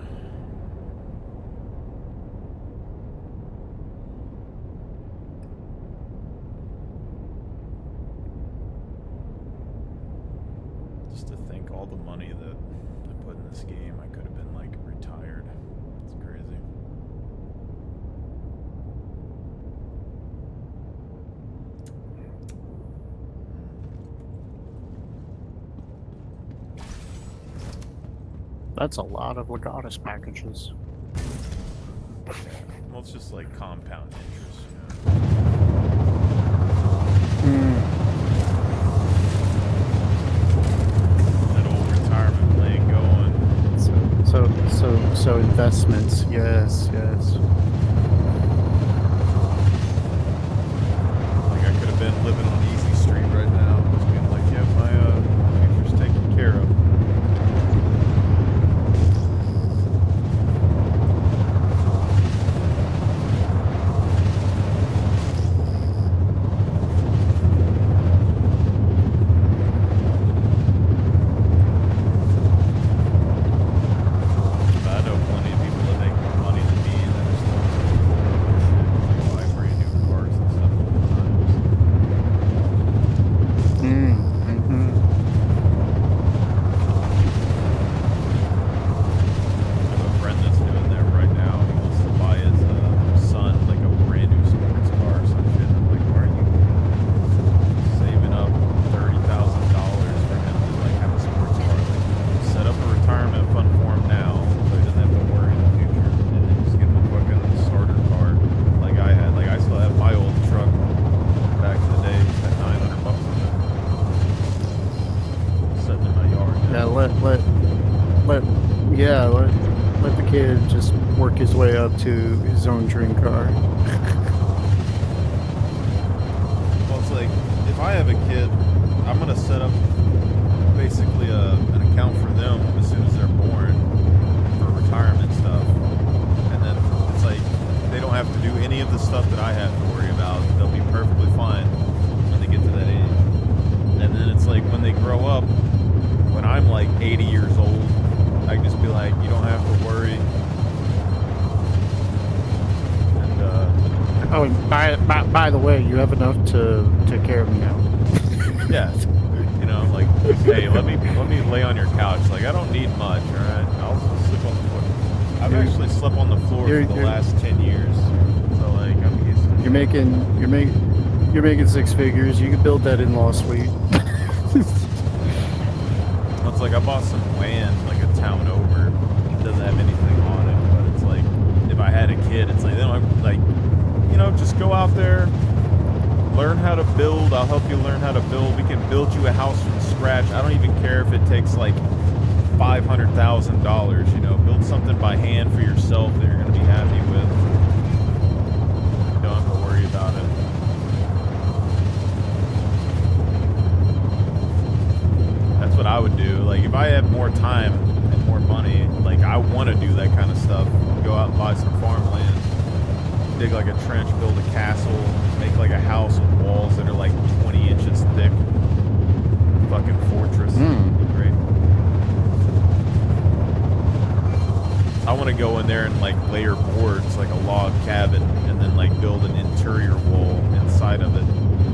Just to think all the money that I put in this game, I could have been like retired. It's crazy. That's a lot of Legatus packages. Well, it's just like compound interest, That old retirement plan going. So investments, yes. Like I could have been living on Easy Street right now, just being like, yep, let the kid just work his way up to his own dream car. Well, it's like, if I have a kid, I'm gonna set up basically an account for them as soon as they're born for retirement stuff, and then it's like they don't have to do any of the stuff that I have to worry about. They'll be perfectly fine when they get to that age. And then it's like when they grow up, when I'm like 80 years old, I can just be like, you don't have to worry. And Oh, and by the way, you have enough to take care of me now. yeah, you know, like, hey, let me lay on your couch. Like, I don't need much, all right? I'll sleep on the floor. I've actually slept on the floor for the last 10 years, so like I'm used to it. You're making six figures. You could build that in-law suite. It's like I bought some land, like a town over. It doesn't have anything on it, but it's like if I had a kid, it's like they don't have, like, you know, just go out there, learn how to build. I'll help you learn how to build. We can build you a house from scratch. I don't even care if it takes like $500,000. You know, build something by hand for yourself that you're gonna be happy with. You don't have to worry about it. That's what I would do. Like, if I had more time and more money, like, I want to do that kind of stuff. Go out and buy some farmland, dig like a trench, build a castle, make like a house with walls that are like 20 inches thick. Fucking fortress. It'd be great. I want to go in there and like layer boards, like a log cabin, and then like build an interior wall inside of it.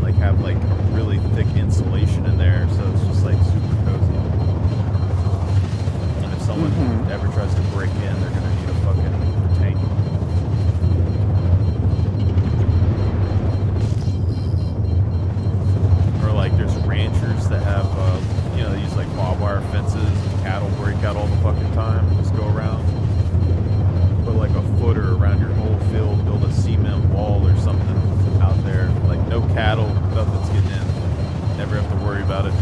Like have like a really thick insulation in there, so it's just like super cozy. And if someone ever tries to break in, they're gonna need a fucking tank. Or like there's ranchers that have, you know, they use like barbed wire fences and cattle break out all the fucking time. Just go around, put like a footer around your whole field, build a cement wall or something out there. Like no cattle, nothing's getting in. Never have to worry about it.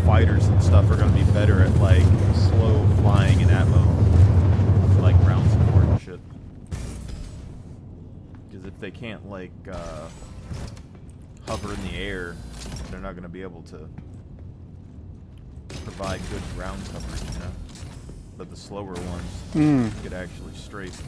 fighters and stuff are going to be better at like slow flying and atmo, like ground support and shit. Because if they can't like hover in the air, they're not going to be able to provide good ground coverage, you know. But the slower ones could actually strafe.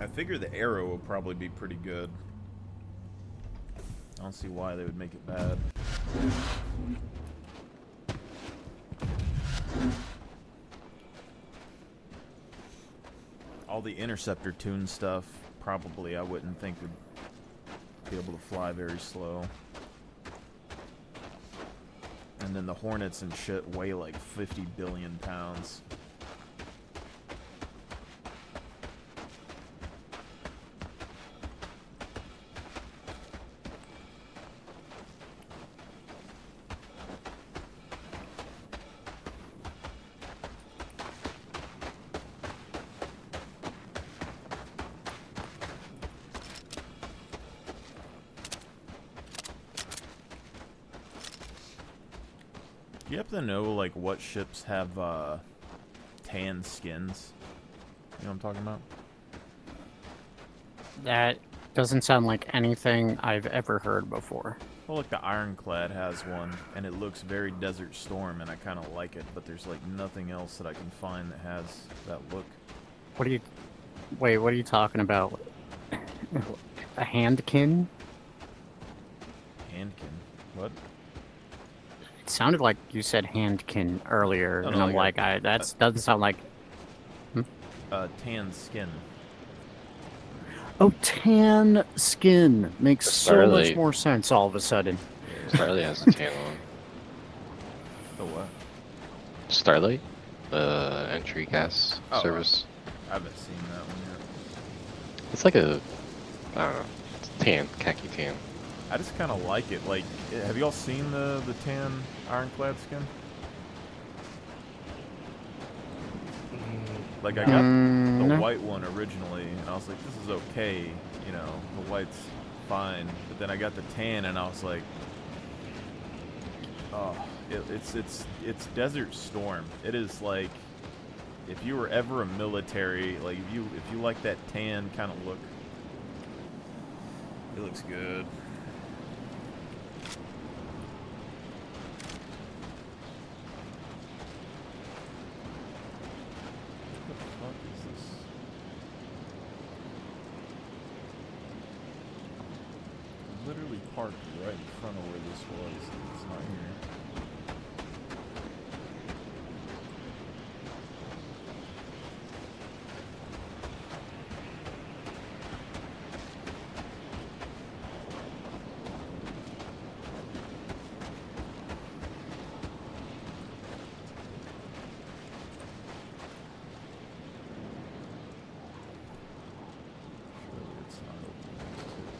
I figure the arrow will probably be pretty good. I don't see why they would make it bad. All the interceptor tune stuff, probably I wouldn't think would be able to fly very slow. And then the Hornets and shit weigh like 50 billion pounds. You have to know, like, what ships have, tan skins. You know what I'm talking about? That doesn't sound like anything I've ever heard before. Well, like, the Ironclad has one, and it looks very Desert Storm, and I kind of like it, but there's, like, nothing else that I can find that has that look. What are you... Wait, what are you talking about? A handkin? Handkin? What? It sounded like you said handkin earlier, Oh, and no, I'm like, that doesn't sound like... Tan skin. Oh, tan skin makes so much Starlight. more sense all of a sudden. Starlight has a tan one. Oh, what? Starlight? The entry gas service. I haven't seen that one yet. It's like a... I don't know. It's tan. Khaki tan. I just kind of like it. Like, have y'all seen the tan Ironclad skin? Like, I got the no. white one originally, and I was like, this is okay, you know, the white's fine. But then I got the tan, and I was like, oh, it's Desert Storm. It is like, if you were ever a military, like, if you like that tan kind of look, it looks good. Literally parked right in front of where this was. It's not here. Surely it's not open next to it.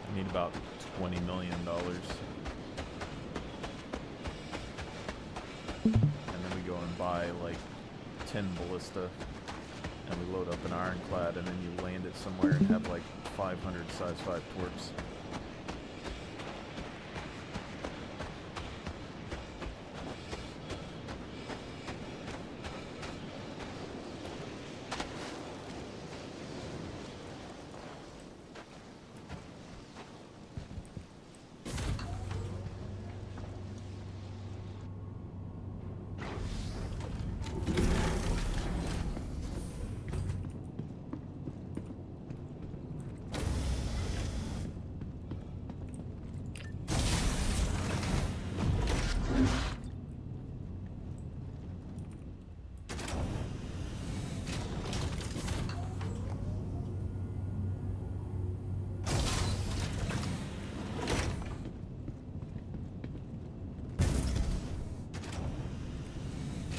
I need about $20 million. And then we go and buy like 10 ballista, and we load up an Ironclad, and then you land it somewhere and have like 500 size 5 torps.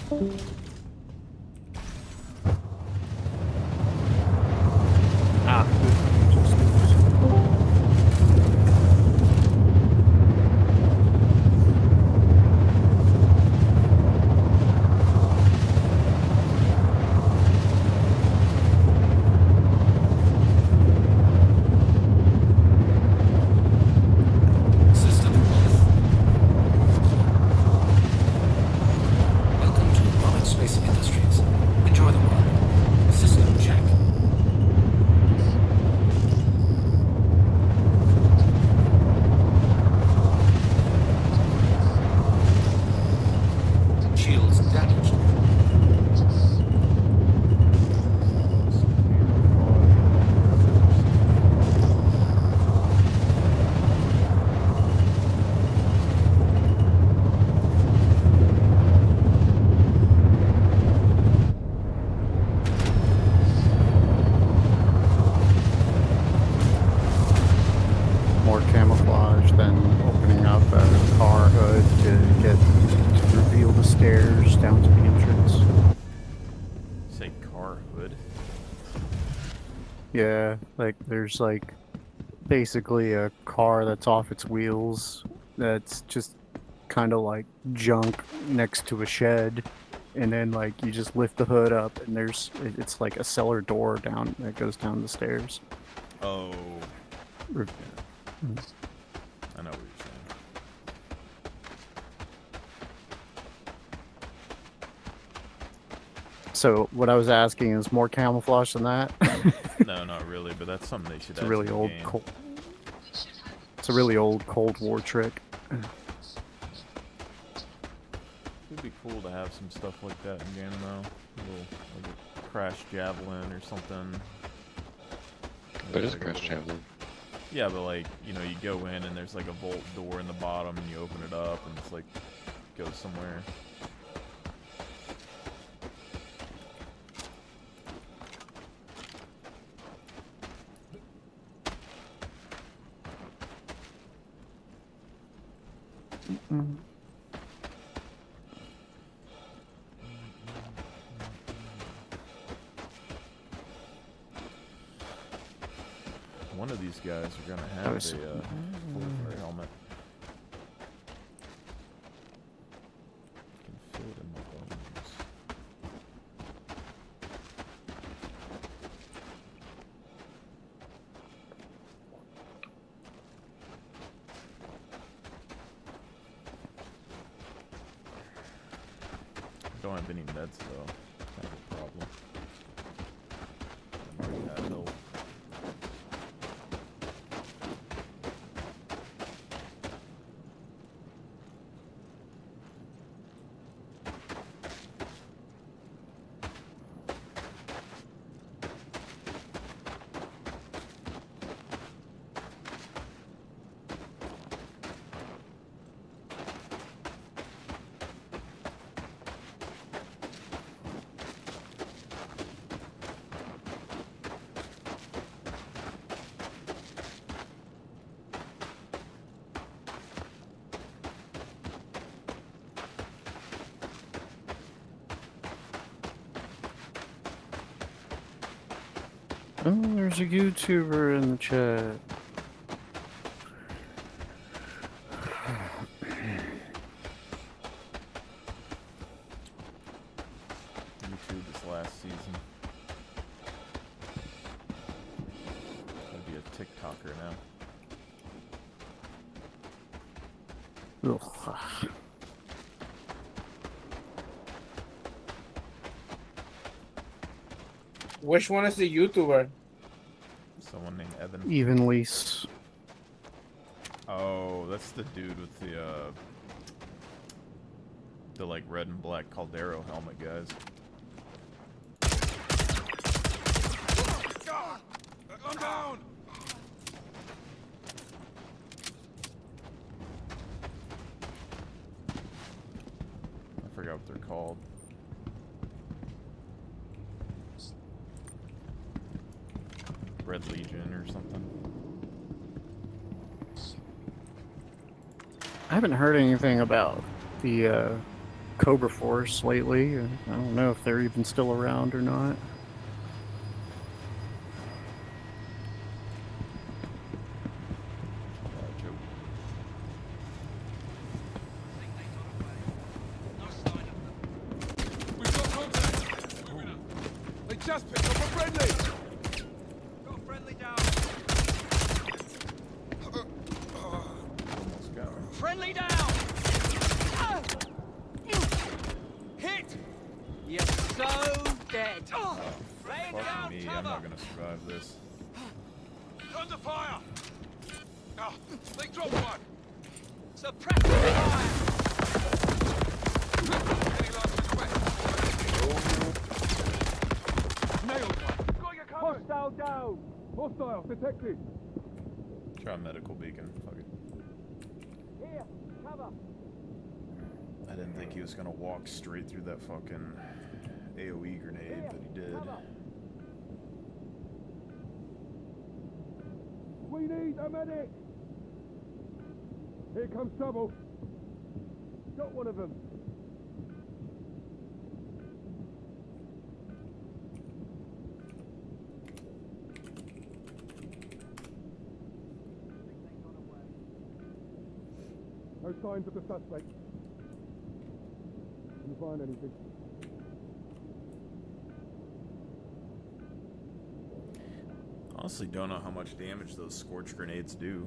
Ah. System off. Welcome to Rocket Space Industries. Enjoy the ride. System check. Shields damaged. More camouflage than opening up a car hood to reveal the stairs down to the entrance. Say car hood. Yeah, like there's like basically a car that's off its wheels that's just kind of like junk next to a shed, and then like you just lift the hood up and it's like a cellar door down that goes down the stairs. Oh. Re- I know what you're saying. So what I was asking is more camouflage than that. No, not really, but that's something they should It's add a really to the old game. It's a really old Cold War trick. It'd be cool to have some stuff like that in game though. A little, like a crash javelin or something. But it's Like crash little- javelin. Yeah, but like, you know, you go in and there's like a vault door in the bottom and you open it up and it's like, goes somewhere. One of these guys are gonna have a full fur helmet. Can feel it in my bones. Don't have any meds though. Kind of a problem. I already have health. Oh, there's a YouTuber in the chat. YouTube this last season. I'd be a TikToker now. Ugh. Which one is the YouTuber? Someone named Evan. Even lease. Oh, that's the dude with the like red and black Caldero helmet, guys. I'm down! I forgot what they're called. Red Legion or something. I haven't heard anything about the Cobra Force lately. I don't know if they're even still around or not. We've got contact. They just picked up a friendly. Got a friendly down. Almost got him. Friendly down. Hit. You're so dead. Laying Fuck down me, cover. I'm not gonna survive this. Under fire. Ah, they dropped one. Suppress the fire. Any last request? Nailed one. Got your cover. Hostile down. Hostile detected. Try a medical beacon. Fuck it. Here, cover. I didn't think he was gonna walk straight through that fucking AoE grenade, but he did. We need a medic. Here comes trouble. Got one of them. No signs of the suspect. Can you find anything? Honestly, don't know how much damage those scorch grenades do.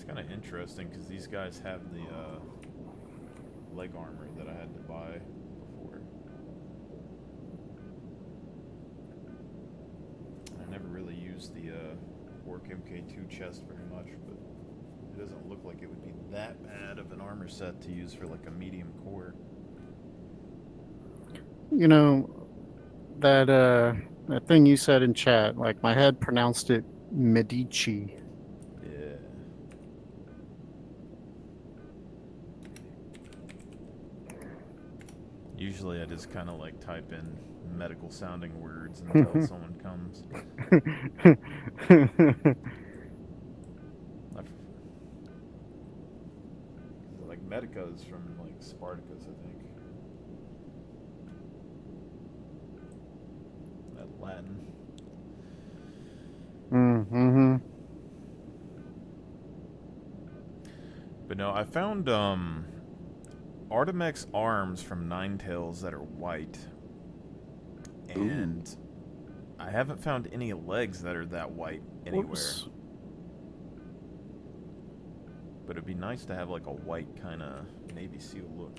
Kind of interesting because these guys have the leg armor that I had to buy before. I never really used the Orc MK2 chest very much, but it doesn't look like it would be that bad of an armor set to use for like a medium core. You know, that thing you said in chat, like my head pronounced it Medici. Yeah. Usually I just kind of like type in medical sounding words until someone comes. Like Medica is from like Spartacus, I think. That Latin. Mm-hmm. But no, I found Artemex arms from Ninetales that are white. And I haven't found any legs that are that white anywhere. Whoops. But it'd be nice to have like a white kind of Navy SEAL look.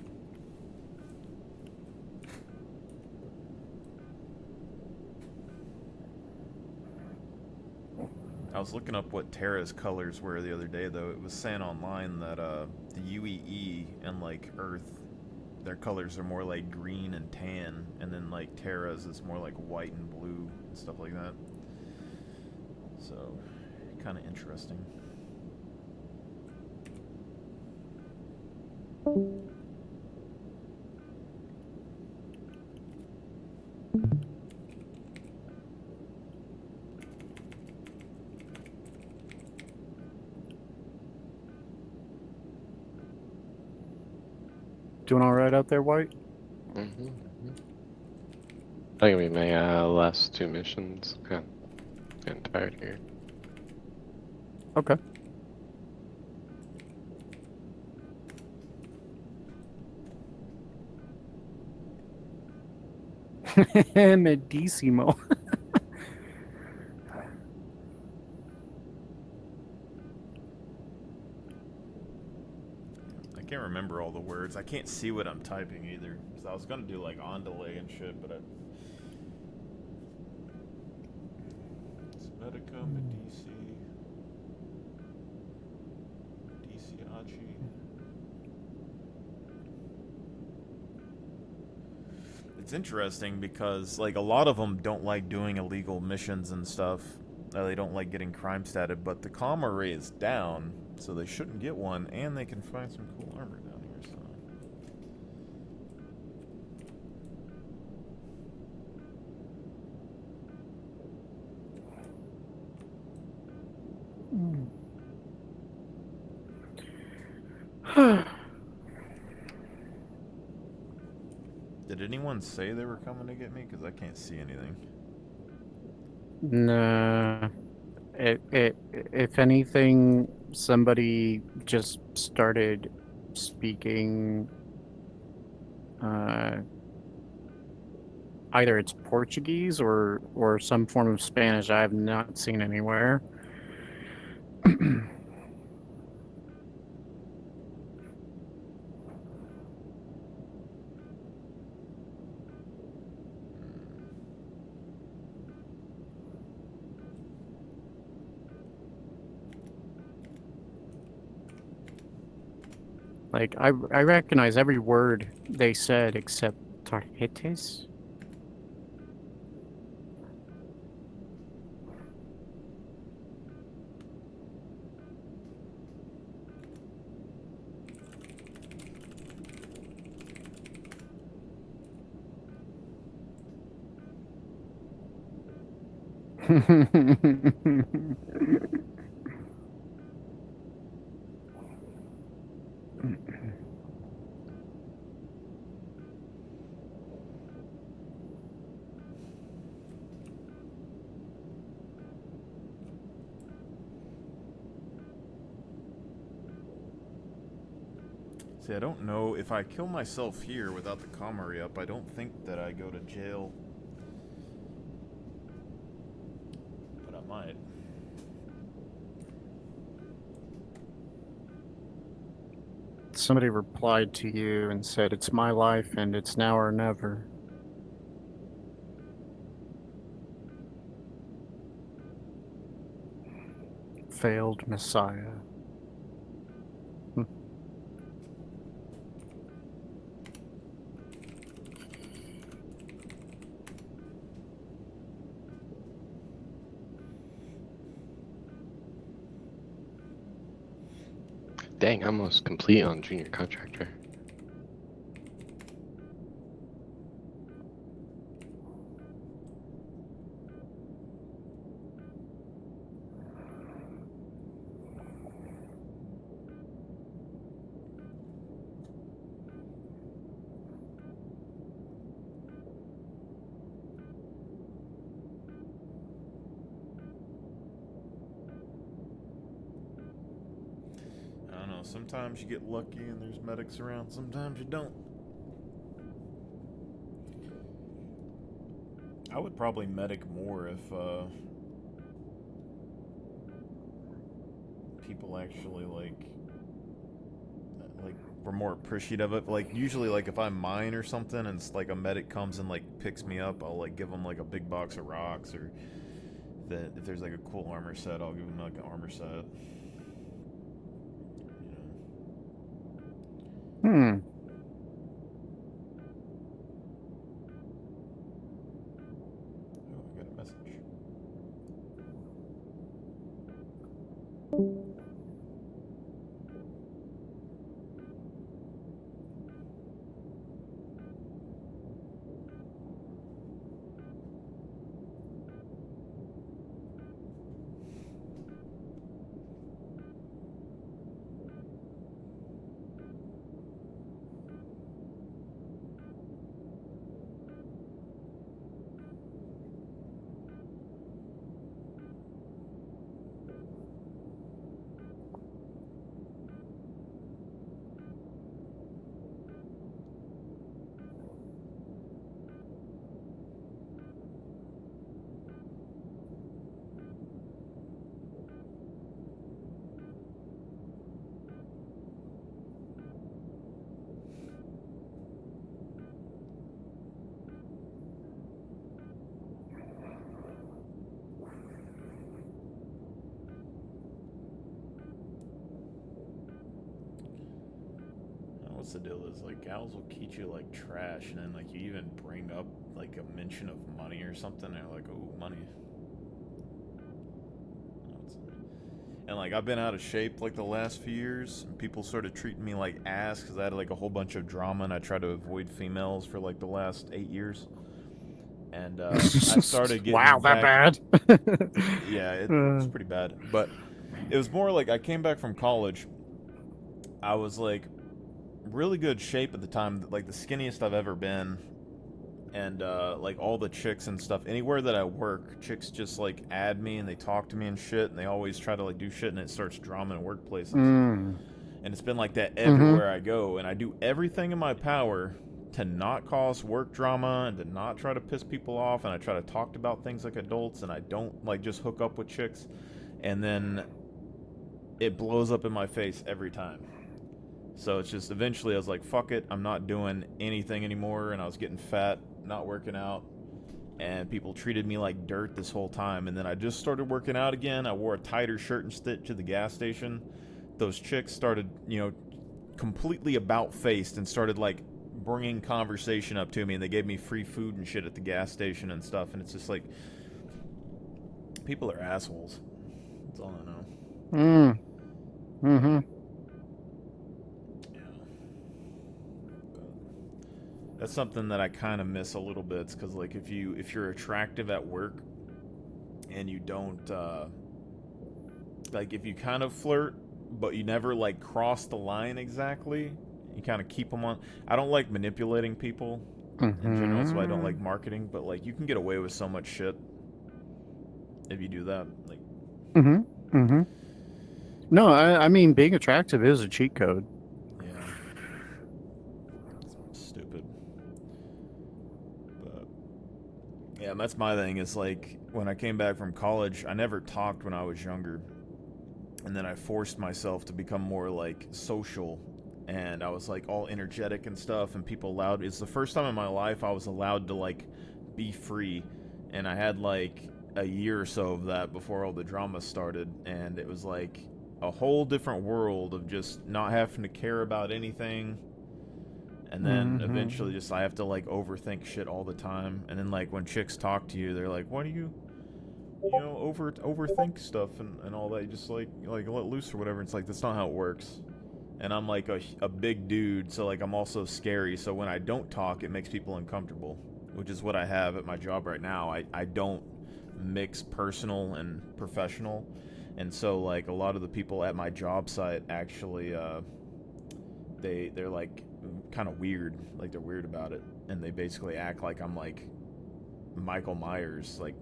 I was looking up what Terra's colors were the other day, though. It was saying online that the UEE and like Earth, their colors are more like green and tan, and then like Terra's is more like white and blue and stuff like that. So, kind of interesting. Doing all right out there, White? Mm-hmm. I think we may last two missions. Getting tired here. Okay. Medissimo. I can't remember all the words. I can't see what I'm typing either. So I was gonna do like on delay and shit, but it's Medica, Mediciaci. It's interesting because like a lot of them don't like doing illegal missions and stuff. They don't like getting crime statted, but the comm array is down, so they shouldn't get one, and they can find some cool armor down here. So. Did anyone say they were coming to get me? Because I can't see anything. Nah. If anything, somebody just started speaking. Either it's Portuguese or some form of Spanish I have not seen anywhere. Like, I recognize every word they said except tarjetes. See, I don't know if I kill myself here without the comm array up. I don't think that I go to jail, but I might. Somebody replied to you and said, "It's my life and it's now or never." Failed Messiah. Dang, almost complete on junior contractor. I don't know, sometimes you get lucky and there's medics around, sometimes you don't. I would probably medic more if people actually like were more appreciative of it. Like usually like if I mine or something and it's like a medic comes and like picks me up, I'll like give them like a big box of rocks, or that if there's like a cool armor set, I'll give them like an armor set. Hmm. Oh, I got a message. what's the deal is, like, gals will treat you like trash, and then, like, you even bring up, like, a mention of money or something, and they're like, oh, money. And, like, I've been out of shape, like, the last few years, and people started treating me like ass, because I had, like, a whole bunch of drama, and I tried to avoid females for, like, the last 8 years. And, I started getting wow, that back... bad? Yeah, it's pretty bad. But it was more like, I came back from college, I was, like, really good shape at the time, like, the skinniest I've ever been. And, like, all the chicks and stuff, anywhere that I work, chicks just, like, add me and they talk to me and shit, and they always try to, like, do shit, and it starts drama in workplaces. And it's been like that everywhere I go, and I do everything in my power to not cause work drama and to not try to piss people off, and I try to talk about things like adults, and I don't, like, just hook up with chicks, and then it blows up in my face every time. So it's just, eventually I was like, fuck it, I'm not doing anything anymore, and I was getting fat, not working out, and people treated me like dirt this whole time. And then I just started working out again. I wore a tighter shirt and stitch to the gas station. Those chicks started, you know, completely about-faced and started, like, bringing conversation up to me, and they gave me free food and shit at the gas station and stuff, and it's just like, people are assholes. That's all I know. That's something that I kind of miss a little bit, because, like, if you're attractive at work and you don't, like, if you kind of flirt, but you never, like, cross the line exactly, you kind of keep them on. I don't like manipulating people in general, so I don't like marketing, but, like, you can get away with so much shit if you do that. Like, No, I mean, being attractive is a cheat code. Stupid. But yeah, that's my thing, is like, when I came back from college, I never talked when I was younger, and then I forced myself to become more, like, social, and I was, like, all energetic and stuff, and people allowed, it's the first time in my life I was allowed to, like, be free, and I had, like, a year or so of that before all the drama started, and it was like a whole different world of just not having to care about anything. And then eventually just I have to, like, overthink shit all the time. And then, like, when chicks talk to you, they're like, why do you know, overthink stuff and all that? You just, like let loose or whatever. It's like, that's not how it works. And I'm, like, a big dude, so, like, I'm also scary. So when I don't talk, it makes people uncomfortable, which is what I have at my job right now. I don't mix personal and professional. And so, like, a lot of the people at my job site actually, they're, like, kind of weird. Like, they're weird about it. And they basically act like I'm, like, Michael Myers, like,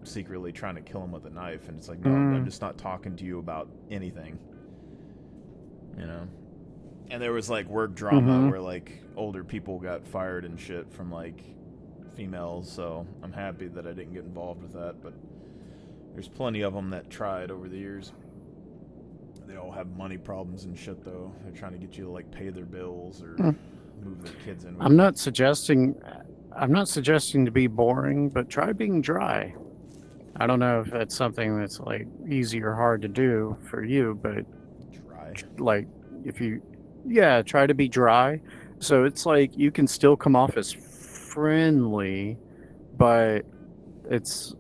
secretly trying to kill him with a knife. And it's like, no, I'm just not talking to you about anything. You know? And there was, like, work drama where, like, older people got fired and shit from, like, females. So I'm happy that I didn't get involved with that. But there's plenty of them that tried over the years. They all have money problems and shit, though. They're trying to get you to, like, pay their bills or move their kids in with I'm not suggesting to be boring, but try being dry. I don't know if that's something that's, like, easy or hard to do for you, but dry. Like, if you, yeah, try to be dry. So it's like you can still come off as friendly, but it's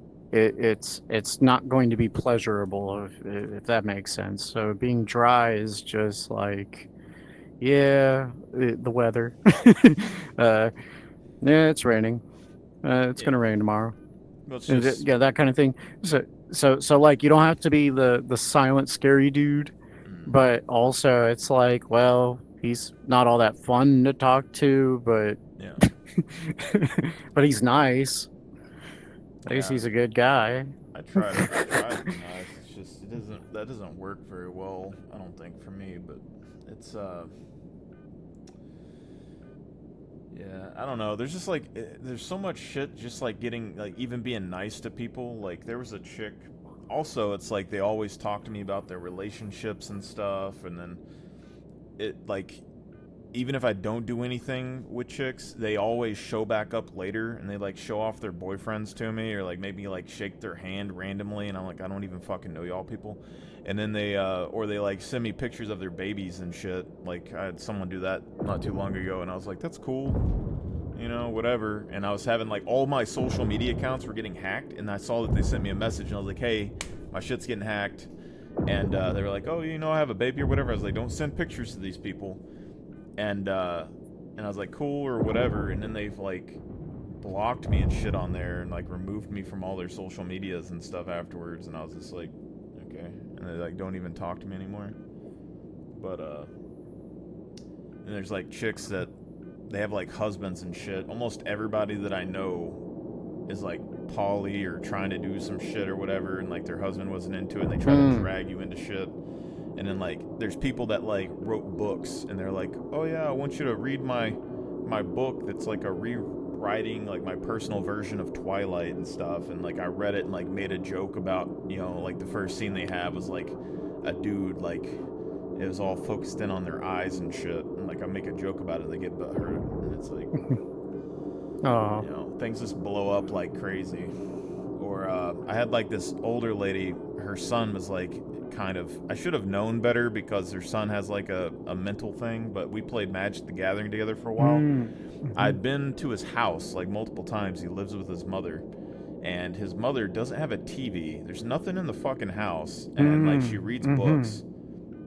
not going to be pleasurable, if that makes sense. So being dry is just like, yeah, the weather. Yeah, it's raining. It's gonna rain tomorrow. Well, just... Yeah, that kind of thing. So like, you don't have to be the silent, scary dude, but also it's like, well, he's not all that fun to talk to, but yeah, but he's nice. At least he's a good guy. I try to be nice. It's just that doesn't work very well, I don't think, for me. But it's yeah, I don't know. There's just, like, there's so much shit just, like, getting, like, even being nice to people. Like, there was a chick. Also, it's like they always talk to me about their relationships and stuff, and then it, like, even if I don't do anything with chicks, they always show back up later and they like show off their boyfriends to me, or like maybe like shake their hand randomly, and I'm like, I don't even fucking know y'all people. And then they or they like send me pictures of their babies and shit. Like I had someone do that not too long ago, and I was like, that's cool, you know, whatever. And I was having like all my social media accounts were getting hacked, and I saw that they sent me a message, and I was like, hey, my shit's getting hacked. And they were like, oh, you know, I have a baby or whatever. I was like, don't send pictures to these people. And I was like, cool or whatever. And then they've like blocked me and shit on there, and like removed me from all their social medias and stuff afterwards. And I was just like, okay. And they like don't even talk to me anymore. But and there's like chicks that they have like husbands and shit. Almost everybody that I know is like poly or trying to do some shit or whatever, and like their husband wasn't into it, and they try to drag you into shit. And then like there's people that like wrote books, and they're like, oh yeah, I want you to read my book that's like a rewriting, like my personal version of Twilight and stuff. And like I read it and like made a joke about, you know, like the first scene they have was like a dude, like it was all focused in on their eyes and shit, and like I make a joke about it, they get butthurt, and it's like Oh. you know, things just blow up like crazy. Or I had like this older lady, her son was like kind of, I should have known better because her son has like a mental thing, but we played Magic the Gathering together for a while. I'd been to his house like multiple times. He lives with his mother, and his mother doesn't have a TV. There's nothing in the fucking house, and like she reads books.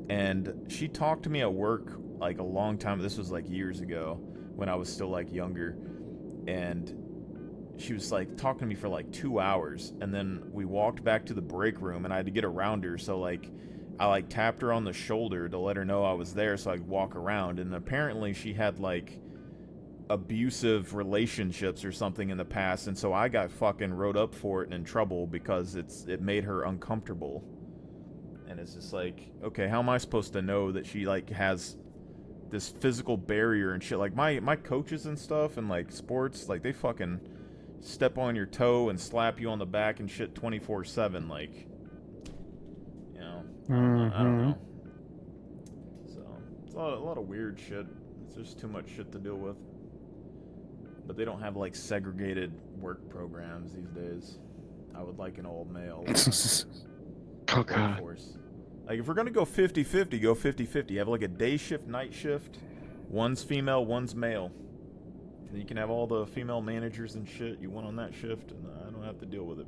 And she talked to me at work like a long time. This was like years ago when I was still like younger. And she was like talking to me for like 2 hours, and then we walked back to the break room, and I had to get around her, so like I like tapped her on the shoulder to let her know I was there so I could walk around. And apparently she had like abusive relationships or something in the past, and so I got fucking wrote up for it and in trouble because it made her uncomfortable. And it's just like, okay, how am I supposed to know that she like has this physical barrier and shit? Like my coaches and stuff and like sports, like they fucking step on your toe and slap you on the back and shit 24/7, like, you know, I don't know. So it's a lot of weird shit. It's just too much shit to deal with. But they don't have like segregated work programs these days. I would like an all male Oh god. workforce. Like if we're gonna go 50-50, go 50-50. Have like a day shift, night shift. One's female, one's male. And you can have all the female managers and shit you want on that shift, and I don't have to deal with it.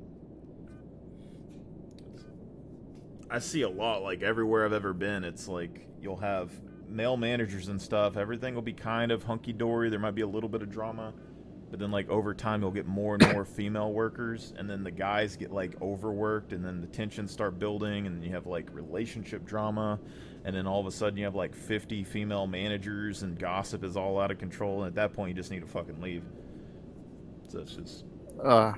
I see a lot, like everywhere I've ever been, it's like you'll have male managers and stuff. Everything will be kind of hunky-dory. There might be a little bit of drama. But then, like, over time, you'll get more and more female workers, and then the guys get, like, overworked, and then the tensions start building, and you have, like, relationship drama, and then all of a sudden you have, like, 50 female managers, and gossip is all out of control, and at that point, you just need to fucking leave. So it's just... I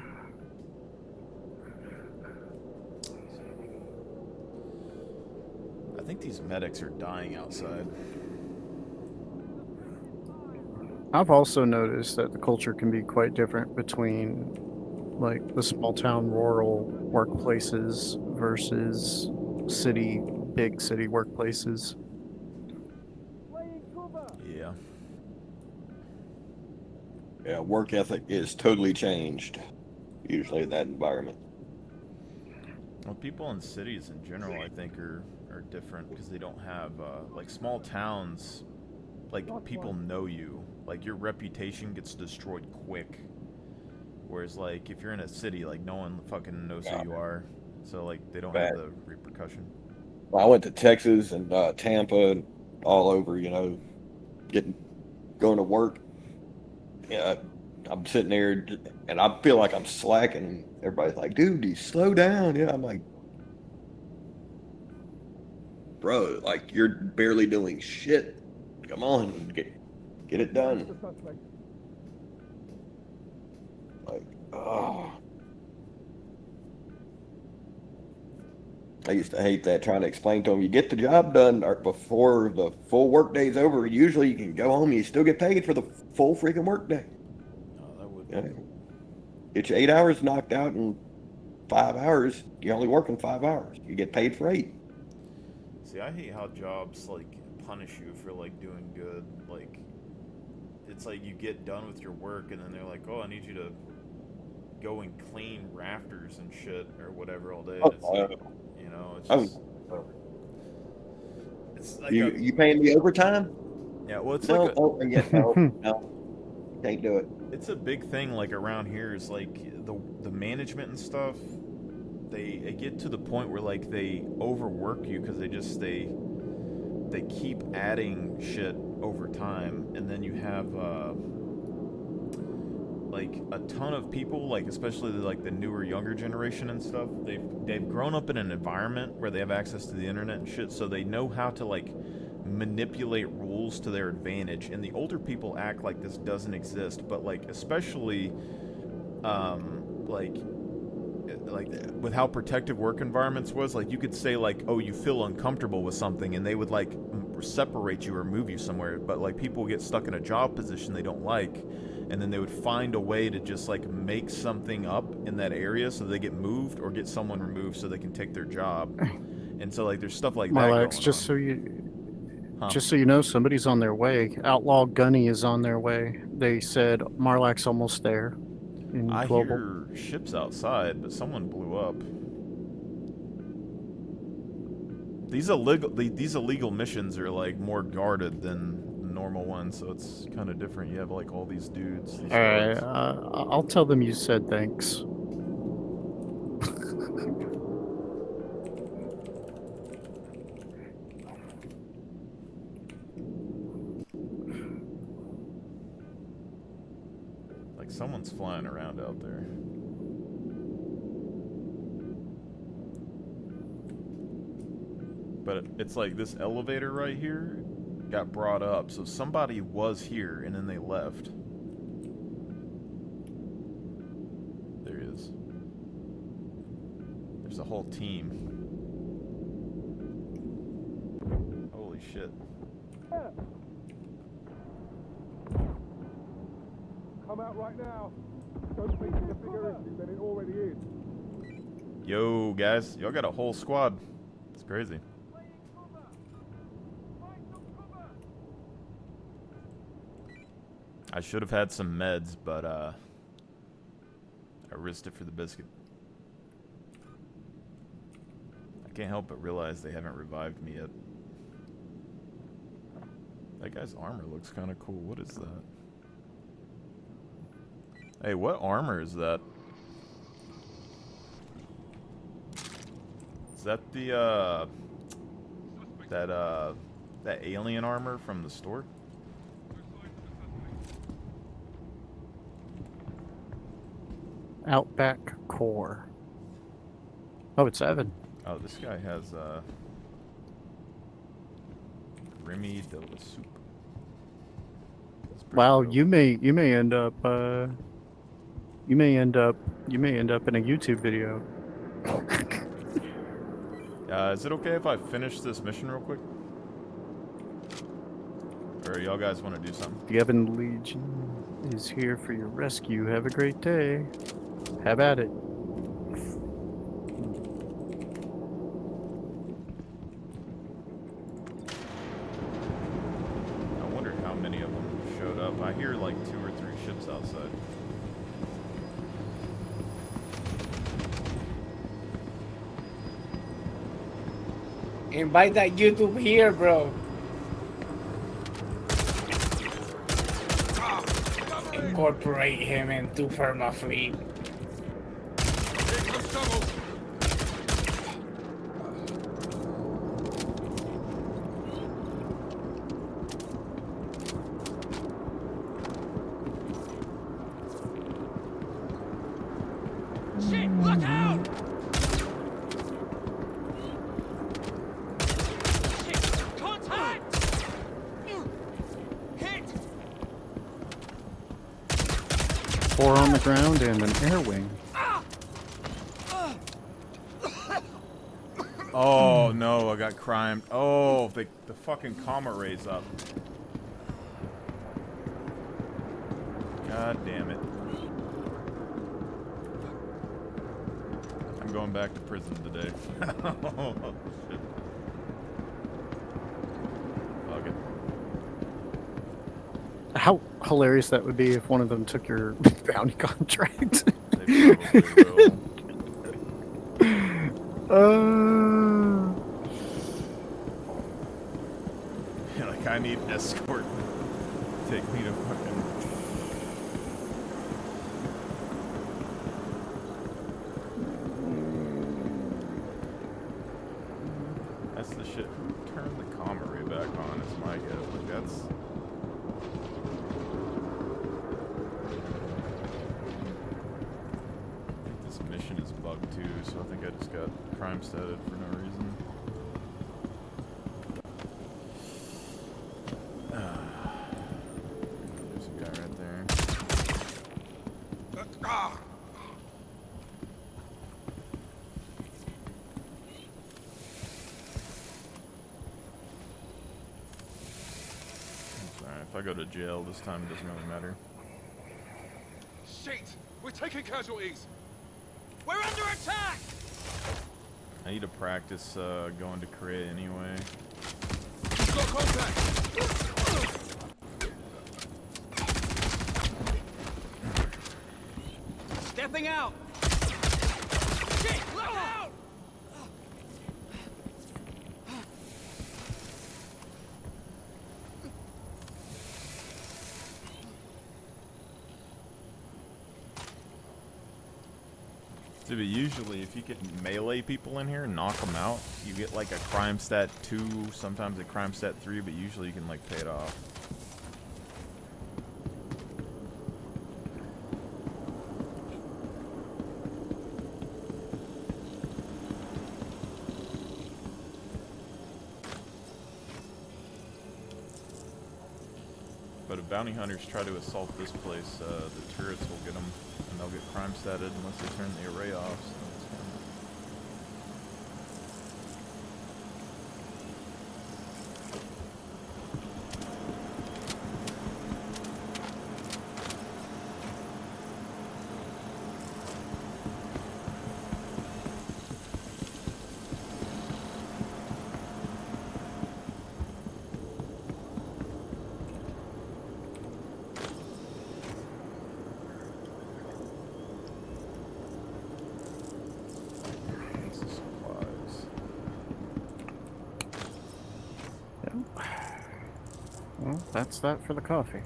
think these medics are dying outside. I've also noticed that the culture can be quite different between like the small town rural workplaces versus big city workplaces. Yeah. Yeah, work ethic is totally changed, usually in that environment. Well, people in cities in general, I think, are different because they don't have, like, small towns, like, people know you. Like, your reputation gets destroyed quick. Whereas, like, if you're in a city, like, no one fucking knows who you are. So, like, they don't have the repercussion. Well, I went to Texas and Tampa and all over, you know, going to work. Yeah, I'm sitting there and I feel like I'm slacking. Everybody's like, dude, you slow down. Yeah, I'm like, bro, like, you're barely doing shit. Come on, get it done. Like, oh. I used to hate that, trying to explain to them, you get the job done before the full work day's over. Usually you can go home and you still get paid for the full freaking work day. Oh, that would be. Get your 8 hours knocked out in 5 hours. You're only working 5 hours. You get paid for 8. See, I hate how jobs, like, punish you for like doing good. Like, it's like you get done with your work and then they're like, oh, I need you to go and clean rafters and shit or whatever all day. And it's like, you know, it's just, it's like you paying me overtime? Yeah, well, it's no, like no, can't do it. It's a big thing like around here is like the management and stuff. They get to the point where like they overwork you because they keep adding shit over time, and then you have like a ton of people, like especially like the newer, younger generation and stuff. They've grown up in an environment where they have access to the internet and shit, so they know how to like manipulate rules to their advantage. And the older people act like this doesn't exist, but like especially like with how protective work environments was, like you could say like, oh, you feel uncomfortable with something, and they would like separate you or move you somewhere. But like people get stuck in a job position they don't like, and then they would find a way to just like make something up in that area so they get moved or get someone removed so they can take their job. And so like there's stuff like that going just on. Just so you know, somebody's on their way. Outlaw Gunny is on their way. They said Marlak's almost there. I Global. hear ships outside, but someone blew up. These illegal missions are like more guarded than normal ones, so it's kind of different. You have like all these dudes. All right, I'll tell them you said thanks. Like someone's flying around out there. But it's like this elevator right here got brought up, so somebody was here and then they left. There he is. There's a whole team. Holy shit. Come out right now. Don't make it a bigger issue than it already is. Yo, guys, y'all got a whole squad. It's crazy. I should have had some meds, but I risked it for the biscuit. I can't help but realize they haven't revived me yet. That guy's armor looks kind of cool. What is that? Hey, what armor is that? Is that the that alien armor from the store? Outback Core. Oh, it's Evan. Oh, this guy has Remy de la Soup. Wow, you may end up you may end up in a YouTube video. Is it okay if I finish this mission real quick? Or y'all guys want to do something? The Evan Legion is here for your rescue. Have a great day. Have at it. I wonder how many of them showed up. I hear like 2 or 3 ships outside. Invite that YouTube here, bro. Incorporate him into permafleet. Shit, look out! Shit, contact! Hit! 4 on the ground and an air wing. Oh no, I got crimed. Oh, the fucking comet rays up. God damn it. I'm going back to prison today. Oh, shit. Fuck How hilarious that would be if one of them took your bounty contract. They probably will. Yeah, like I need escort. Take me to fucking. That's the shit. Who turned the comm array back on? It's my guess. Like that's. I think this mission is bugged too, so I think I just got crime statted for no reason. There's a guy right there. Alright, if I go to jail this time, it doesn't really matter. Shit! We're taking casualties! We're under attack! I need to practice going to Korea anyway. Got contact! Stepping out! Shit! Look out! Dude, but usually if you can melee people in here and knock them out, you get like a crime stat 2, sometimes a crime stat 3, but usually you can like pay it off. But if bounty hunters try to assault this place, the turrets will get them, and they'll get crime statted unless they turn the array off. So it's fine. Well, that's that for the coffee.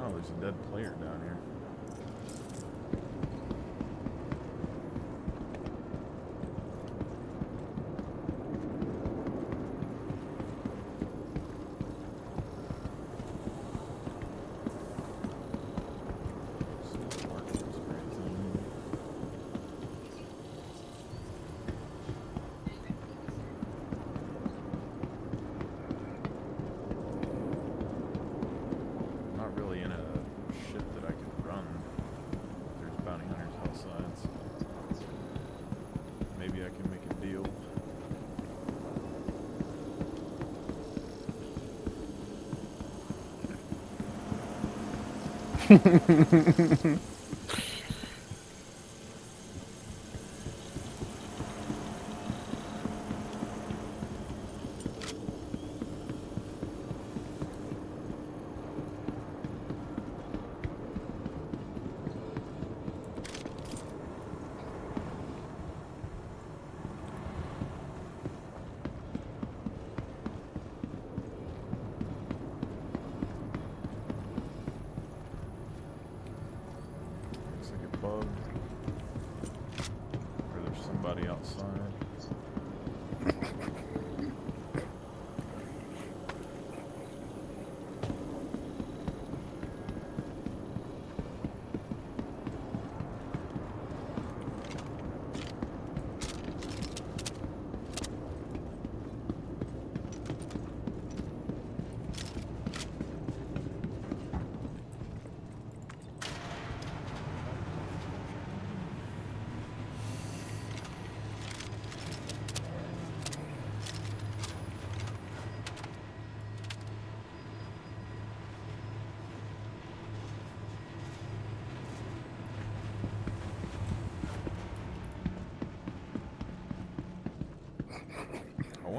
Oh, there's a dead player down here. Not really in a ship that I could run. If there's bounty hunters outside. So maybe I can make a deal. Looks like a bug. Or there's somebody outside.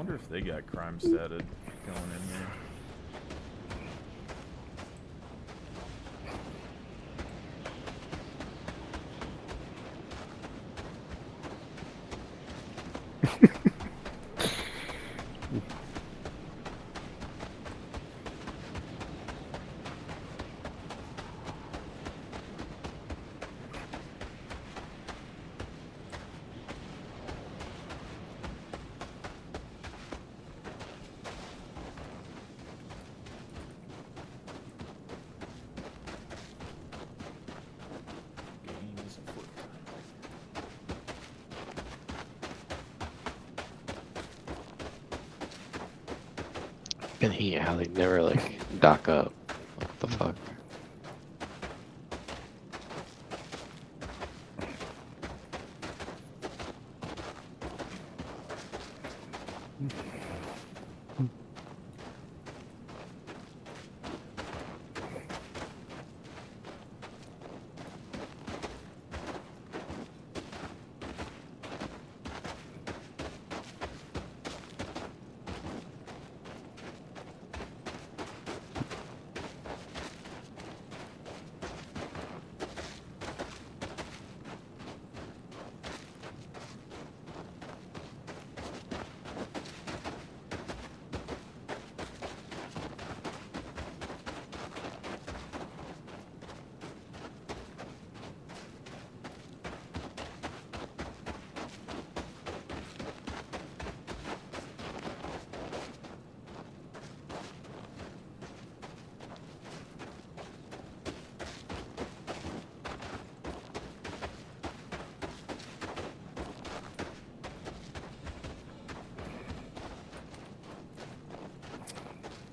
wonder if they got crime statted going in there. Games afoot. And how they never like dock up. What the fuck?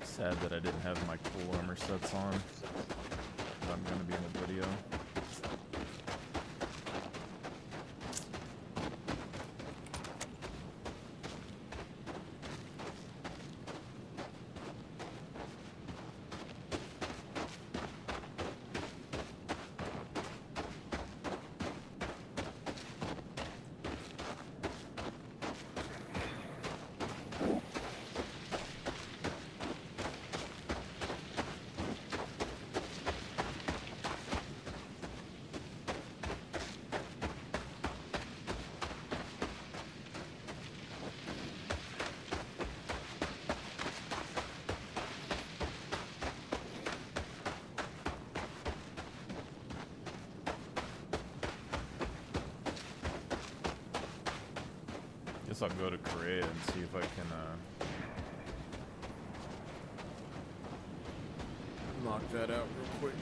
Sad that I didn't have my cool armor sets on. I'm gonna be in the video. Guess I'll go to Korea and see if I can knock that out real quick.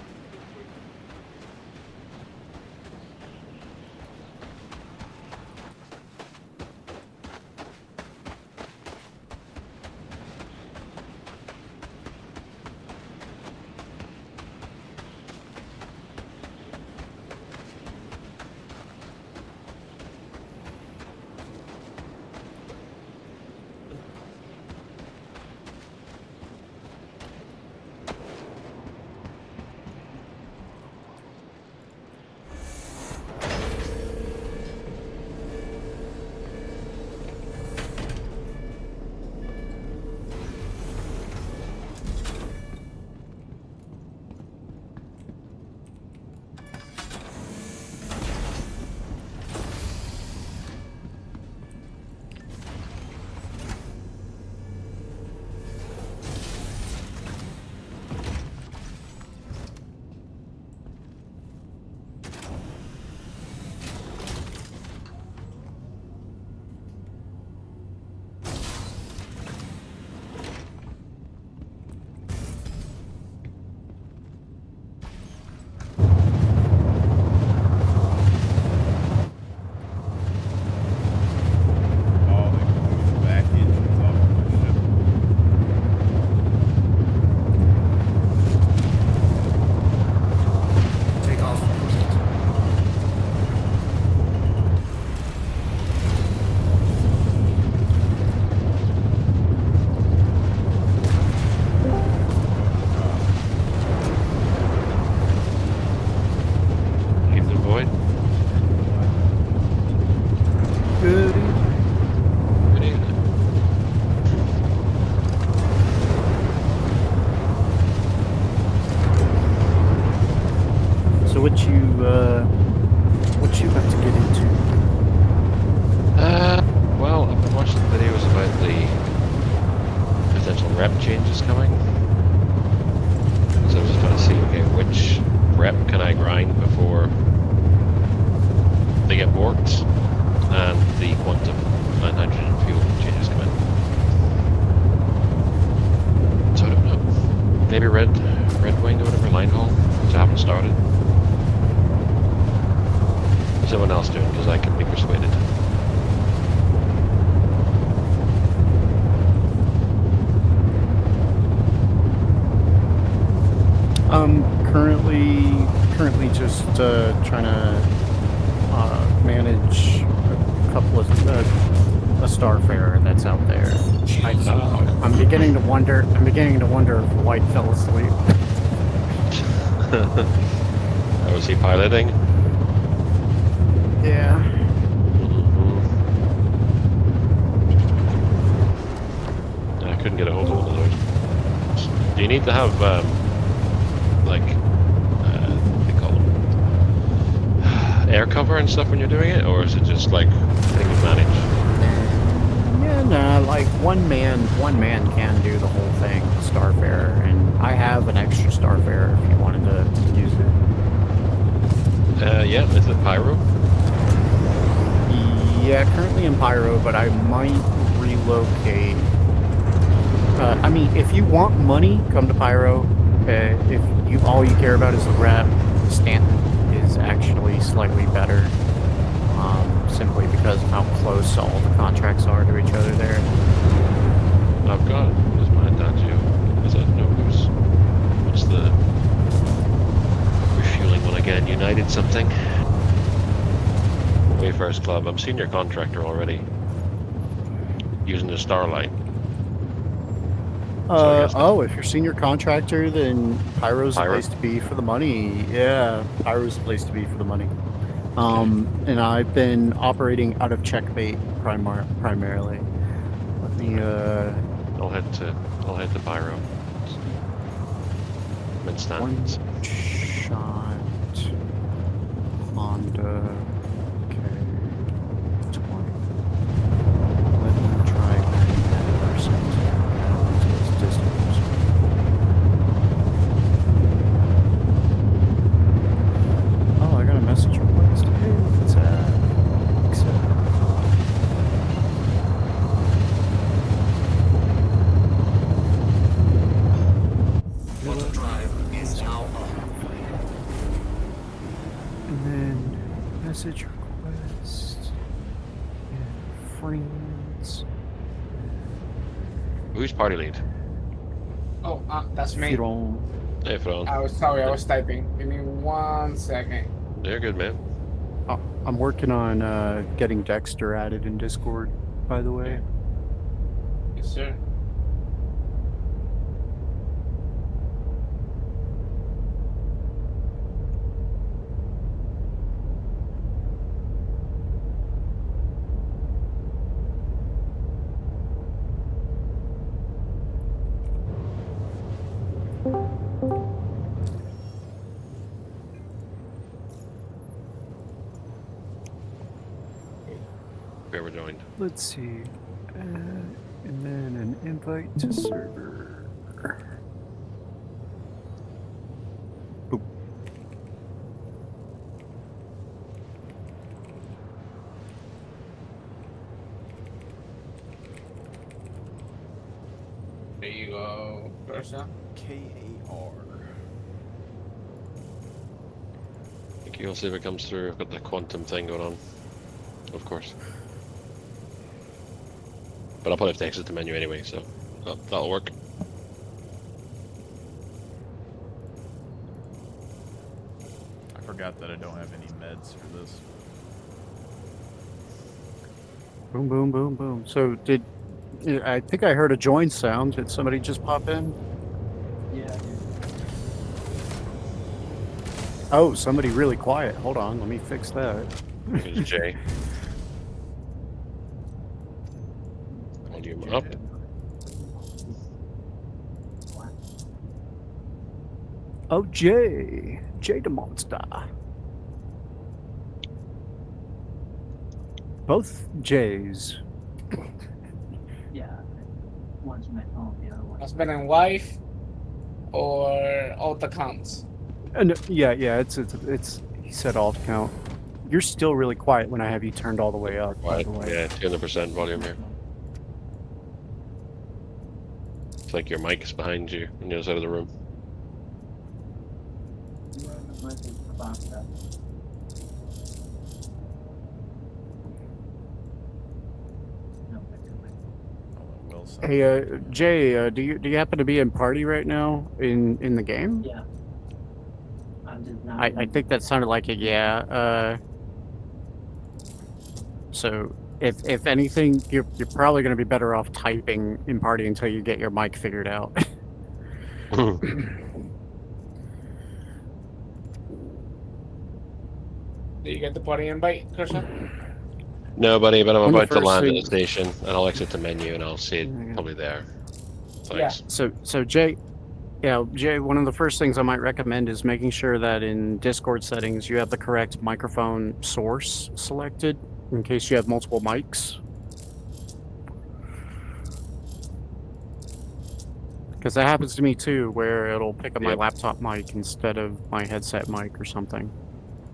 what you have to get into. Well, I've been watching videos about the potential rep changes coming. So I'm just trying to see, okay, which rep can I grind before they get borked and the quantum and hydrogen fuel changes come in. So I don't know. Maybe Red Wing or whatever, line haul, which I haven't started. What's everyone else doing? Because I can be persuaded. Currently just trying to manage a couple of a Starfarer that's out there. I'm beginning to wonder. I'm beginning to wonder if White fell asleep. Oh, was he piloting? Yeah. I couldn't get a hold of one of those. Do you need to have like what do you call them? Air cover and stuff when you're doing it, or is it just like thing you manage? Yeah, nah, like one man can do the whole thing, Starfarer, and I have an extra Starfarer if you wanted to use it. Yeah, is it Pyro? Yeah, currently in Pyro, but I might relocate. I mean, if you want money, come to Pyro. If you all you care about is the rep, Stanton is actually slightly better, simply because of how close all the contracts are to each other there. I've got. Where's my Adagio? Is that no? What's the refueling one again? United something. Wayfarers Club. I'm senior contractor already. Using the Starlight. Oh, if you're senior contractor, then Pyro's the place to be for the money. Yeah, Pyro's the place to be for the money. And I've been operating out of Checkmate primarily. Let me I'll head to Pyro. Mid-stand. One shot Honda K20. Let me try adding that person to this distance. Oh, I got a message request. Hey, what's that? Accept. Quantum drive is now on. And then message request and friends. Who's party lead? Oh, that's me. Firon. Hey, Fran. I was sorry, I was typing. Give me 1 second. You're good, man. I'm working on getting Dexter added in Discord, by the way. Yes, sir. Whoever joined. Let's see. And then an invite to server. Boop. There you go, Persa. KAR. Thank you. I'll see if it comes through. I've got the quantum thing going on. Of course. But I'll probably have to exit the menu anyway, so that'll work. I forgot that I don't have any meds for this. Boom, boom, boom, boom. So I think I heard a join sound. Did somebody just pop in? Yeah. Oh, somebody really quiet. Hold on, let me fix that. Here's Jay. Volume up. Oh, Jay the monster. Both J's. Yeah. One's my phone, the other one. Husband and wife, or alt accounts. Yeah, it's. He said alt count. You're still really quiet when I have you turned all the way up. By the way. Yeah, 200% volume here. It's like your mic's behind you on the other side of the room. Hey, Jay, do you happen to be in party right now in the game? Yeah. I'm just not. I think that sounded like a yeah. So if anything, you're probably going to be better off typing in party until you get your mic figured out. Do you get the party invite, Kershaw? No, buddy, but I'm One of the about to first land at the things- station, and I'll exit the menu, and I'll see it probably there. Thanks. So Jay, one of the first things I might recommend is making sure that in Discord settings you have the correct microphone source selected in case you have multiple mics. Because that happens to me too, where it'll pick up my laptop mic instead of my headset mic or something.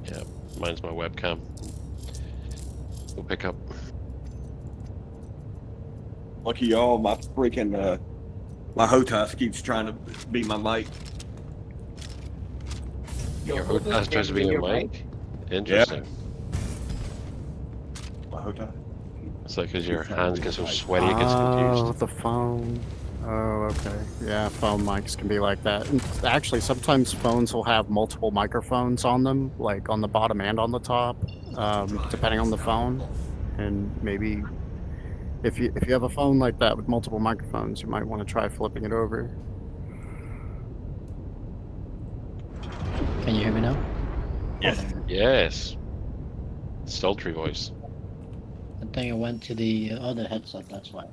Yeah, mine's my webcam. We'll pick up. Lucky y'all, my freaking my HOTAS keeps trying to be my mic. Your HOTAS tries to be your mic? Interesting. My HOTAS. It's like because your hands get so sweaty it gets confused. The phone. Oh, okay. Yeah, phone mics can be like that. And actually, sometimes phones will have multiple microphones on them, like on the bottom and on the top, depending on the phone. And maybe if you have a phone like that with multiple microphones, you might want to try flipping it over. Can you hear me now? Yes. Yes. Sultry voice. I think I went to the other headset, that's why.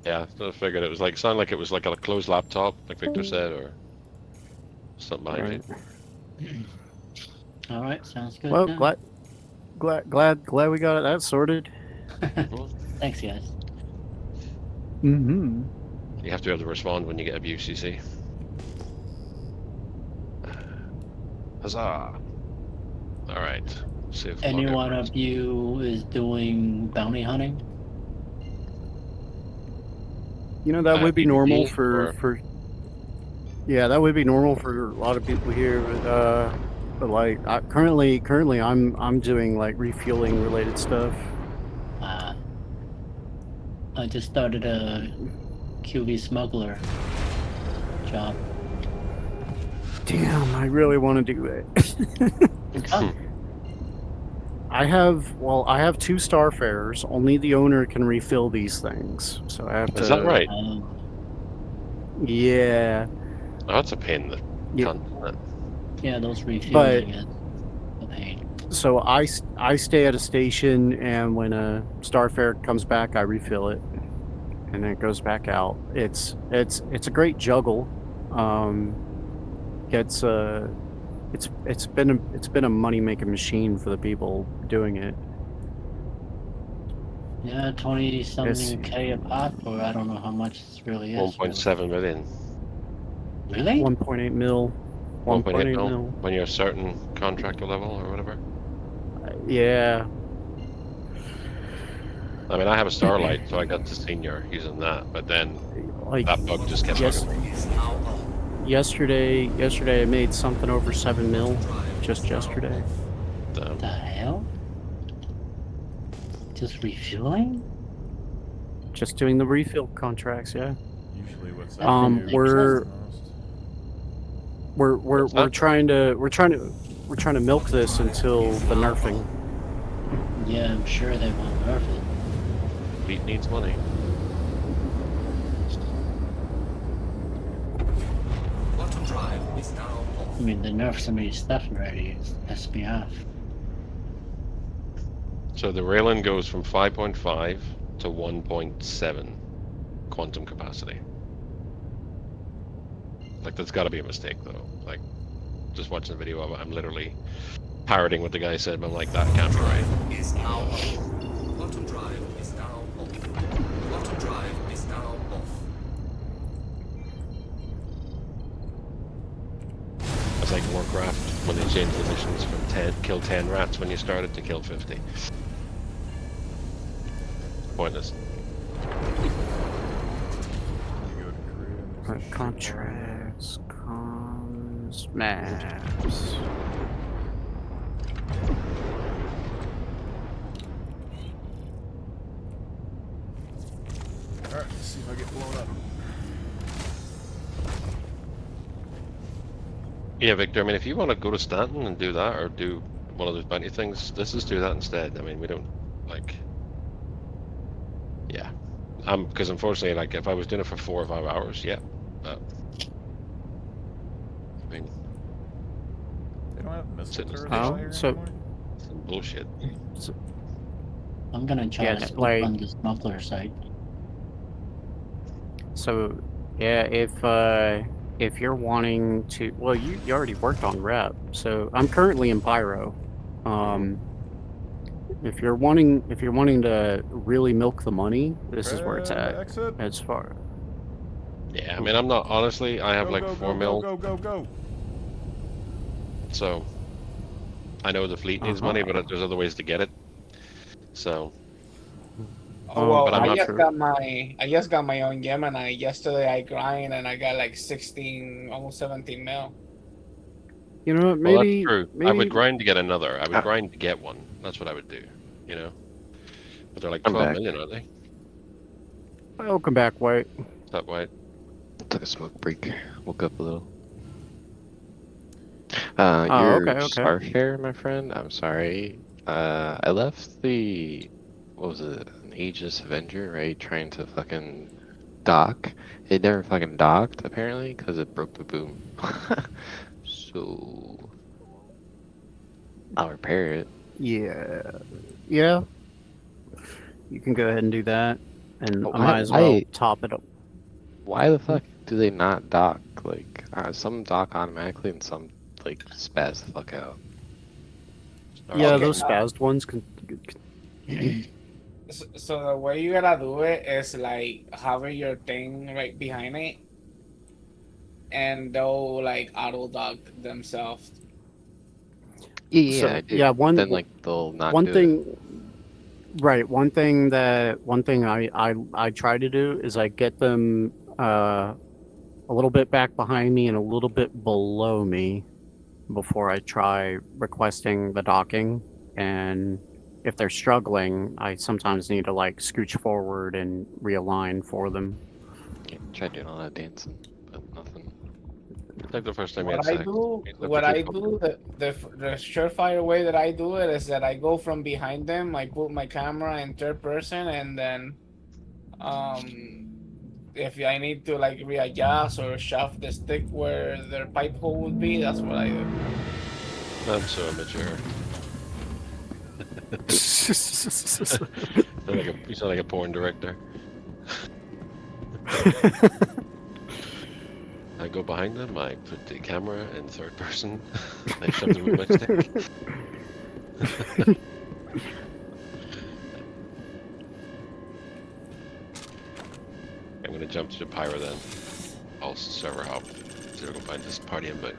Yeah, I figured it was like sounded like it was like a closed laptop, like Victor said, or something behind you. Alright, sounds good. Well, now. glad we got that sorted. Thanks, guys. Mm-hmm. You have to be able to respond when you get abuse, you see. Huzzah! Alright. See if Any one of you is doing bounty hunting? You know, that would be normal PvP, for yeah, that would be normal for a lot of people here, but like currently I'm doing like refueling related stuff. I just started a QB smuggler job. Damn, I really want to do it. I have 2 Starfarers. Only the owner can refill these things, so I have to. Is that right? Yeah. Oh, that's a pain in the cunt. Yeah, those refueling is a pain. So I stay at a station, and when a Starfare comes back, I refill it, and then it goes back out. It's a great juggle. It's been a money making machine for the people doing it. Yeah, 20-something K a pop, or I don't know how much it really is. 1.7 million. Really? 1.8 mil. 1.8 mil when you're a certain contractor level or whatever. Yeah. I mean, I have a Starlight, so I got to senior using that, but then Like, that bug just kept Yesterday I made something over 7 mil. Just yesterday. What the hell? Just refueling? Just doing the refill contracts, yeah. Usually what's we're trying to milk this until the nerfing. Yeah, I'm sure they won't nerf it. Fleet needs money. Quantum drive is now off. I mean, they nerfed so many stuff already. It's pissed me off. So the railing goes from 5.5 to 1.7 quantum capacity. Like, there's got to be a mistake, though. Like, just watching the video of it, I'm literally parroting what the guy said, but I'm like, that can't be right. Is now off. Quantum drive is now off. Quantum drive is now off. It's like Warcraft when they changed the missions from kill 10 rats when you started to kill 50. Pointless. Contracts, cons, maps. Alright, let's see if I get blown up. Yeah, Victor, I mean, if you want to go to Stanton and do that, or do one of those bounty things, let's just do that instead. I mean, we don't, like... Yeah. Because unfortunately, like, if I was doing it for 4 or 5 hours, yeah. But... I mean... They don't have missile Sitting turrets station. out here So- anymore? Some bullshit. I'm gonna try Yeah, to sleep like- on this muffler site. So, yeah, if you're wanting to, well, you already worked on rep. So I'm currently in pyro. If you're wanting to really milk the money, this is where it's Red at. Exit. As far. Yeah, I mean, I'm not, honestly, I have Go, like go, 4 go, mil, go, go, go, go. so... I know the fleet needs money, but there's other ways to get it. So... Oh, well, but I'm I not just sure. got my own Gemini. Yesterday I grind and I got like 16, almost 17 mil. You know what? Well, Maybe that's true. I maybe would grind to get another. I would grind to get one. That's what I would do, you know? But they're like I'm 12 back. million, aren't they? Welcome back, White. Is that white? Took a smoke break. Woke up a little. Oh, Your okay. Starfare, my friend. I'm sorry. I left the, what was it, an Aegis Avenger, right? Trying to fucking dock. It never fucking docked, apparently, because it broke the boom. So I'll repair it. Yeah. You can go ahead and do that, and But I might as well top it up. Why the fuck do they not dock? Like, some dock automatically and some like spaz the fuck out. Yeah, Okay, those spazzed ones can. So the way you gotta do it is like having your thing right behind it, and they'll like auto dock themselves. Yeah, So, I do. yeah, one Then like they'll not one do thing. it. Right, one thing I try to do is I get them a little bit back behind me and a little bit below me before I try requesting the docking. And if they're struggling, I sometimes need to like scooch forward and realign for them. Yeah, try doing all that dancing, but nothing. It's like the first time What you I had sex. do, You have what to I keep do, the surefire way that I do it is that I go from behind them. I put my camera in third person, and then, if I need to like readjust or shove the stick where their pipe hole would be, that's what I do. I'm so immature. You sound like a porn director. I go behind them, I put the camera in third person, I shove them with my stick. I'm gonna jump to the pyro then. I'll server hop. See if I can find this party invite.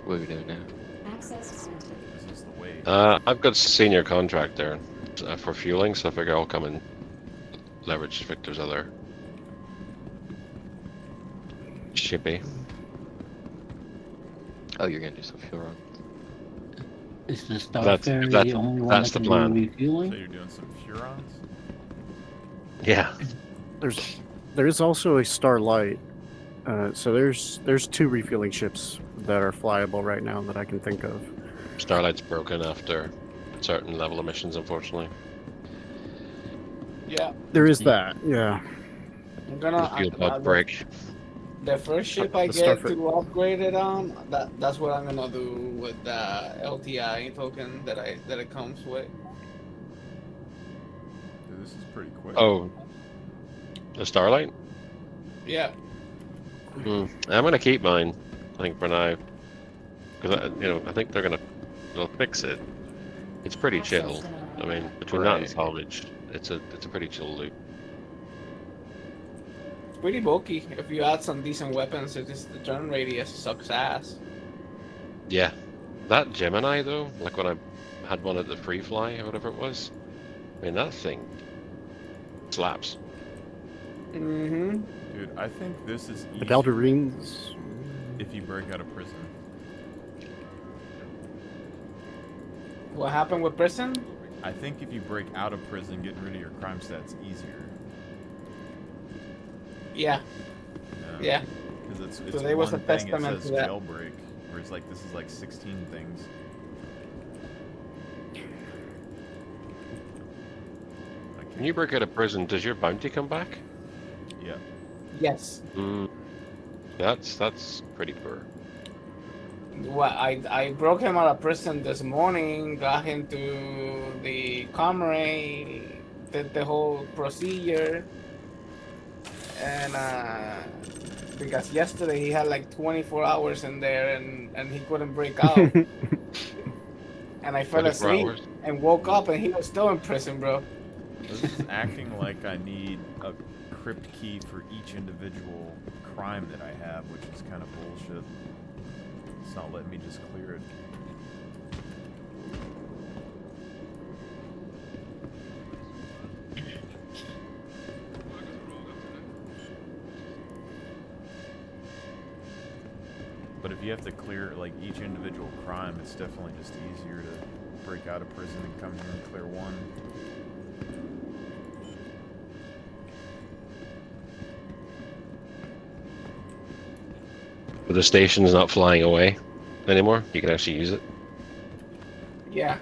What are we doing now? Access granted. This is the way. I've got senior contract there for fueling, so I figure I'll come and leverage Victor's other shippy. Oh, you're gonna do some fuel runs. Is the That's- Starfare that's- the only one that's that the can plan. do So refueling? you're doing some Hurons? Yeah. There's also a Starlight. So there's 2 refueling ships that are flyable right now that I can think of. Starlight's broken after a certain level of missions, unfortunately. Yeah, There is that, yeah. I'm The gonna. fuel pod break. The first ship I The get Starfare- to upgrade it on, that's what I'm gonna do with the LTI token that it comes with. Dude, this is pretty quick. Oh. The Starlight? Yeah. I'm gonna keep mine, I think, for now. Because, I think they'll fix it. It's pretty chill. I mean, between that and Right. salvage, it's a pretty chill loot. It's pretty bulky. If you add some decent weapons, it just the turn radius sucks ass. Yeah, that Gemini though, like when I had one at the free fly or whatever it was, I mean that thing slaps. Mm-hmm. Dude, I think this is The easier Elder Rings. if you break out of prison. What happened with prison? I think if you break out of prison, getting rid of your crime stats easier. Yeah. Yeah. Because it's Today was one a thing, it testament says to that. jailbreak, whereas like this is like 16 things. When you break out of prison, does your bounty come back? Yeah. Yes. That's pretty poor. Well, I broke him out of prison this morning, got him to the comrade, did the whole procedure, and because yesterday he had like 24 hours in there and he couldn't break out, and I fell 24 asleep hours? and woke up and he was still in prison, bro. This is acting like I need a crypt key for each individual crime that I have, which is kind of bullshit. It's not letting me just clear it. But if you have to clear like each individual crime, it's definitely just easier to break out of prison and come here and clear one. But the station's not flying away anymore. You can actually use it. Yeah.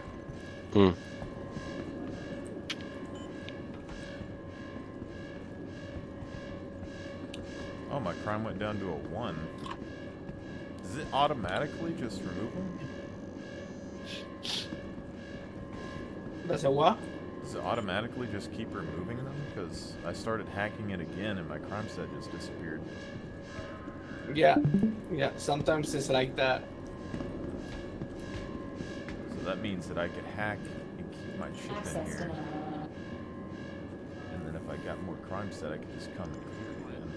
Hmm. Oh, my crime went down to a 1. Does it automatically just remove them? Does it what? Does it automatically just keep removing them? Because I started hacking it again and my crime set just disappeared. Yeah. Yeah. Sometimes it's like that. So that means that I could hack and keep my shit in here. And then if I got more crime set, I could just come and clear it again.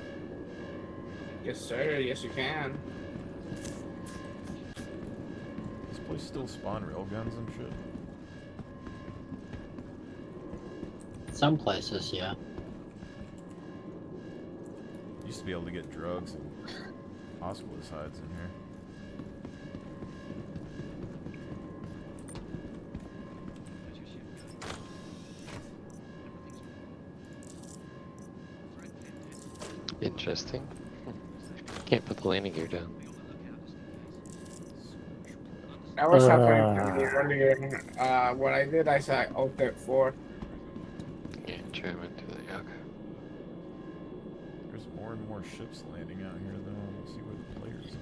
Yes, sir. Yes, you can. This place still spawn railguns and shit? Some places, yeah. Used to be able to get drugs and hospiticides in here. Interesting. Can't put the landing gear down. That was happening to me earlier. What I did, I said Alt 4. Yeah, try went to the okay. There's more and more ships landing out here, though. We'll see where the players are.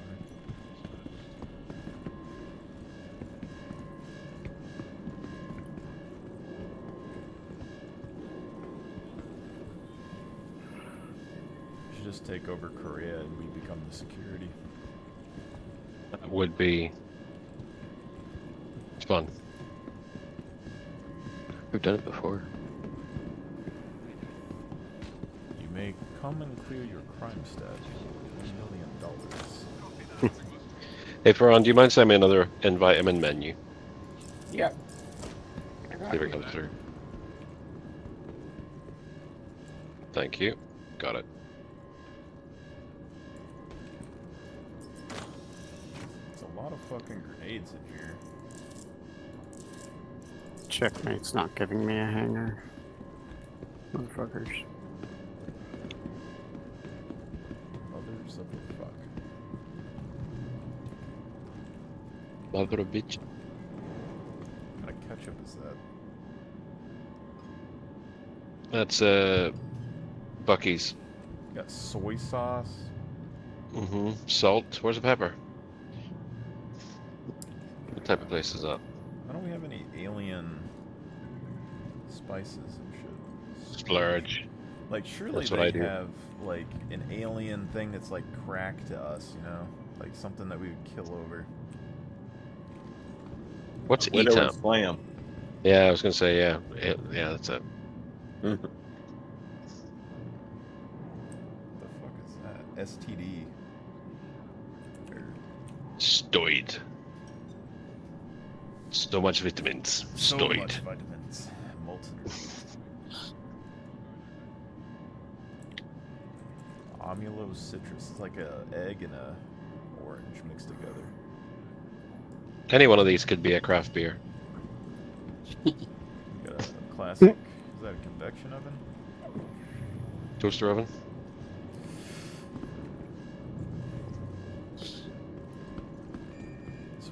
We should just take over Korea and we become the security. That would be fun. We've done it before. You may come and clear your crime stats for $1 million. Hey, Ferran, do you mind sending me another invite? I'm in menu. Yep. See if it comes through. Thank you. Got it. It's a lot of fucking grenades in here. Checkmate's not giving me a hanger. Motherfuckers. Mothers of the fuck. Mother of bitch. What kind of ketchup is that? That's Bucky's. Got soy sauce. Mm-hmm. Salt. Where's the pepper? What type of place is that? Why don't we have any alien spices and shit? Splurge. Like, surely That's what I they do. have, like, an alien thing that's, like, crack to us, you know? Like, something that we would kill over. What's Widow and E-Town? Slam. Yeah, I was gonna say yeah. Yeah, that's it. The fuck is that? STD. Stoid. So much vitamins. So Stoid. much vitamins. Molten. Amulose citrus. It's like a egg and a orange mixed together. Any one of these could be a craft beer. You got a classic. Is that a convection oven? Toaster oven. This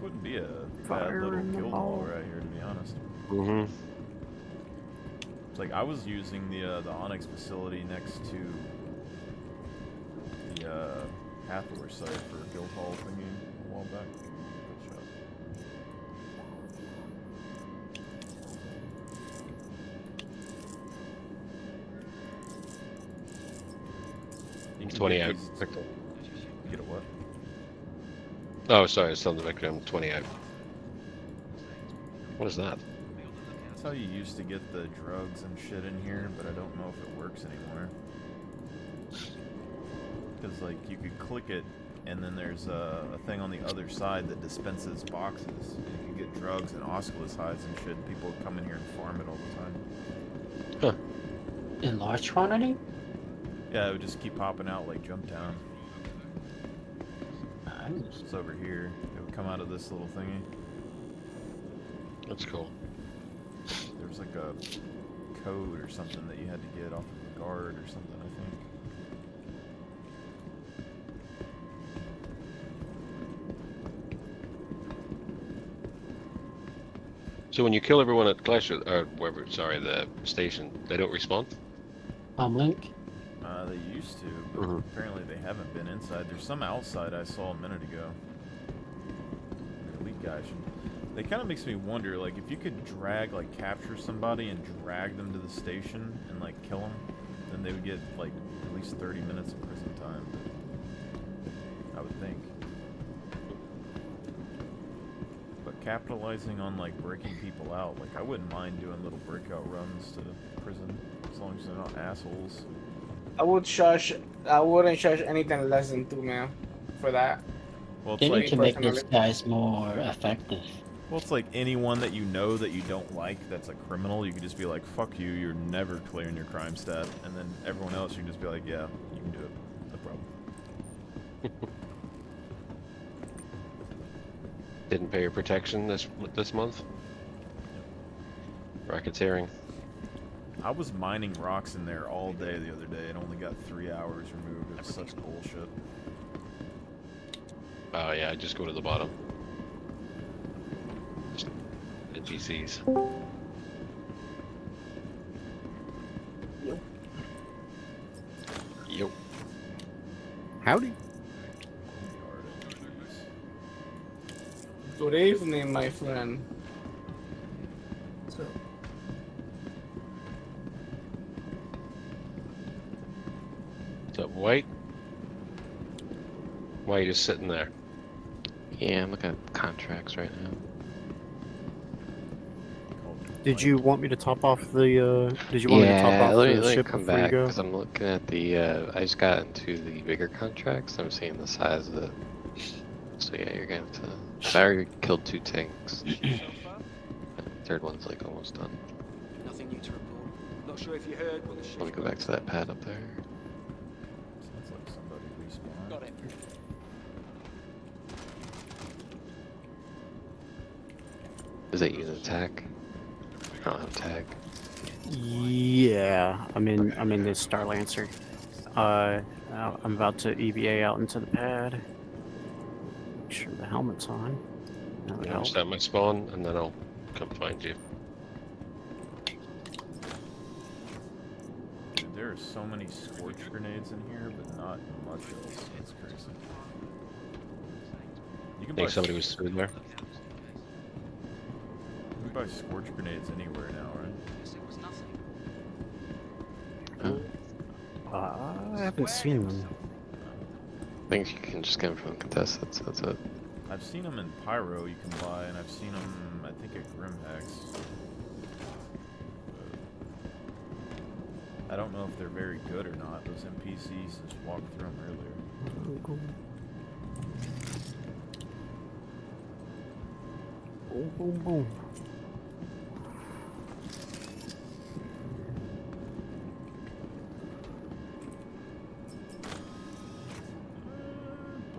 wouldn't be a Fire bad little in the guild hole. hall right here, to be honest. Mm-hmm. It's like I was using the Onyx facility next to the Hathor site for a guild hall thingy a while back. Good shot. You can 20 get out. these- Get a what? Oh, sorry, it's on the victim. 20 out. What is that? That's how you used to get the drugs and shit in here, but I don't know if it works anymore. Because, like, you could click it, and then there's a thing on the other side that dispenses boxes. And you can get drugs and osculus hides and shit. People would come in here and farm it all the time. Huh. In large quantity? Yeah, it would just keep popping out like Jump Town. Nice. It's over here. It would come out of this little thingy. That's cool. There was like a code or something that you had to get off of the guard or something, I think. So when you kill everyone at Glacier, or wherever, sorry, the station, they don't respawn? Link? They used to, but apparently they haven't been inside. There's some outside I saw a minute ago. The elite guy should... They kind of makes me wonder, like, if you could drag, like, capture somebody and drag them to the station and, like, kill them, then they would get, like, at least 30 minutes of prison time. I would think. But capitalizing on, like, breaking people out, like, I wouldn't mind doing little breakout runs to prison, as long as they're not assholes. I wouldn't shush anything less than 2 mil for that. Well, it's They like need to make these guys more effective. Well, it's like anyone that you know that you don't like that's a criminal, you could just be like, fuck you, you're never clearing your crime stat. And then everyone else, you can just be like, yeah, you can do it. No problem. Didn't pay your protection this month? Racketeering. I was mining rocks in there all day the other day and only got 3 hours removed. It was such bullshit. Oh yeah, just go to the bottom. Just NPCs. Yo. Howdy. Good evening, my friend. So, What's up, White? Why are you just sitting there? Yeah, I'm looking at contracts right now. Did you want me to top off the? Did you want me to top off let the me ship come before back you go? because I'm looking at the. I just got into the bigger contracts. I'm seeing the size of it. So yeah, you're gonna have to. 'Cause I already killed 2 tanks. And the third one's like almost done. nothing new to report. Not sure if you heard, but the ship. Let me go back to that pad up there. Sounds like somebody respawned. Got it. Is that unit attack? I don't have tag. Yeah, I'm in this Star Lancer. I'm about to EVA out into the pad. Make sure the helmet's on. That would I'll help. set my spawn and then I'll come find you. Dude, there are so many scorch grenades in here, but not much else. That's crazy. You can I think buy somebody was through there. You can buy scorch grenades anywhere now, right? I haven't seen them. I think you can just get them from contestants. That's it. I've seen them in Pyro you can buy, and I've seen them, I think, at Grimhex. I don't know if they're very good or not. Those NPCs just walked through them earlier. Boom, boom, boom.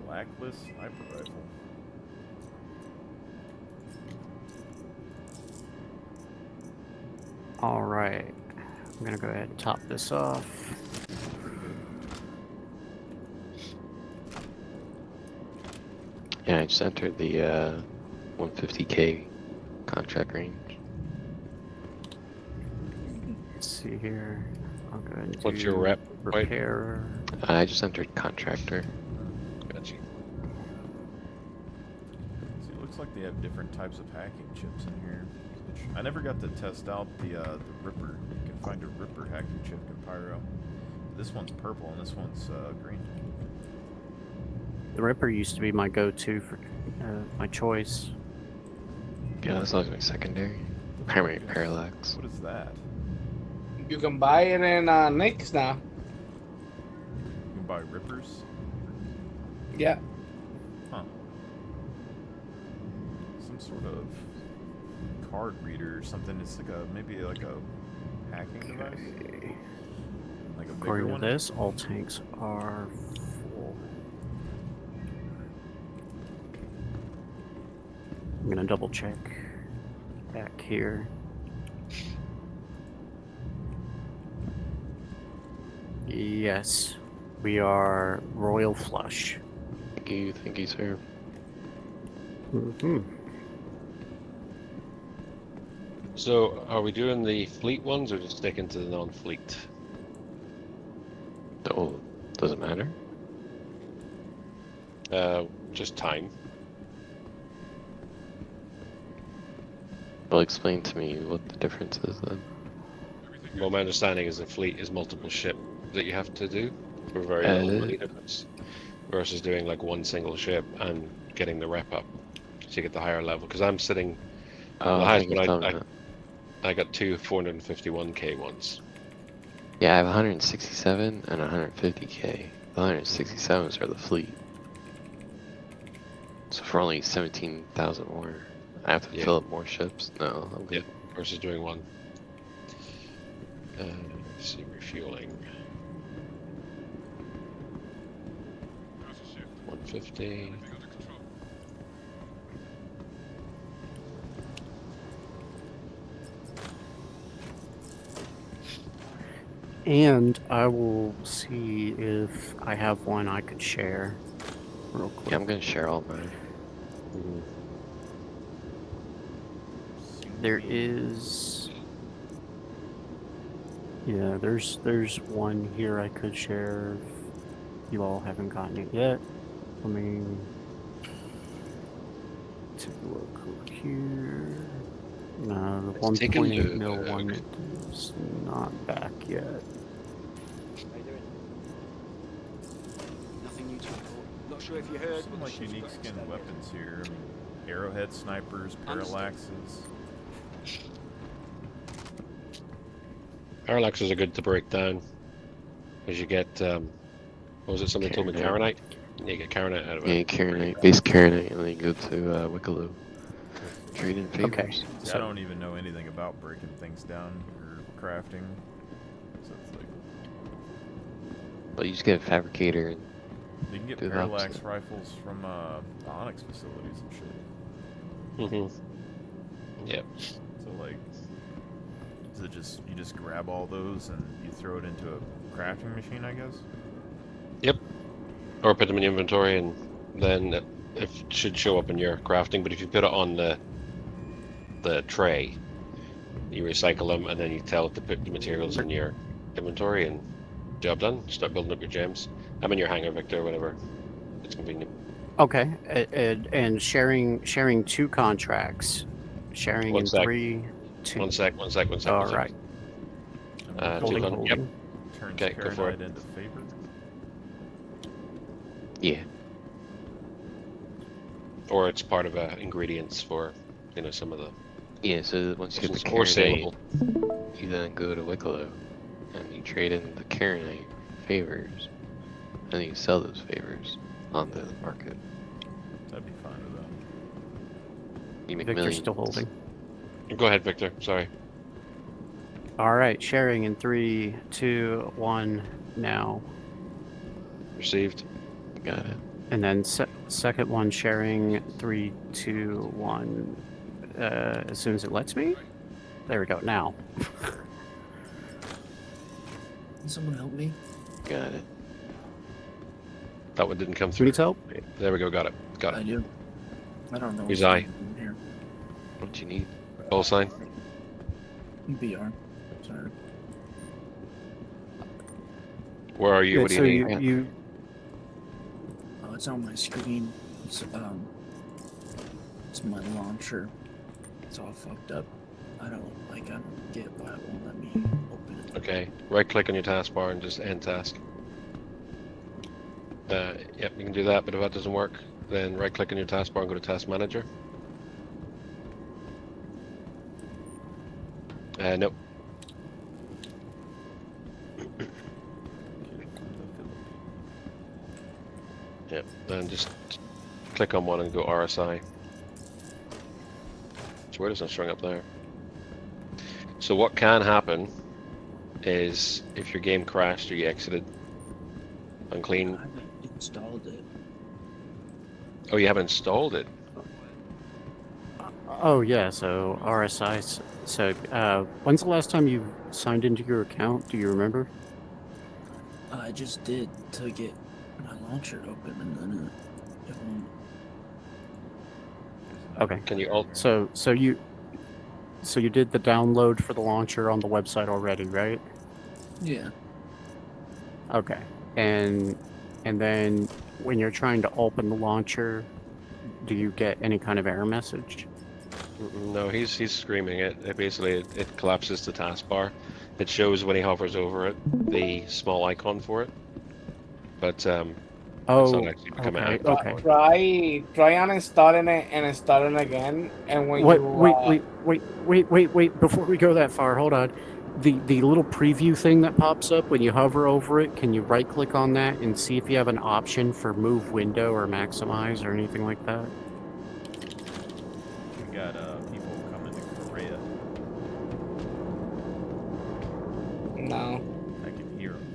Blacklist sniper rifle. All right. I'm gonna go ahead and top this off. Yeah, I just entered the 150k contract range. Let's see here. I'll go ahead and What's do your rep? repair. I just entered contractor. Gotcha. See, it looks like they have different types of hacking chips in here. I never got to test out the Ripper. You can find a Ripper hacking chip in Pyro. This one's purple and this one's green. The Ripper used to be my go-to for my choice. Yeah, that's always my secondary. Primary parallax. What is that? You can buy it in Nick's now. You can buy Rippers? Yeah. Huh. Some sort of card reader or something. It's like maybe like a hacking device. Like a bigger According to one. this, all tanks are full. I'm gonna double check back here. Yes, we are royal flush. Thank you, sir. Mm-hmm. So, are we doing the fleet ones or just sticking to the non-fleet? Oh, doesn't matter. Just time. Well, explain to me what the difference is then. Well, my understanding is a fleet is multiple ship that you have to do for very little money difference, versus doing like one single ship and getting the rep up, so you get the higher level. Because I'm sitting, the highest one I got two 451k ones. Yeah, I have 167 and 150k. The 167s are the fleet. So for only 17,000 more, I have to fill up more ships? No, I'm good. Yeah, versus doing one. Let's see, refueling. 150. And I will see if I have one I could share real quick. Yeah, I'm gonna share all mine. There is... Yeah, there's one here I could share if you all haven't gotten it yet. Let me take a look over here. No, the 1.8 mil one is not back yet. Nothing new to report. Not sure if you heard. Some like unique skin weapons here. I mean, arrowhead snipers, parallaxes. Parallaxes are good to break down, because you get, what was it, somebody told me, Karenite? Yeah, you get Karenite out of it. Yeah, Karenite, base Karenite, and then you go to Wicklow. Trade in favors. Okay. See, I don't even know anything about breaking things down or crafting. So it's like... But you just get a fabricator and You can get do the parallax opposite. rifles from the Onyx facilities and shit. Mm-hmm. Yep. So like, is it just you just grab all those and you throw it into a crafting machine, I guess? Yep. Or put them in inventory, and then it should show up in your crafting. But if you put it on the tray, you recycle them, and then you tell it to put the materials in your inventory, and job done. Start building up your gems. I'm in your hangar, Victor, whenever it's convenient. Okay, and sharing two contracts, sharing One in sec. 3, 2. One sec. All right. Holding, 200. Yep. Turns Okay, go for it. Karenite into favor. Yeah. Or it's part of ingredients for, some of the. Yeah, so once you get the Or Karenite, saleable. you then go to Wicklow, and you trade in the Karenite favors, and then you sell those favors on the market. That'd be fine with that. You make Victor's millions. still holding. Go ahead, Victor. Sorry. All right, sharing in 3, 2, 1 now. Received. Got it. And then second one sharing 3, 2, 1. As soon as it lets me. There we go. Now. Can someone help me? Got it. That one didn't come Who through. needs help? There we go. Got it. Got I it. do. I don't know. Who's what's I? going on here. What do you need? Call sign. BR. Sorry. Where are you? Yeah, What do so you need? you Oh, it's on my screen. It's my launcher. It's all fucked up. I don't get why it won't let me open it. Okay. Right click on your taskbar and just end task. Yep, you can do that, but if that doesn't work, then right click on your taskbar and go to task manager. Nope. Yep, then just click on one and go RSI. So where does it string up there? So what can happen is if your game crashed or you exited unclean. I haven't installed it. Oh, you haven't installed it. Oh yeah, so RSI. So when's the last time you signed into your account? Do you remember? I just did to get my launcher open, and then it won't. Okay. Can you alt? So you did the download for the launcher on the website already, right? Yeah. Okay. And then when you're trying to open the launcher, do you get any kind of error message? No, he's screaming it. It collapses the taskbar. It shows when he hovers over it the small icon for it, but it's not actually becoming active. Okay. Try uninstalling it and installing it again, and when Wait, you wait! Before we go that far, hold on. The little preview thing that pops up when you hover over it, can you right click on that and see if you have an option for move window or maximize or anything like that? We got people coming to Korea. No. I can hear them.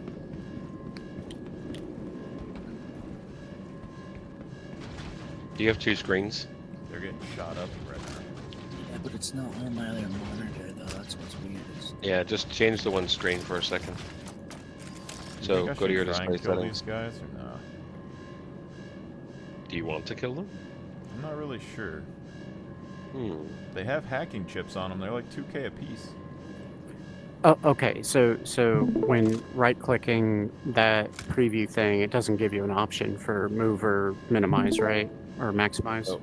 Do you have two screens? They're getting shot up right now. Yeah, but it's not on my other monitor though. That's what's weird. Yeah, just change the one screen for a second. So go to your display kill settings. these guys or no? Do you want to kill them? I'm not really sure. Hmm. They have hacking chips on them. They're like 2K a piece. Oh, okay. So when right-clicking that preview thing, it doesn't give you an option for move or minimize, right? Or maximize? Oh.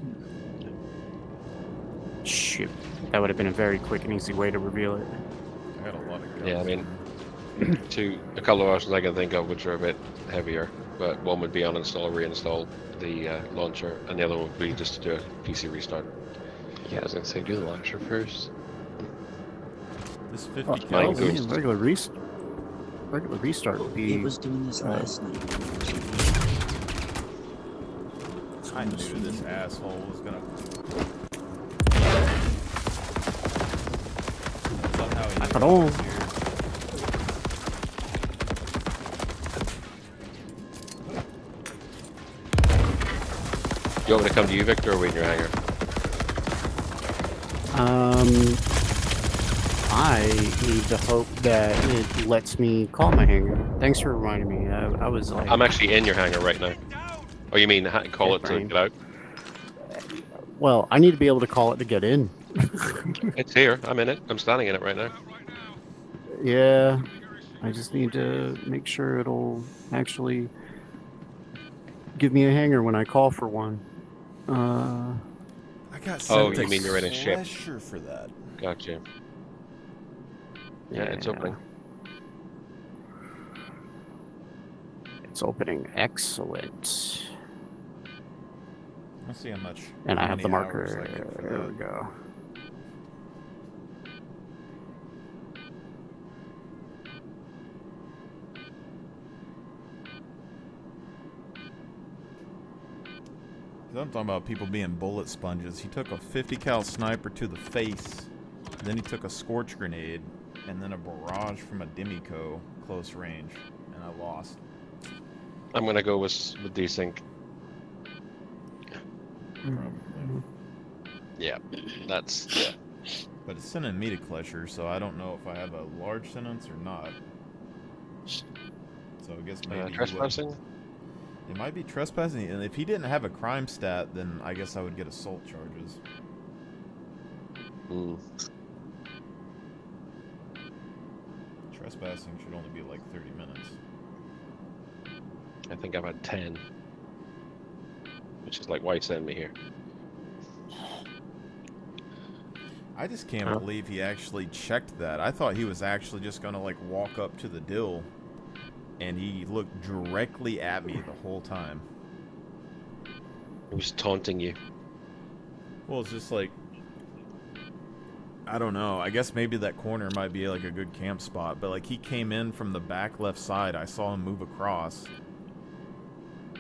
Shoot. That would have been a very quick and easy way to reveal it. I got a lot of guns. Yeah, I mean, a couple of options I can think of which are a bit heavier, but one would be uninstall or reinstall the launcher, and the other one would be just to do a PC restart. Yeah, I was gonna say do the launcher first. This 50 Mine kills. goes- Regular restart would be... He was doing this last night. I knew this asshole was gonna. Somehow he Knock it on. here. You want me to come to you, Victor, or wait in your hangar? I need to hope that it lets me call my hangar. Thanks for reminding me. I was like... I'm actually in your hangar right now. Oh, you mean call it to Fine. get out? Well, I need to be able to call it to get in. It's here. I'm in it. I'm standing in it right now. Yeah, I just need to make sure it'll actually give me a hangar when I call for one. I got Oh, sent you to mean you're in a ship? Slasher for that. Gotcha. Yeah, it's opening. It's opening. Excellent. Let's see how much. And I how have the many hours I marker. get for There that. we go. I'm talking about people being bullet sponges. He took a 50 cal sniper to the face, then he took a scorch grenade, and then a barrage from a Demico close range, and I lost. I'm gonna go with desync. Yeah, that's yeah. But it's sending me to Klesher, so I don't know if I have a large sentence or not. So I guess maybe trespassing. It might be trespassing, and if he didn't have a crime stat, then I guess I would get assault charges. Trespassing should only be like 30 minutes. I think I've had 10. Which is like, why send me here? I just can't believe he actually checked that. I thought he was actually just gonna like walk up to the dill, and he looked directly at me the whole time. He was taunting you. Well, it's just like, I don't know. I guess maybe that corner might be like a good camp spot, but like he came in from the back left side. I saw him move across,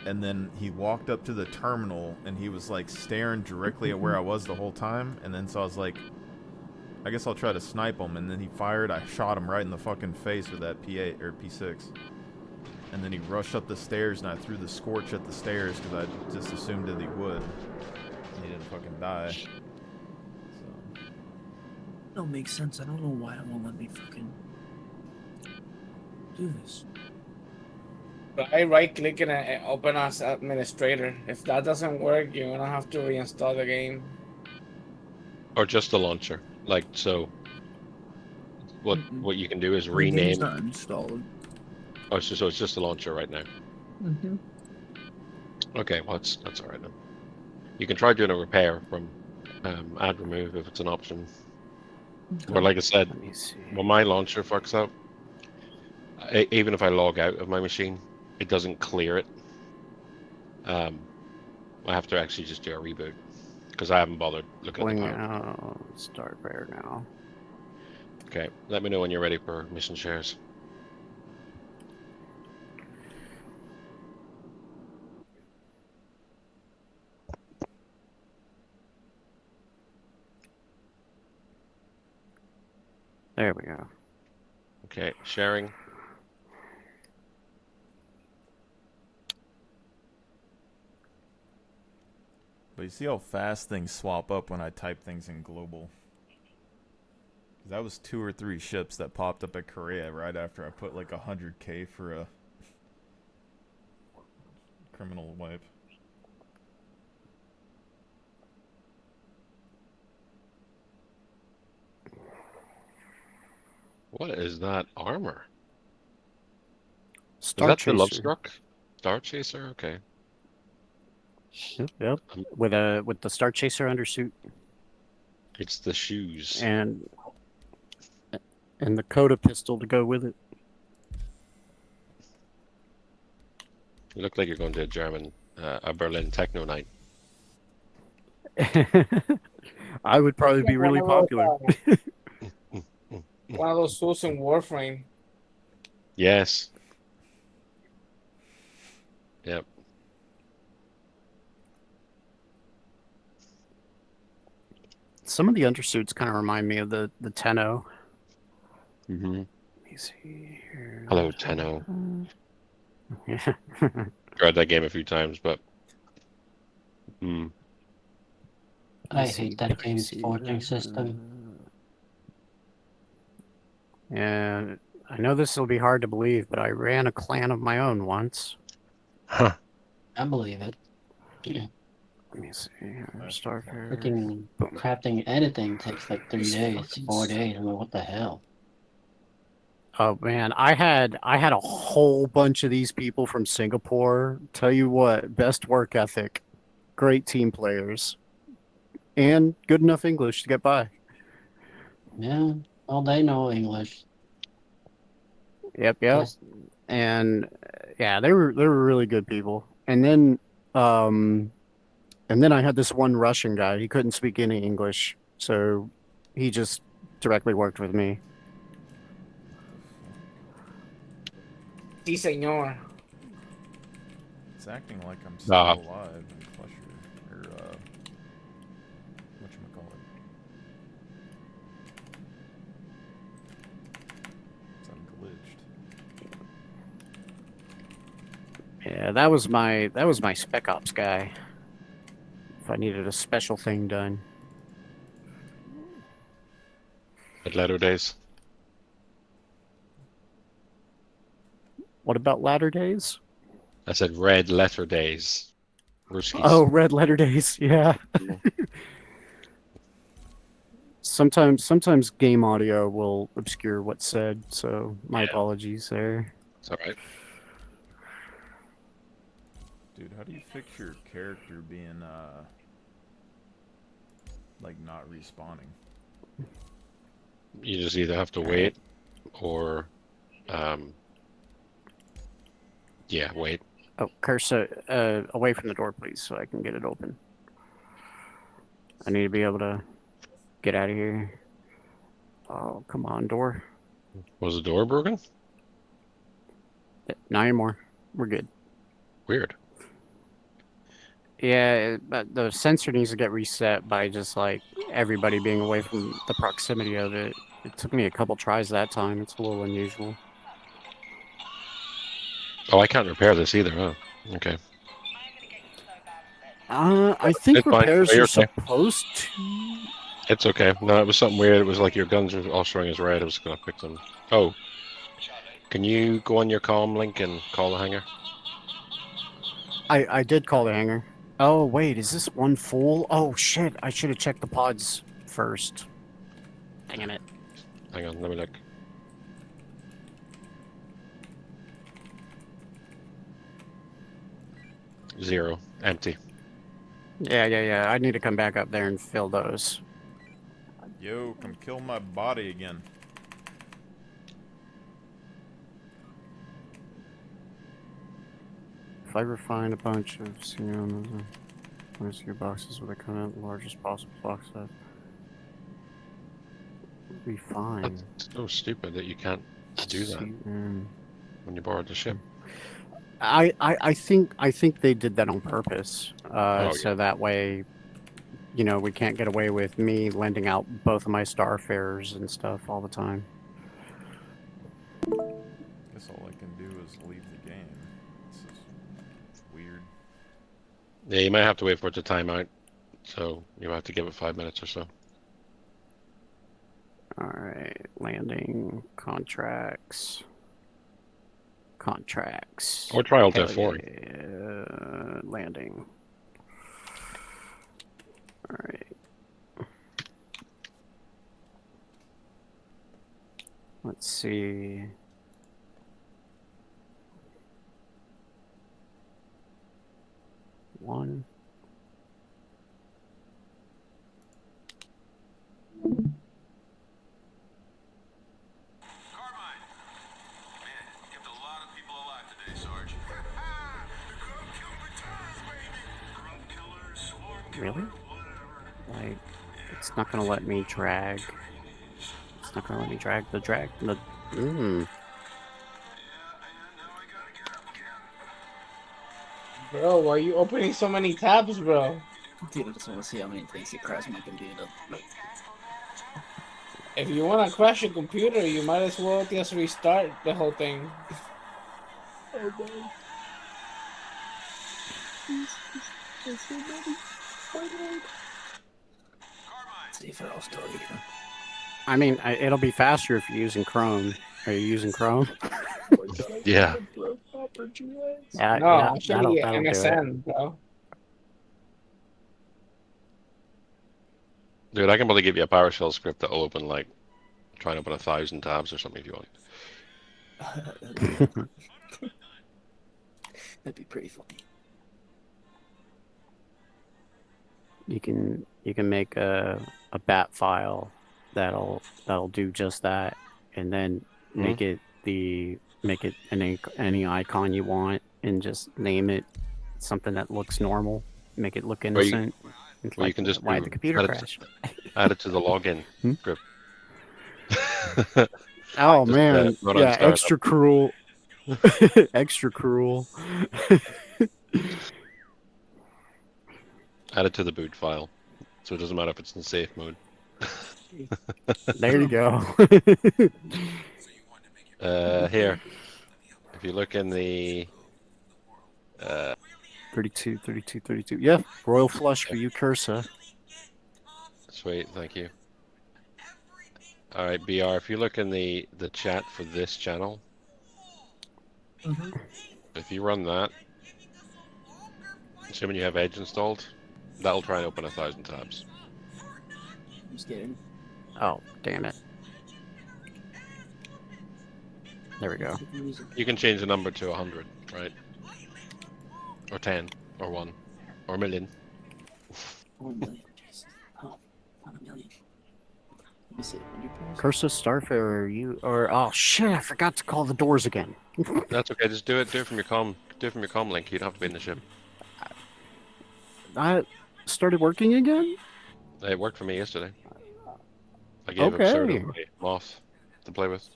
and then he walked up to the terminal, and he was like staring directly at where I was the whole time. And then so I was like, I guess I'll try to snipe him. And then he fired. I shot him right in the fucking face with that P8 or P6. And then he rushed up the stairs, and I threw the scorch at the stairs because I just assumed that he would. And he didn't fucking die. Don't make sense. I don't know why it won't let me fucking do this. But I right click and open as administrator. If that doesn't work, you're gonna have to reinstall the game. Or just the launcher. Like, so what you can do is The game's rename. not installed. Oh, so it's just the launcher right now. Mm-hmm. Okay, well that's all right then. You can try doing a repair from add remove if it's an option. But like I said, when my launcher fucks up, even if I log out of my machine, it doesn't clear it. I have to actually just do a reboot because I haven't bothered looking at the power. Start repair now. Okay, let me know when you're ready for mission shares. There we go. Okay, sharing. But you see how fast things swap up when I type things in global. That was 2 or 3 ships that popped up at Korea right after I put like 100K for a criminal wipe. What is that armor? Star is that the Love Chaser. Struck? Star Chaser? Okay. Yep. With the Star Chaser undersuit. It's the shoes. And the Coda pistol to go with it. You look like you're going to a Berlin techno night. I would probably be really popular. One of those tools in Warframe. Yes. Yep. Some of the undersuits kind of remind me of the Tenno. Mm-hmm. Let me see here. Hello, Tenno. Yeah. Tried that game a few times, but I hate that game's forging system. And I know this will be hard to believe, but I ran a clan of my own once. Huh. I believe it. Let me see. Starfarer. Freaking crafting anything takes like 3 days, 4 days. I mean, what the hell? Oh man, I had a whole bunch of these people from Singapore. Tell you what, best work ethic, great team players, and good enough English to get by. Yeah, well, they know English. Yep. Yes. And yeah, they were really good people. And then I had this one Russian guy. He couldn't speak any English, so he just directly worked with me. Sí, señor. It's acting like I'm still alive in Klesher. whatchamacallit. I'm glitched. Yeah, that was my Spec Ops guy. If I needed a special thing done. Red Letter Days. What about latter days? I said Red Letter Days. Ruskies. Oh, red letter days. Yeah. Sometimes game audio will obscure what's said, so my apologies there. It's alright. Dude, how do you fix your character being, like, not respawning? You just either have to wait or, yeah, wait. Oh, cursor, away from the door, please, so I can get it open. I need to be able to get out of here. Oh, come on, door. Was the door broken? Not anymore. We're good. Weird. Yeah, but the sensor needs to get reset by just like everybody being away from the proximity of it. It took me a couple tries that time. It's a little unusual. Oh, I can't repair this either, huh? Okay. I think It's fine. repairs No, you're are okay. supposed to. It's okay. No, it was something weird. It was like your guns are all showing as red. I was gonna pick them. Oh. Can you go on your comm link and call the hangar? I did call the hangar. Oh, wait, is this one full? Oh, shit, I should have checked the pods first. Dang it. Hang on, let me look. Zero. Empty. Yeah. I need to come back up there and fill those. Yo, come kill my body again. If I ever find a bunch of your boxes with a kind of largest possible box set, we'll be fine. That's so stupid that you can't do that when you borrowed the ship. I think they did that on purpose, yeah. so that way, you know, we can't get away with me lending out both of my Starfarers and stuff all the time. Guess all I can do is leave the game. This is weird. Yeah, you might have to wait for it to time out, so you have to give it 5 minutes or so. Alright, landing, contracts. Or try Alt F4. Yeah, landing. Alright. Let's see. One. Really? Like, it's not gonna let me drag. It's not gonna let me drag the Bro, why are you opening so many tabs, bro? Dude, I just want to see how many things you crash my computer. If you want to crash your computer, you might as well just restart the whole thing. Oh no. There's so many. See if I'll start here. I mean, it'll be faster if you're using Chrome. Are you using Chrome? Yeah. Yeah, No, yeah, actually that'll do it. MSN, bro. Dude, I can probably give you a PowerShell script that'll open like, try and open 1,000 tabs or something if you want. That'd be pretty funny. You can make a bat file that'll do just that, and then make it any icon you want, and just name it something that looks normal. Make it look innocent. Or you can just why the computer crash. Add it to the login script. Oh Just, man, not on yeah, startup. extra cruel. Extra cruel. Add it to the boot file. So it doesn't matter if it's in safe mode. There you go. Here. If you look in the 32, 32, 32. Yeah, royal flush for you, Cursa. sweet, thank you. Alright, BR, if you look in the chat for this channel, if you run that, assuming you have Edge installed, that'll try and open 1,000 tabs. Just kidding. Oh, damn it. There we go. You can change the number to 100, right? Or 10, or 1, or a million. 1 million. Jesus. Oh, not a million. Let me see. Cursa, Starfarer, you or oh shit! I forgot to call the doors again. That's okay. Just do it. Do it from your comm. Do it from your comm link. You don't have to be in the ship. I started working again. It worked for me yesterday. I gave Absurdo my moth to play with.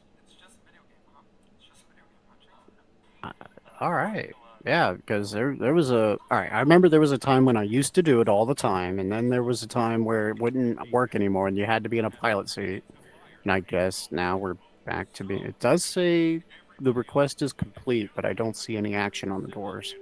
All right. Yeah, because there was a all right. I remember there was a time when I used to do it all the time, and then there was a time where it wouldn't work anymore, and you had to be in a pilot seat. And I guess now we're back to being. It does say the request is complete, but I don't see any action on the doors.